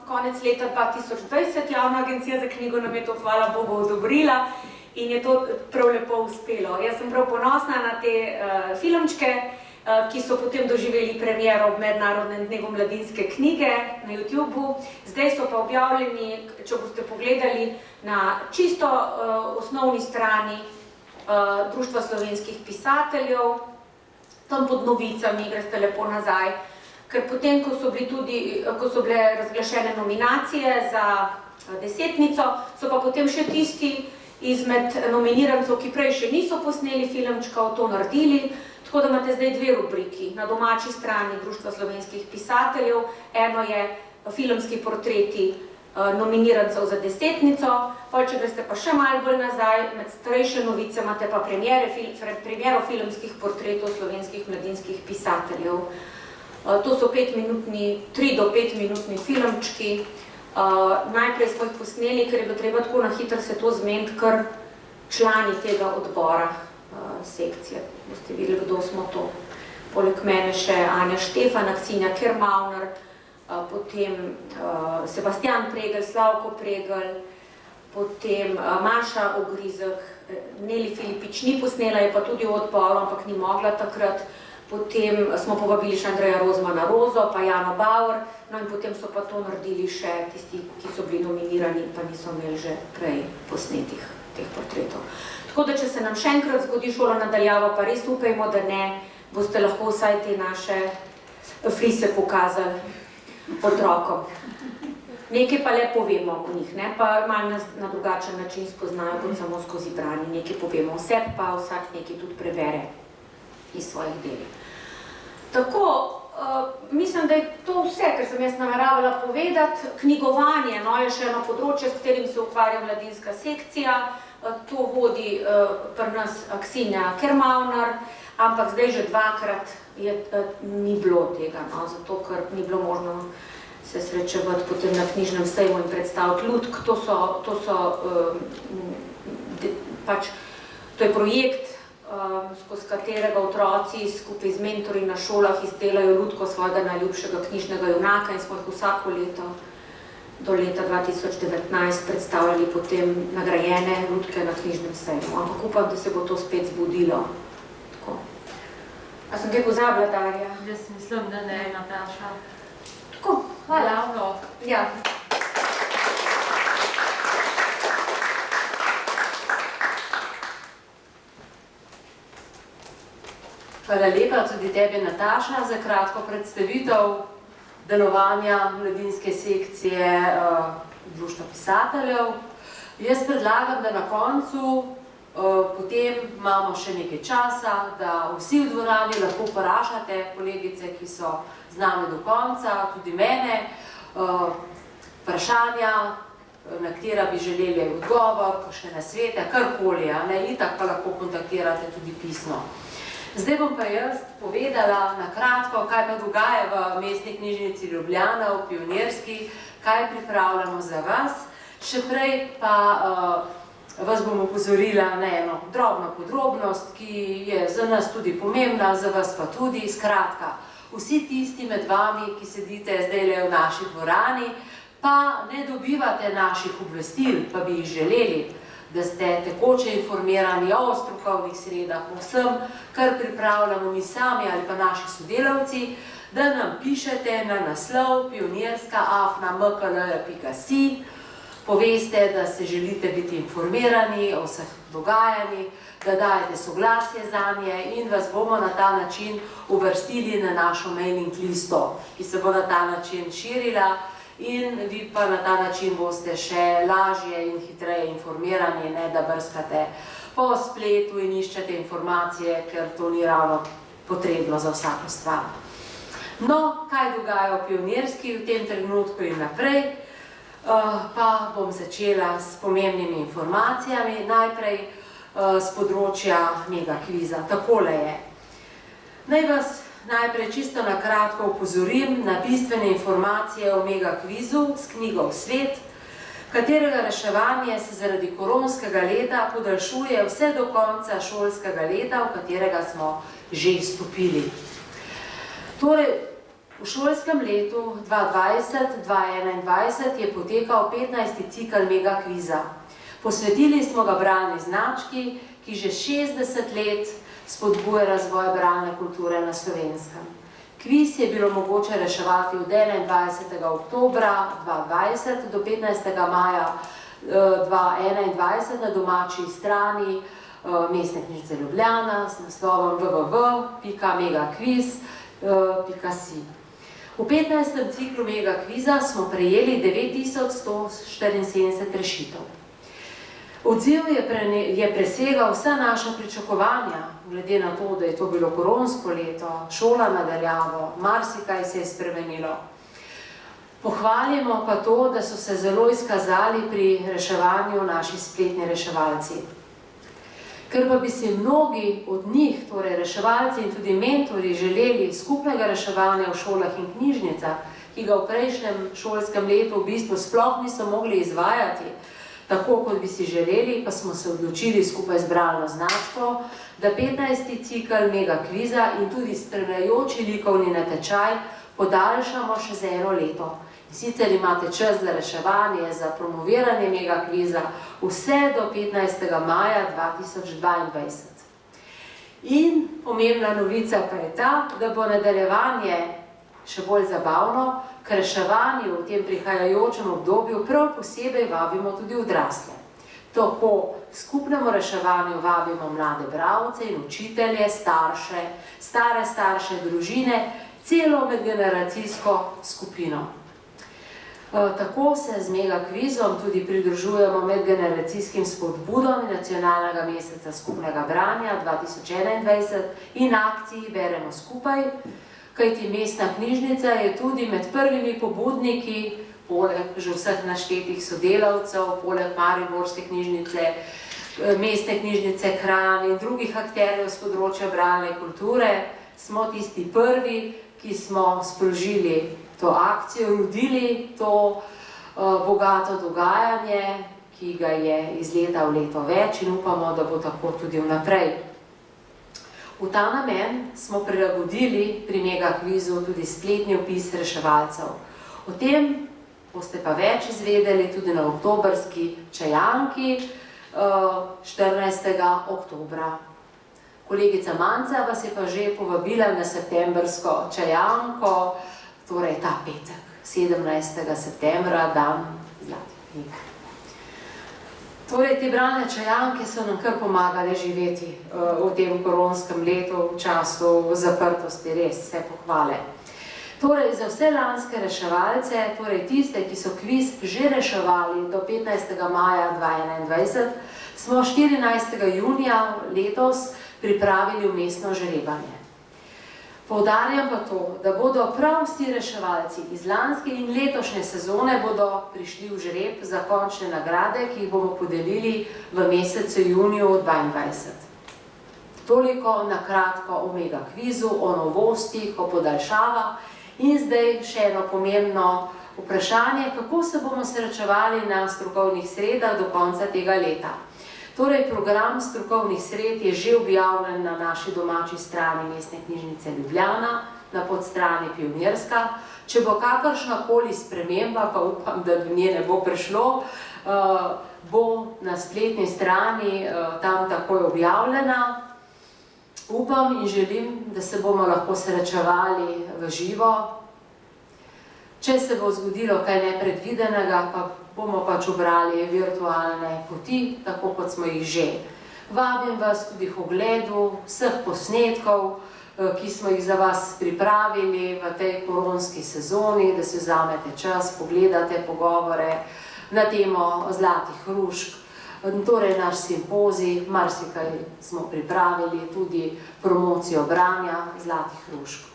konec leta 2020. Javna agencija za knjigo nam je to, hvala Bogu, odobrila. In je to prav lepo uspelo. Jaz sem prav ponosna na te filmčke, ki so potem doživeli premiero ob Mednarodnem dnevu mladinske knjige na YouTubeu. Zdaj so pa objavljeni, če boste pogledali, na čisto osnovni strani Društva slovenskih pisateljev, tam pod novicami, greste lepo nazaj, ker potem, ko so bile razglašene nominacije za desetnico, so pa potem še tisti izmed nominirancev, ki prej še niso posneli filmčkov, to naredili, tako da imate zdaj dve rubriki. Na domači strani Društva slovenskih pisateljev, eno je filmski portreti nominirancev za desetnico, pa če greste pa še malo bolj nazaj, med starejše novice imate pa premiero filmskih portretov slovenskih mladinskih pisateljev. To so 3 do 5 minutni filmčki. Najprej smo jih posneli, ker je bilo treba tako na hitro se to zmeniti, kar člani tega odbora sekcije. Boste videli, kdo smo to. Poleg mene še Anja Štefan, Aksinja Kermauner, potem Sebastian Pregl, Slavko Pregl, potem Maša Ogrizek, Neli Filipič ni posnela, je pa tudi v odboru, ampak ni mogla takrat. Potem smo povabili še Andreja Rozmana Rozo, pa Jano Bauer, no in potem so pa to naredili še tisti, ki so bili nominirani, pa niso imeli že prej posnetih teh portretov. Tako da, če se nam še enkrat zgodi šola na daljavo, pa res upajmo, da ne, boste lahko vsaj te naše frise pokazali otrokom. Nekaj pa le povemo o njih, ne? Pa malo nas na drugačen način spoznajo, kot samo skozi branje. Nekaj povemo o sebi, pa vsak nekaj tudi prebere iz svojih delih. Tako, mislim, da je to vse, kar sem jaz nameravala povedati. Knjigovanje, no, je še eno področje, s katerim se ukvarja mladinska sekcija. to vodi pri nas Aksinja Kermavnar, ampak zdaj že dvakrat ni bilo tega, no, zato ker ni bilo možno se srečevati potem na knjižnem sejmu in predstaviti Lutk. To je projekt, skozi katerega otroci skupaj z mentorji na šolah izdelajo lutko svojega najljubšega knjižnega junaka in smo jih vsako leto do leta 2019 predstavljali potem nagrajene lutke na knjižnem sejmu. Ampak upam, da se bo to spet zbudilo. Tako. A sem kaj pozabila, Darja? Jaz mislim, da ne, Nataša. Tako, hvala. Ja. Hvala lepa tudi tebi, Nataša, za kratko predstavitev delovanja mladinske sekcije Društva pisateljev. Jaz predlagam, da na koncu potem imamo še nekaj časa, da vsi v dvorani lahko vprašate kolegice, ki so z nami do konca, tudi mene, vprašanja, na katera bi želeli odgovor, kakšne nasvete, karkoli, itak pa lahko kontaktirate tudi pisno. Zdaj bom pa jaz povedala na kratko, kaj pa dogaja v Mestni knjižnici Ljubljana, v Pionirski, kaj pripravljamo za vas. Še prej pa vas bom opozorila na eno drobno podrobnost, ki je za nas tudi pomembna, za vas pa tudi. Skratka, vsi tisti med vami, ki sedite zdaj v naši dvorani, pa ne dobivate naših obvestil, pa bi jih želeli, da ste tekoče informirani o strokovnih sredah, o vsem, kar pripravljamo mi sami ali pa naši sodelavci, da nam pišete na naslov pionirska@mkl.si, poveste, da se želite biti informirani o vseh dogajanjih, da dajete soglasje zanje in vas bomo na ta način uvrstili na našo mailing listo, ki se bo na ta način širila. In vi pa na ta način boste še lažje in hitreje informirani, ne da brskate po spletu in iščete informacije, ker to ni ravno potrebno za vsako stvar. No, kaj dogaja v Pionirski v tem trenutku in naprej, pa bom začela s pomembnimi informacijami, najprej z področja megakviza. Takole je. Naj vas najprej čisto na kratko upozorim na bistvene informacije o megakvizu s knjigo Svet, katerega reševanje se zaradi koronskega leta podaljšuje vse do konca šolskega leta, v katerega smo že vstopili. Torej, v šolskem letu 2020-2021 je potekal 15. cikel megakviza. Posvetili smo ga bralni znački, ki že 60 let spodbuja razvoj bralne kulture na Slovenskem. Kviz je bilo mogoče reševati od 21. oktobra 2020 do 15. maja 2021 na domači strani Mestne knjižnice Ljubljana s naslovom www.megakviz.si. V 15. ciklu megakviza smo prejeli 9174 rešitev. Odziv je presegal vsa naša pričakovanja, glede na to, da je to bilo koronsko leto, šola nadaljavo, marsikaj se je spremenilo. Pohvalimo pa to, da so se zelo izkazali pri reševanju naši spletni reševalci. Ker pa bi si mnogi od njih, torej reševalci in tudi mentori, želeli skupnega reševanja v šolah in knjižnicah, ki ga v prejšnjem šolskem letu v bistvu sploh niso mogli izvajati, tako kot bi si želeli, pa smo se odločili skupaj z bralno značko, da 15. cikel megakviza in tudi spremljajoči likovni natečaj podaljšamo še za 1 leto. In sicer imate čas za reševanje, za promoviranje megakviza vse do 15. maja 2022. In pomembna novica pa je ta, da bo nadaljevanje še bolj zabavno, k reševanju v tem prihajajočem obdobju prav posebej vabimo tudi odrasle. Tako k skupnemu reševanju vabimo mlade bralce in učitelje, starše, stare starše, družine, celo medgeneracijsko skupino. Tako se z megakvizom tudi pridružujemo medgeneracijskim spodbudom Nacionalnega meseca skupnega branja 2021 in akciji Beremo skupaj, kajti Mestna knjižnica je tudi med prvimi pobudniki, poleg že vseh naštetih sodelavcev, poleg Mariborske knjižnice, Mestne knjižnice Kranj in drugih akterjev z področja bralne kulture, smo tisti prvi, ki smo sprožili to akcijo, rodili to bogato dogajanje, ki ga je iz leta v leto več in upamo, da bo tako tudi vnaprej. V ta namen smo prilagodili pri megakvizu tudi spletni opis reševalcev. O tem boste pa več izvedeli tudi na oktobrski čajanki 14. oktobra. Kolegica Manca vas je pa že povabila na septembrsko čajanko, torej ta petek, 17. septembra, dan zlatih knjig. Torej, te bralne čajanke so nam kar pomagale živeti v tem koronskem letu, v času zaprtosti, res vse pohvale. Torej, za vse lanske reševalce, torej tiste, ki so kviz že reševali do 15. maja 2021, smo 14. junija letos pripravili vmesno žrebanje. Poudarjam pa to, da bodo prav vsi reševalci iz lanske in letošnje sezone bodo prišli v žreb za končne nagrade, ki jih bomo podelili v mesecu juniju 2022. Toliko na kratko o megakvizu, o novostih, o podaljšavah in zdaj še eno pomembno vprašanje, kako se bomo srečevali na strokovnih sredah do konca tega leta. Torej, program strokovnih sred je že objavljen na naši domači strani Mestne knjižnice Ljubljana, na podstrani Pionirska. Če bo kakršnakoli sprememba, pa upam, da do nje ne bo prišlo, bo na spletni strani tam takoj objavljena. Upam in želim, da se bomo lahko srečevali v živo. Če se bo zgodilo kaj nepredvidenega, pa bomo pač obrali virtualne poti, tako kot smo jih že. Vabim vas tudi k ogledu vseh posnetkov, ki smo jih za vas pripravili v tej koronski sezoni, da si vzamete čas, pogledate pogovore na temo zlatih hrušk, torej naš simpozij, marsikaj smo pripravili, tudi promocijo branja zlatih hrušk.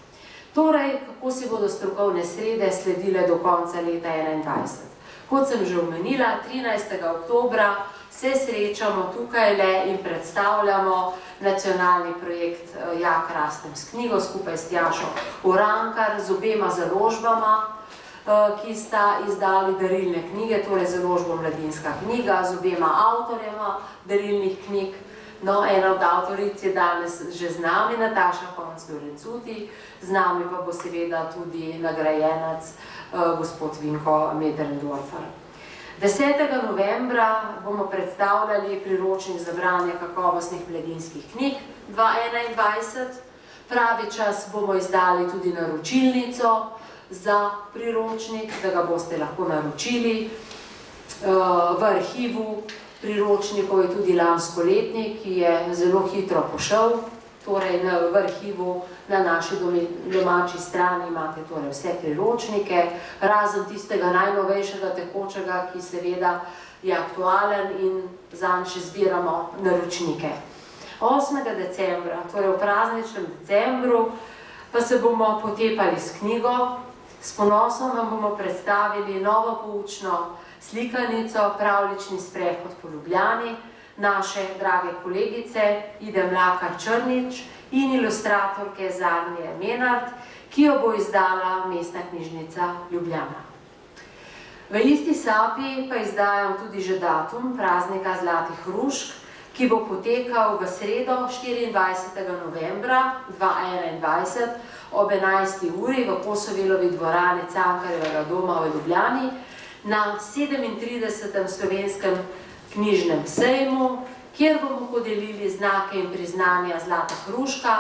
Torej, kako si bodo strokovne srede sledile do konca leta 2021. Kot sem že omenila, 13. oktobra se srečamo tukajle in predstavljamo nacionalni projekt Jak rastem s knjigo skupaj s Tjašo Urankar z obema založbama, ki sta izdali darilne knjige, torej založbo Mladinska knjiga z obema avtorjema darilnih knjig. No, ena od avtoric je danes že z nami, Nataša Konc-Lorencuti, z nami pa bo seveda tudi nagrajenec gospod Vinko Medrendorfer. 10. novembra bomo predstavljali priročnik za branje kakovostnih mladinskih knjig 2021. Pravi čas bomo izdali tudi naročilnico za priročnik, da ga boste lahko naročili. V arhivu priročnikov je tudi lanskoletnik, ki je zelo hitro pošel. Torej, v arhivu na naši domači strani imate torej vse priročnike, razen tistega najnovejšega tekočega, ki seveda je aktualen in zanj še zbiramo naročnike. 8. decembra, torej v prazničnem decembru, pa se bomo potepali s knjigo. S ponosom vam bomo predstavili novo poučno slikanico Pravljični sprehod po Ljubljani naše drage kolegice Ide Mlakar-Črnič in ilustratorke Zarnije Menard, ki jo bo izdala Mestna knjižnica Ljubljana. V isti sapi pa izdajam tudi že datum praznika zlatih hrušk, ki bo potekal v sredo 24. novembra 2021 ob 11. uri v Kosovelovi dvorani Cankarjevega doma v Ljubljani na 37. slovenskem knjižnem sejmu, kjer bomo podelili znake in priznanja Zlata hruška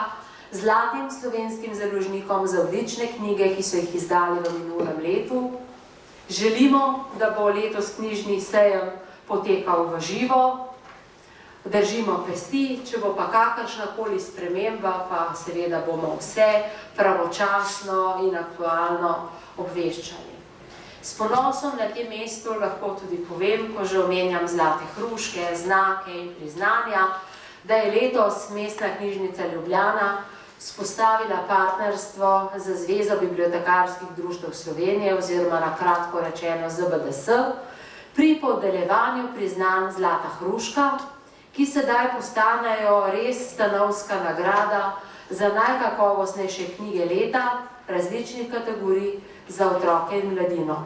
zlatim slovenskim založnikom za odlične knjige, ki so jih izdali v minulem letu. Želimo, da bo letos knjižni sejem potekal v živo. Držimo pesti, če bo pa kakršnakoli sprememba, pa seveda bomo vse pravočasno in aktualno obveščali. S ponosom na tem mestu lahko tudi povem, ko že omenjam zlate hruške, znake in priznanja, da je letos Mestna knjižnica Ljubljana vzpostavila partnerstvo z Zvezo bibliotekarskih društev Slovenije oziroma na kratko rečeno ZBDS pri podeljevanju priznanj Zlata hruška, ki sedaj postanejo res stanovska nagrada za najkakovostnejše knjige leta različnih kategorij za otroke in mladino.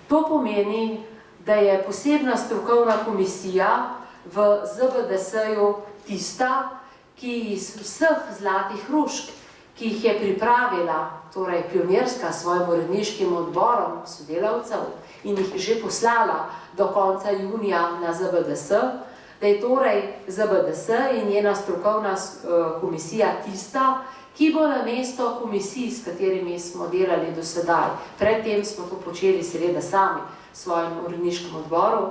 To pomeni, da je posebna strokovna komisija v ZBDS-ju tista, ki iz vseh zlatih hrušk, ki jih je pripravila, torej pionirska s svojim uredniškim odborom sodelavcev in jih že poslala do konca junija na ZBDS, da je torej ZBDS in njena strokovna komisija tista, ki bo na mesto komisij, s katerimi smo delali do sedaj. Predtem smo to počeli seveda sami s svojim uredniškim odborom.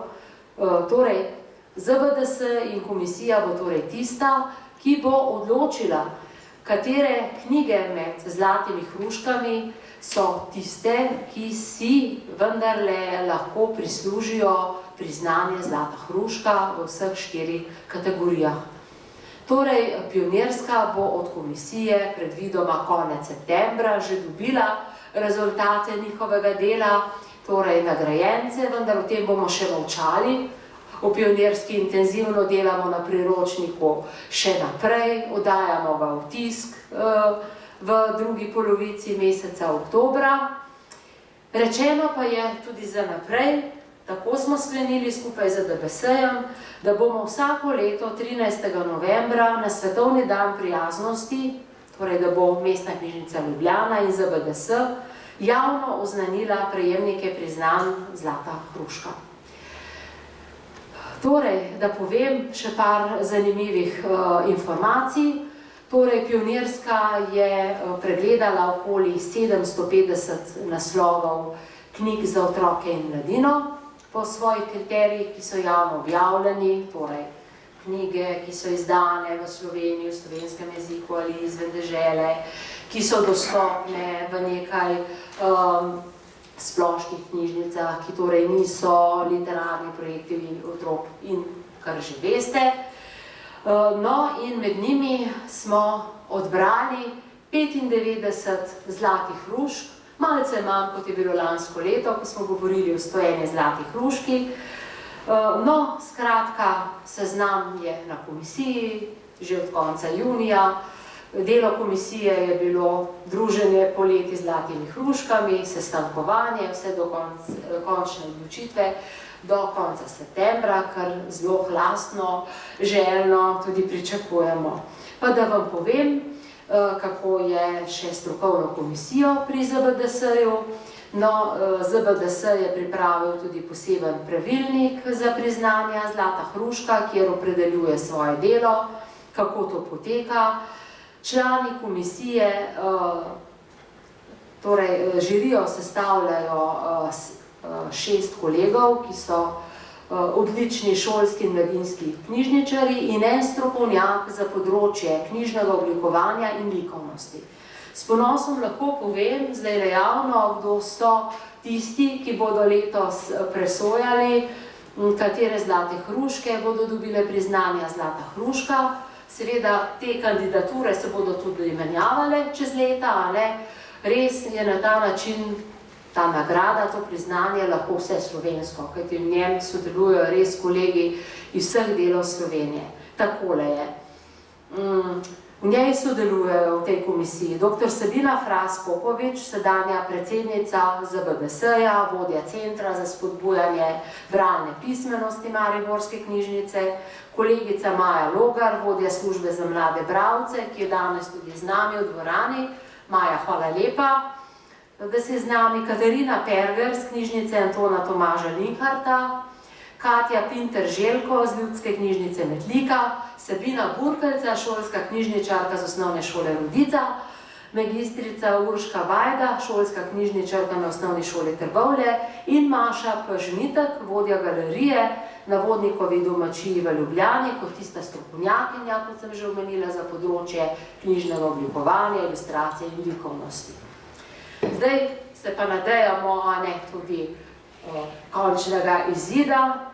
Torej, ZBDS in komisija bo torej tista, ki bo odločila, katere knjige med zlatimi hruškami so tiste, ki si vendarle lahko prislužijo priznanje zlata hruška v vseh 4 kategorijah. Torej, pionirska bo od komisije predvidoma konec septembra že dobila rezultate njihovega dela, torej nagrajence, vendar o tem bomo še molčali. V pionirski intenzivno delamo na priročniku še naprej, oddajamo ga v tisk v drugi polovici meseca oktobra. Rečeno pa je tudi za naprej, tako smo sklenili skupaj z DBS-jem, da bomo vsako leto 13. novembra na Svetovni dan prijaznosti, torej da bo Mestna knjižnica Ljubljana in ZBDS javno oznanila prejemnike priznanj Zlata hruška. Torej, da povem še par zanimivih informacij. Torej, pionirska je pregledala okoli 750 naslovov knjig za otroke in mladino po svojih kriterijih, ki so javno objavljeni, torej knjige, ki so izdane v Sloveniji, v slovenskem jeziku ali izven dežele, ki so dostopne v nekaj splošnih knjižnicah, ki torej niso literarni projekti otrok in kar že veste. No, in med njimi smo odbrali 95 zlatih hrušk, malce manj, kot je bilo lansko leto, ko smo govorili o 101 zlatih hruški. No, skratka, seznam je na komisiji, že od konca junija. Delo komisije je bilo druženje poleti z zlatimi hruškami, sestankovanje, vse do končne odločitve, do konca septembra, kar zelo hlastno, željno tudi pričakujemo. Pa da vam povem, kako je še strokovno komisijo pri ZBDS-ju. No, ZBDS je pripravil tudi poseben pravilnik za priznanja Zlata hruška, kjer opredeljuje svoje delo, kako to poteka. Člani komisije, torej žirijo sestavljajo 6 kolegov, ki so odlični šolski in mladinski knjižničari in en strokovnjak za področje knjižnega oblikovanja in likovnosti. S ponosom lahko povem, zdaj le javno, kdo so tisti, ki bodo letos presojali, katere zlate hruške bodo dobile priznanja Zlata hruška. Seveda, te kandidature se bodo tudi menjavale čez leta, ali res je na ta način ta nagrada, to priznanje lahko vse slovensko, kajti v njem sodelujejo res kolegi iz vseh delov Slovenije. Takole je. V njej sodelujejo v tej komisiji dr. Sabina Fras Popovič, sedanja predsednica ZBDS-ja, vodja Centra za spodbujanje bralne pismenosti Mariborske knjižnice, kolegica Maja Logar, vodja službe za mlade bralce, ki je danes tudi z nami v dvorani. Maja, hvala lepa, da si z nami. Katarina Perger z knjižnice Antona Tomaža Linharta, Katja Pinter-Željko z Ljudske knjižnice Metlika, Sabina Burkelca, šolska knjižničarka z osnovne šole Rudica, magistrica Urška Vajda, šolska knjižničarka na osnovni šoli Trbovlje in Maša Pržnitek, vodja galerije na Vodnikovi domačiji v Ljubljani, kot tista strokovnjakinja, kot sem že omenila, za področje knjižnega oblikovanja, ilustracije in likovnosti. Zdaj se pa nadejamo tudi končnega izida,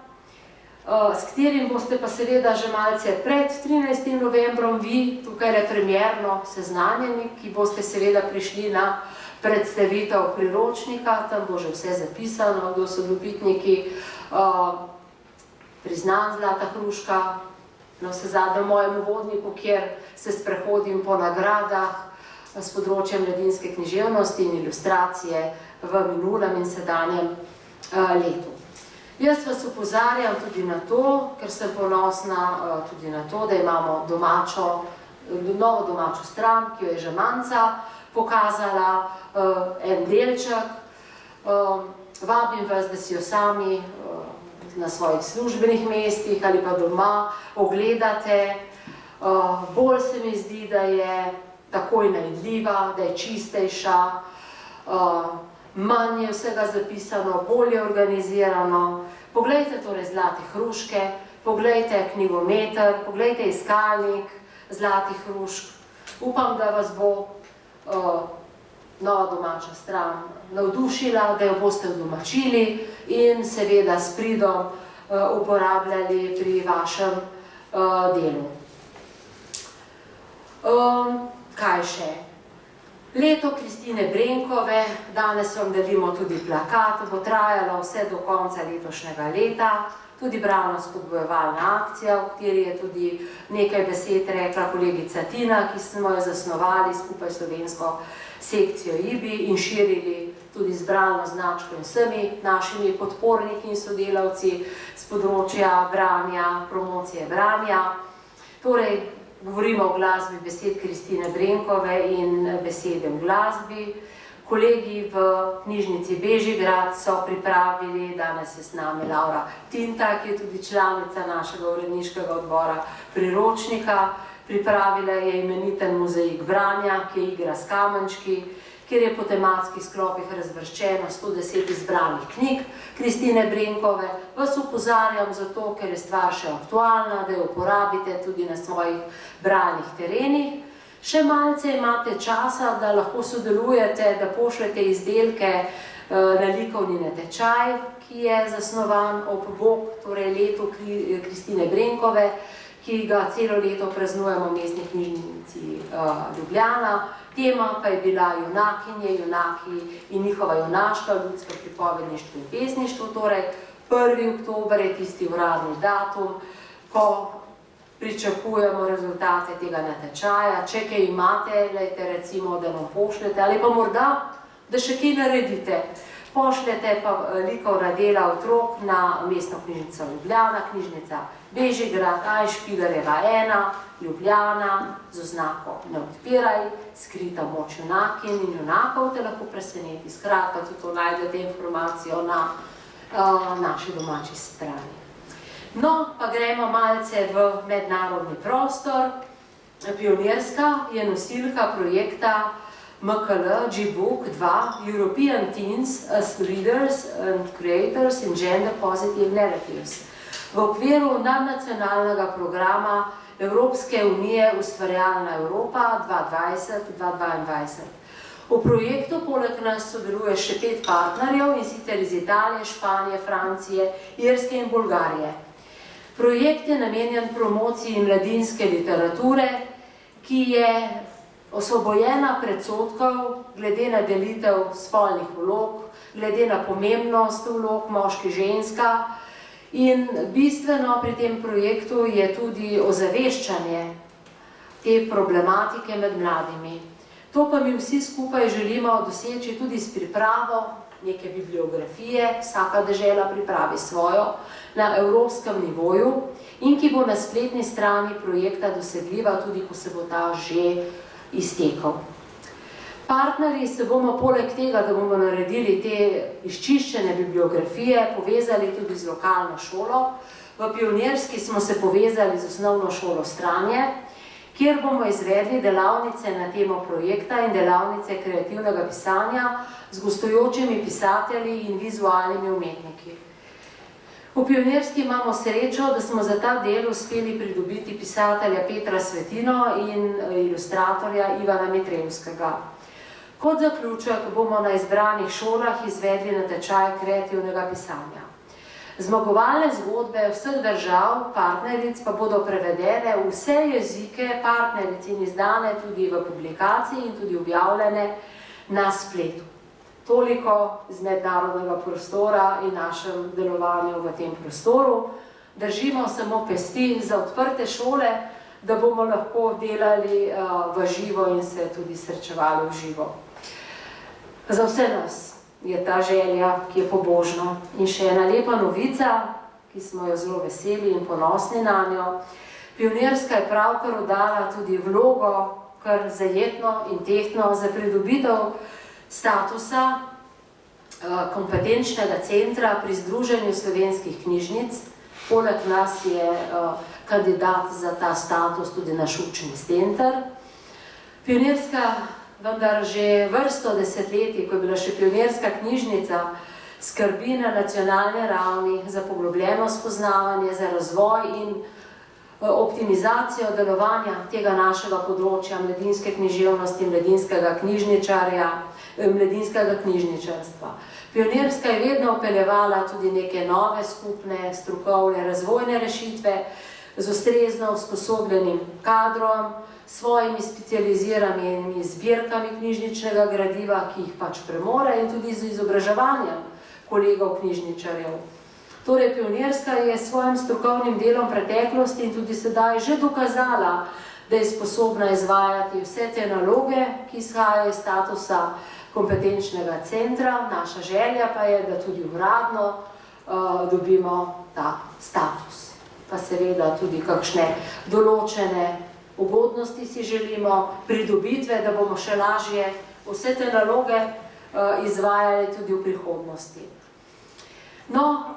s katerim boste pa seveda že malce pred 13. novembrom vi tukaj premierno seznanjeni, ki boste seveda prišli na predstavitev priročnika, tam bo že vse zapisano, kdo so dobitniki priznanj Zlata hruška, na vse zadnje v mojem uvodniku, kjer se sprehodim po nagradah s področjem mladinske književnosti in ilustracije v minulem in sedanjem letu. Jaz vas opozarjam tudi na to, ker sem ponosna tudi na to, da imamo novo domačo stran, ki jo je že Manca pokazala, en delček. Vabim vas, da si jo sami na svojih službenih mestih ali pa doma ogledate. Bolj se mi zdi, da je takoj najdljiva, da je čistejša, manj je vsega zapisano, bolje organizirano. Poglejte torej Zlate hruške, poglejte knjigometer, poglejte iskalnik Zlatih hrušk. Upam, da vas bo nova domača stran navdušila, da jo boste vdomačili in seveda s pridom uporabljali pri vašem delu. Kaj še? Leto Kristine Brenkove, danes vam delimo tudi plakat, bo trajalo vse do konca letošnjega leta, tudi bralno spodbojevalna akcija, v kateri je tudi nekaj besed rekla kolegica Tina, ki smo jo zasnovali skupaj s slovensko sekcijo IBI in širili tudi zbralno značko in vsemi našimi podporniki in sodelavci z področja branja, promocije branja. Torej, govorimo o glasbi besed Kristine Brenkove in besede v glasbi. Kolegi v knjižnici Bežigrad so pripravili, danes je s nami Laura Tinta, ki je tudi članica našega uredniškega odbora priročnika. Pripravila je imeniten mozaik branja, ki je igra s kamenčki, kjer je po tematskih sklopih razvrščeno 110 izbranih knjig Kristine Brenkove. Vas opozarjam zato, ker je stvar še aktualna, da jo uporabite tudi na svojih bralnih terenih. Še malce imate časa, da lahko sodelujete, da pošljete izdelke na likovni natečaj, ki je zasnovan ob bok, torej letu Kristine Brenkove, ki ga celo leto praznujemo v Mestni knjižnici Ljubljana. Tema pa je bila junakinje, junaki in njihova junaštva, ljudsko pripovedništvo in pesništvo. Torej, 1. oktober je tisti uradni datum, ko pričakujemo rezultate tega natečaja. Če kaj imate, recimo, da nam pošljete, ali pa morda, da še kaj naredite. Pošljete pa likovna dela otrok na Mestno knjižnico Ljubljana, knjižnica Bežigrad, Ajšpilerjeva 1, Ljubljana, z oznako Ne odpiraj, skrita moč junakin in junakov te lahko preseneti. Skratka, tudi to najdete informacijo na naši domači strani. No, pa gremo malce v mednarodni prostor. Pionirska je nosilka projekta MKL G-Book 2 European Teens as Readers and Creators in Gender Positive Narratives v okviru nadnacionalnega programa Evropske unije Ustvarjalna Evropa 2020-2022. V projektu poleg nas sodeluje še 5 partnerjev, in sicer iz Italije, Španije, Francije, Irske in Bolgarije. Projekt je namenjen promociji mladinske literature, ki je osvobojena predsodkov glede na delitev spolnih vlog, glede na pomembnost vlog moški-ženska, in bistveno pri tem projektu je tudi ozaveščanje te problematike med mladimi. To pa mi vsi skupaj želimo doseči tudi s pripravo neke bibliografije, vsaka dežela pripravi svojo, na evropskem nivoju in ki bo na spletni strani projekta dosegljiva tudi, ko se bo ta že iztekel. Partnerji se bomo poleg tega, da bomo naredili te izčiščene bibliografije, povezali tudi z lokalno šolo. V Pionirski smo se povezali z osnovno šolo Stranje, kjer bomo izvedli delavnice na temo projekta in delavnice kreativnega pisanja z gostujočimi pisatelji in vizualnimi umetniki. V Pionirski imamo srečo, da smo za ta del uspeli pridobiti pisatelja Petra Svetino in ilustratorja Ivana Mitrevskega. Kot zaključek bomo na izbranih šolah izvedli natečaj kreativnega pisanja. Zmagovalne zgodbe vseh držav, partneric pa bodo prevedene v vse jezike partneric in izdane tudi v publikaciji in tudi objavljene na spletu. Toliko z mednarodnega prostora in našem delovanju v tem prostoru. držimo samo pesti za odprte šole, da bomo lahko delali v živo in se tudi srečevali v živo. Za vse nas je ta želja, ki je pobožna. In še ena lepa novica, ki smo jo zelo veseli in ponosni na njo. Pionirska je pravkar oddala tudi vlogo, kar zajetno in tehtno, za pridobitev statusa kompetenčnega centra pri Združenju slovenskih knjižnic. Poleg nas je kandidat za ta status tudi naš učni center. Pionirska, vendar že vrsto desetletij, ko je bila še pionirska knjižnica, skrbi na nacionalni ravni za poglobljeno spoznavanje, za razvoj in optimizacijo delovanja tega našega področja mladinske književnosti, mladinskega knjižničarstva. Pionirska je vedno vpeljevala tudi neke nove skupne, strokovne, razvojne rešitve z ustrezno usposobljenim kadrom, svojimi specializiranimi zbirkami knjižničnega gradiva, ki jih pač premore, in tudi z izobraževanjem kolegov knjižničarjev. Torej, Pionirska je s svojim strokovnim delom preteklosti in tudi sedaj že dokazala, da je sposobna izvajati vse te naloge, ki izhajajo iz statusa kompetenčnega centra. Naša želja pa je, da tudi uradno dobimo ta status. Pa seveda tudi kakšne določene ugodnosti si želimo, pridobitve, da bomo še lažje vse te naloge izvajali tudi v prihodnosti. No,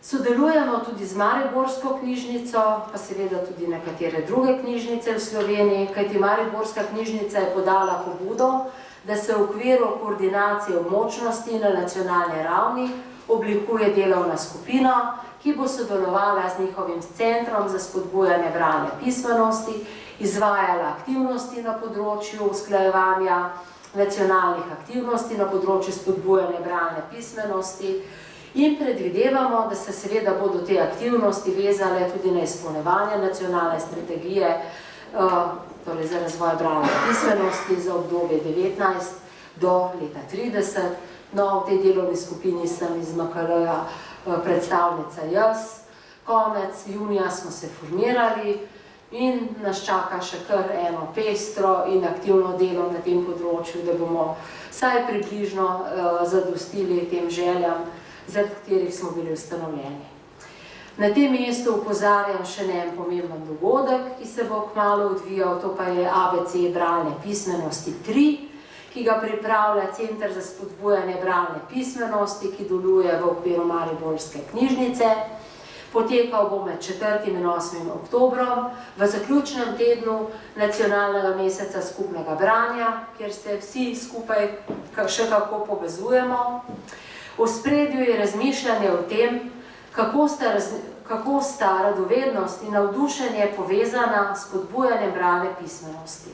sodelujemo tudi z Mariborsko knjižnico, pa seveda tudi nekatere druge knjižnice v Sloveniji, kajti Mariborska knjižnica je podala pobudo, da se v okviru koordinacije območnosti na nacionalni ravni oblikuje delovna skupina, ki bo sodelovala z njihovim centrom za spodbujanje bralne pismenosti, izvajala aktivnosti na področju usklajevanja nacionalnih aktivnosti na področju spodbujanja bralne pismenosti in predvidevamo, da se seveda bodo te aktivnosti vezale tudi na izpolnjevanje nacionalne strategije, torej za razvoj bralne pismenosti za obdobje 19 do leta 30. No, v tej delovni skupini sem iz MKL-ja predstavnica jaz. Konec junija smo se formirali in nas čaka še kar eno pestro in aktivno delo na tem področju, da bomo vsaj približno zadostili tem željam, zaradi katerih smo bili ustanovljeni. Na tem mestu opozarjam še na en pomemben dogodek, ki se bo kmalu odvijal, to pa je ABC bralne pismenosti 3, ki ga pripravlja Center za spodbujanje bralne pismenosti, ki deluje v okviru Mariborske knjižnice. Potekal bo med 4. in 8. oktobrom v zaključnem tednu nacionalnega meseca skupnega branja, kjer se vsi skupaj še kako povezujemo. V ospredju je razmišljanje o tem, kako sta radovednost in navdušenje povezana s spodbujanjem bralne pismenosti.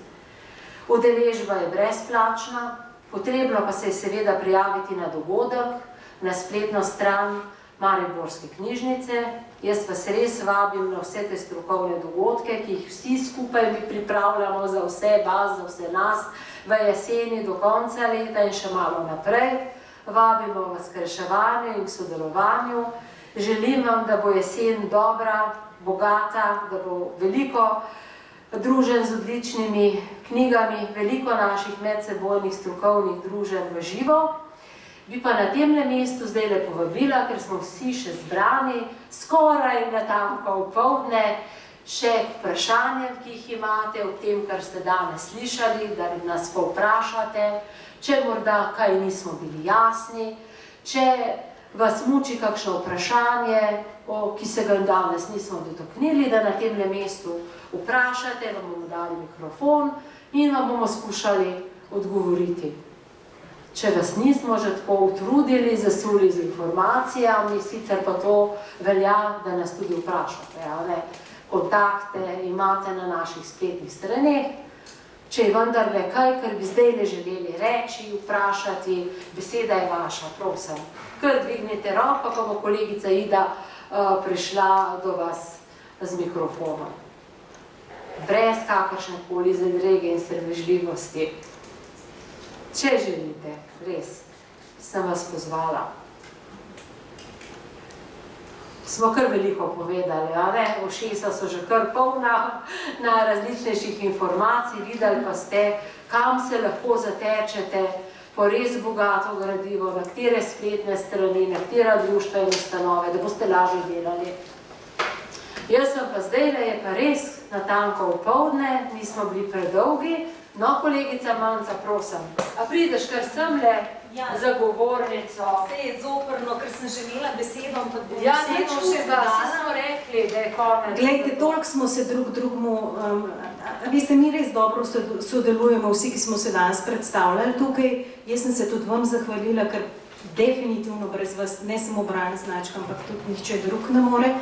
Udeležba je brezplačna, potrebno pa se je seveda prijaviti na dogodek, na spletno stran Mariborske knjižnice. Jaz vas res vabim na vse te strokovne dogodke, ki jih vsi skupaj mi pripravljamo za vse vas, za vse nas, v jeseni do konca leta in še malo naprej. Vabimo vas k reševanju in k sodelovanju. Želim vam, da bo jesen dobra, bogata, da bo veliko druženj z odličnimi knjigami, veliko naših medsebojnih strokovnih druženj v živo. Bi pa na temle mestu zdaj povabila, ker smo vsi še zbrani, skoraj natanko opoldne, še vprašanje, ki jih imate o tem, kar ste danes slišali, da nas povprašate, če morda kaj nismo bili jasni, če vas muči kakšno vprašanje, ki se ga danes nismo dotaknili, da na temle mestu vprašate, vam bomo dali mikrofon in vam bomo skušali odgovoriti. Če vas nismo že tako utrudili, zasuli z informacijami, sicer pa to velja, da nas tudi vprašate. Kontakte imate na naših spletnih straneh. Če je vendarle kaj, kar bi zdaj ne želeli reči, vprašati, beseda je vaša, prosim. Kar dvignite roko, pa bo kolegica Ida prišla do vas z mikrofonom. Brez kakršnekoli zadrege in sramežljivosti. Če želite, res, sem vas pozvala. smo kar veliko povedali, a ne? Ušesa so že kar polna na različnejših informacij, videli pa ste, kam se lahko zatečete po res bogato gradivo, na katere spletne strani, na katera društva in ustanove, da boste lažje delali. Jaz sem pa zdaj, je pa res natanko v poldne, nismo bili predolgi. No, kolegica Manca, prosim, a prideš kar semle za govornico? Vse je zoprno, ker sem že imela besedo, ampak bom Ja, vseeno nič še hudega, vsi dodala. smo rekli, da je konec. Glejte, toliko smo se drug drugmu, veste, mi res dobro sodelujemo, vsi, ki smo se danes predstavljali tukaj. Jaz sem se tudi vam zahvalila, ker definitivno brez vas, ne samo Bralna značka, ampak tudi nihče drug ne more.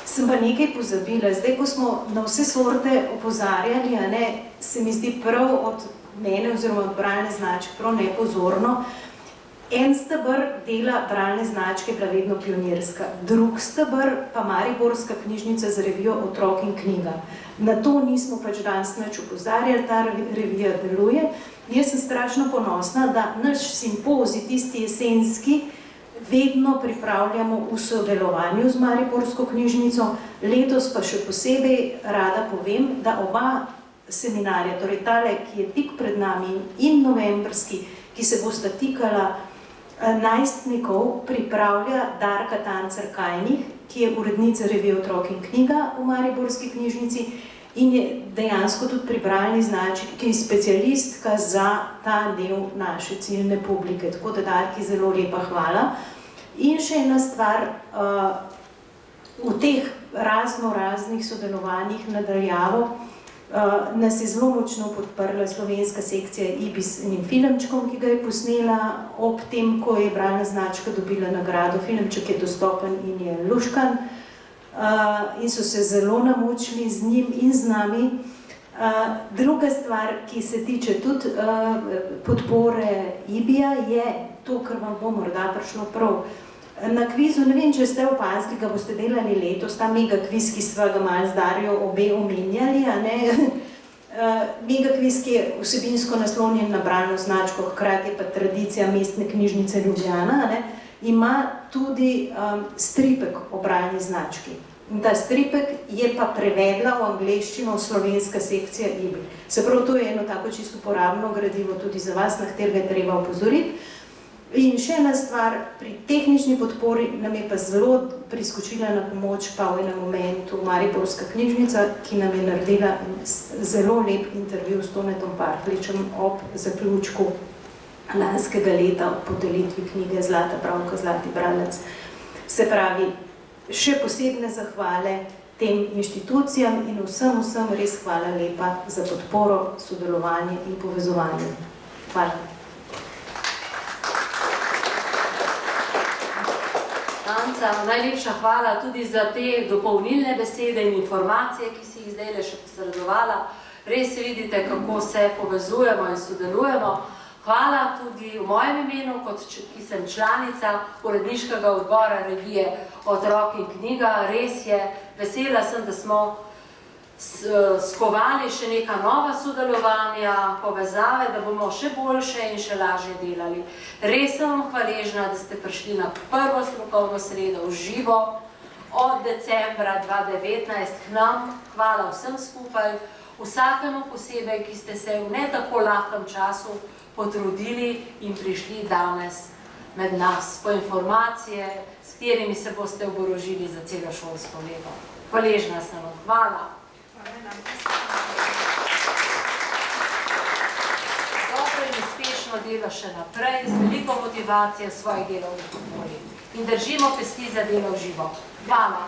Sem pa nekaj pozabila. Zdaj, ko smo na vse sorte opozarjali, a ne, se mi zdi prav od mene oziroma od Bralne značke prav nepozorno. En stebr dela Bralne značke je bila vedno pionirska, drug stebr pa Mariborska knjižnica z revijo Otrok in knjiga. Na to nismo pač danes nič opozarjali, ta revija deluje. Jaz sem strašno ponosna, da naš simpozij, tisti jesenski, vedno pripravljamo v sodelovanju z Mariborsko knjižnico. Letos pa še posebej rada povem, da oba seminarja, torej tale, ki je tik pred nami, in novembrski, ki se bosta tikala najstnikov, pripravlja Darka Tancer-Kajnih, ki je urednica revije Otrok in knjiga v Mariborski knjižnici in je dejansko tudi pri Bralni znački, ki je specialistka za ta del naše ciljne publike. Tako da Darki zelo lepa hvala. In še ena stvar, v teh raznih sodelovanjih nadaljavo nas je zelo močno podprla slovenska sekcija IBIS in filmčkom, ki ga je posnela ob tem, ko je Bralna značka dobila nagrado. Filmček je dostopen in je luškan in so se zelo namučili z njim in z nami. Druga stvar, ki se tiče tudi podpore IBI-ja, je to, kar vam bo morda prišlo prav. Na kvizu, ne vem, če ste opazili, ga boste delali letos, ta mega kviz, ki sva ga malo z Darjo obe omenjali, a ne? Mega kviz, ki je vsebinsko naslonjen na Bralno značko, hkrati je pa tradicija Mestne knjižnice Ljubljana, a ne? Ima tudi stripek o Bralni znački. In ta stripek je pa prevedla v angleščino slovenska sekcija IBI. Se pravi, to je eno tako čisto uporabno gradivo tudi za vas, na katerega je treba opozoriti. In še ena stvar, pri tehnični podpori nam je pa zelo priskočila na pomoč pa v enem momentu Mariborska knjižnica, ki nam je naredila zelo lep intervju s Tonetom Partljičem ob zaključku lanskega leta ob podelitvi knjige Zlata pravka, Zlati bralec. Se pravi, še posebne zahvale tem inštitucijam in vsem res hvala lepa za podporo, sodelovanje in povezovanje. Hvala. Anca, najlepša hvala tudi za te dopolnilne besede in informacije, ki si jih zdaj še posredovala. Res vidite, kako se povezujemo in sodelujemo. Hvala tudi v mojem imenu, ki sem članica uredniškega odbora revije Otrok in knjiga. Res je, vesela sem, da smo skovali še neka nova sodelovanja, povezave, da bomo še boljše in še lažje delali. Res sem vam hvaležna, da ste prišli na prvo strokovno sredo v živo od decembra 2019 k nam. Hvala vsem skupaj, vsakemu posebej, ki ste se v ne tako lahkem času potrudili in prišli danes med nas po informacije, s katerimi se boste oborožili za celo šolsko leto. Hvaležna sem vam. Hvala. Dobro in uspešno delo še naprej, z veliko motivacije v svojih delovnih okoljih. In držimo pesti za delo v živo. Hvala.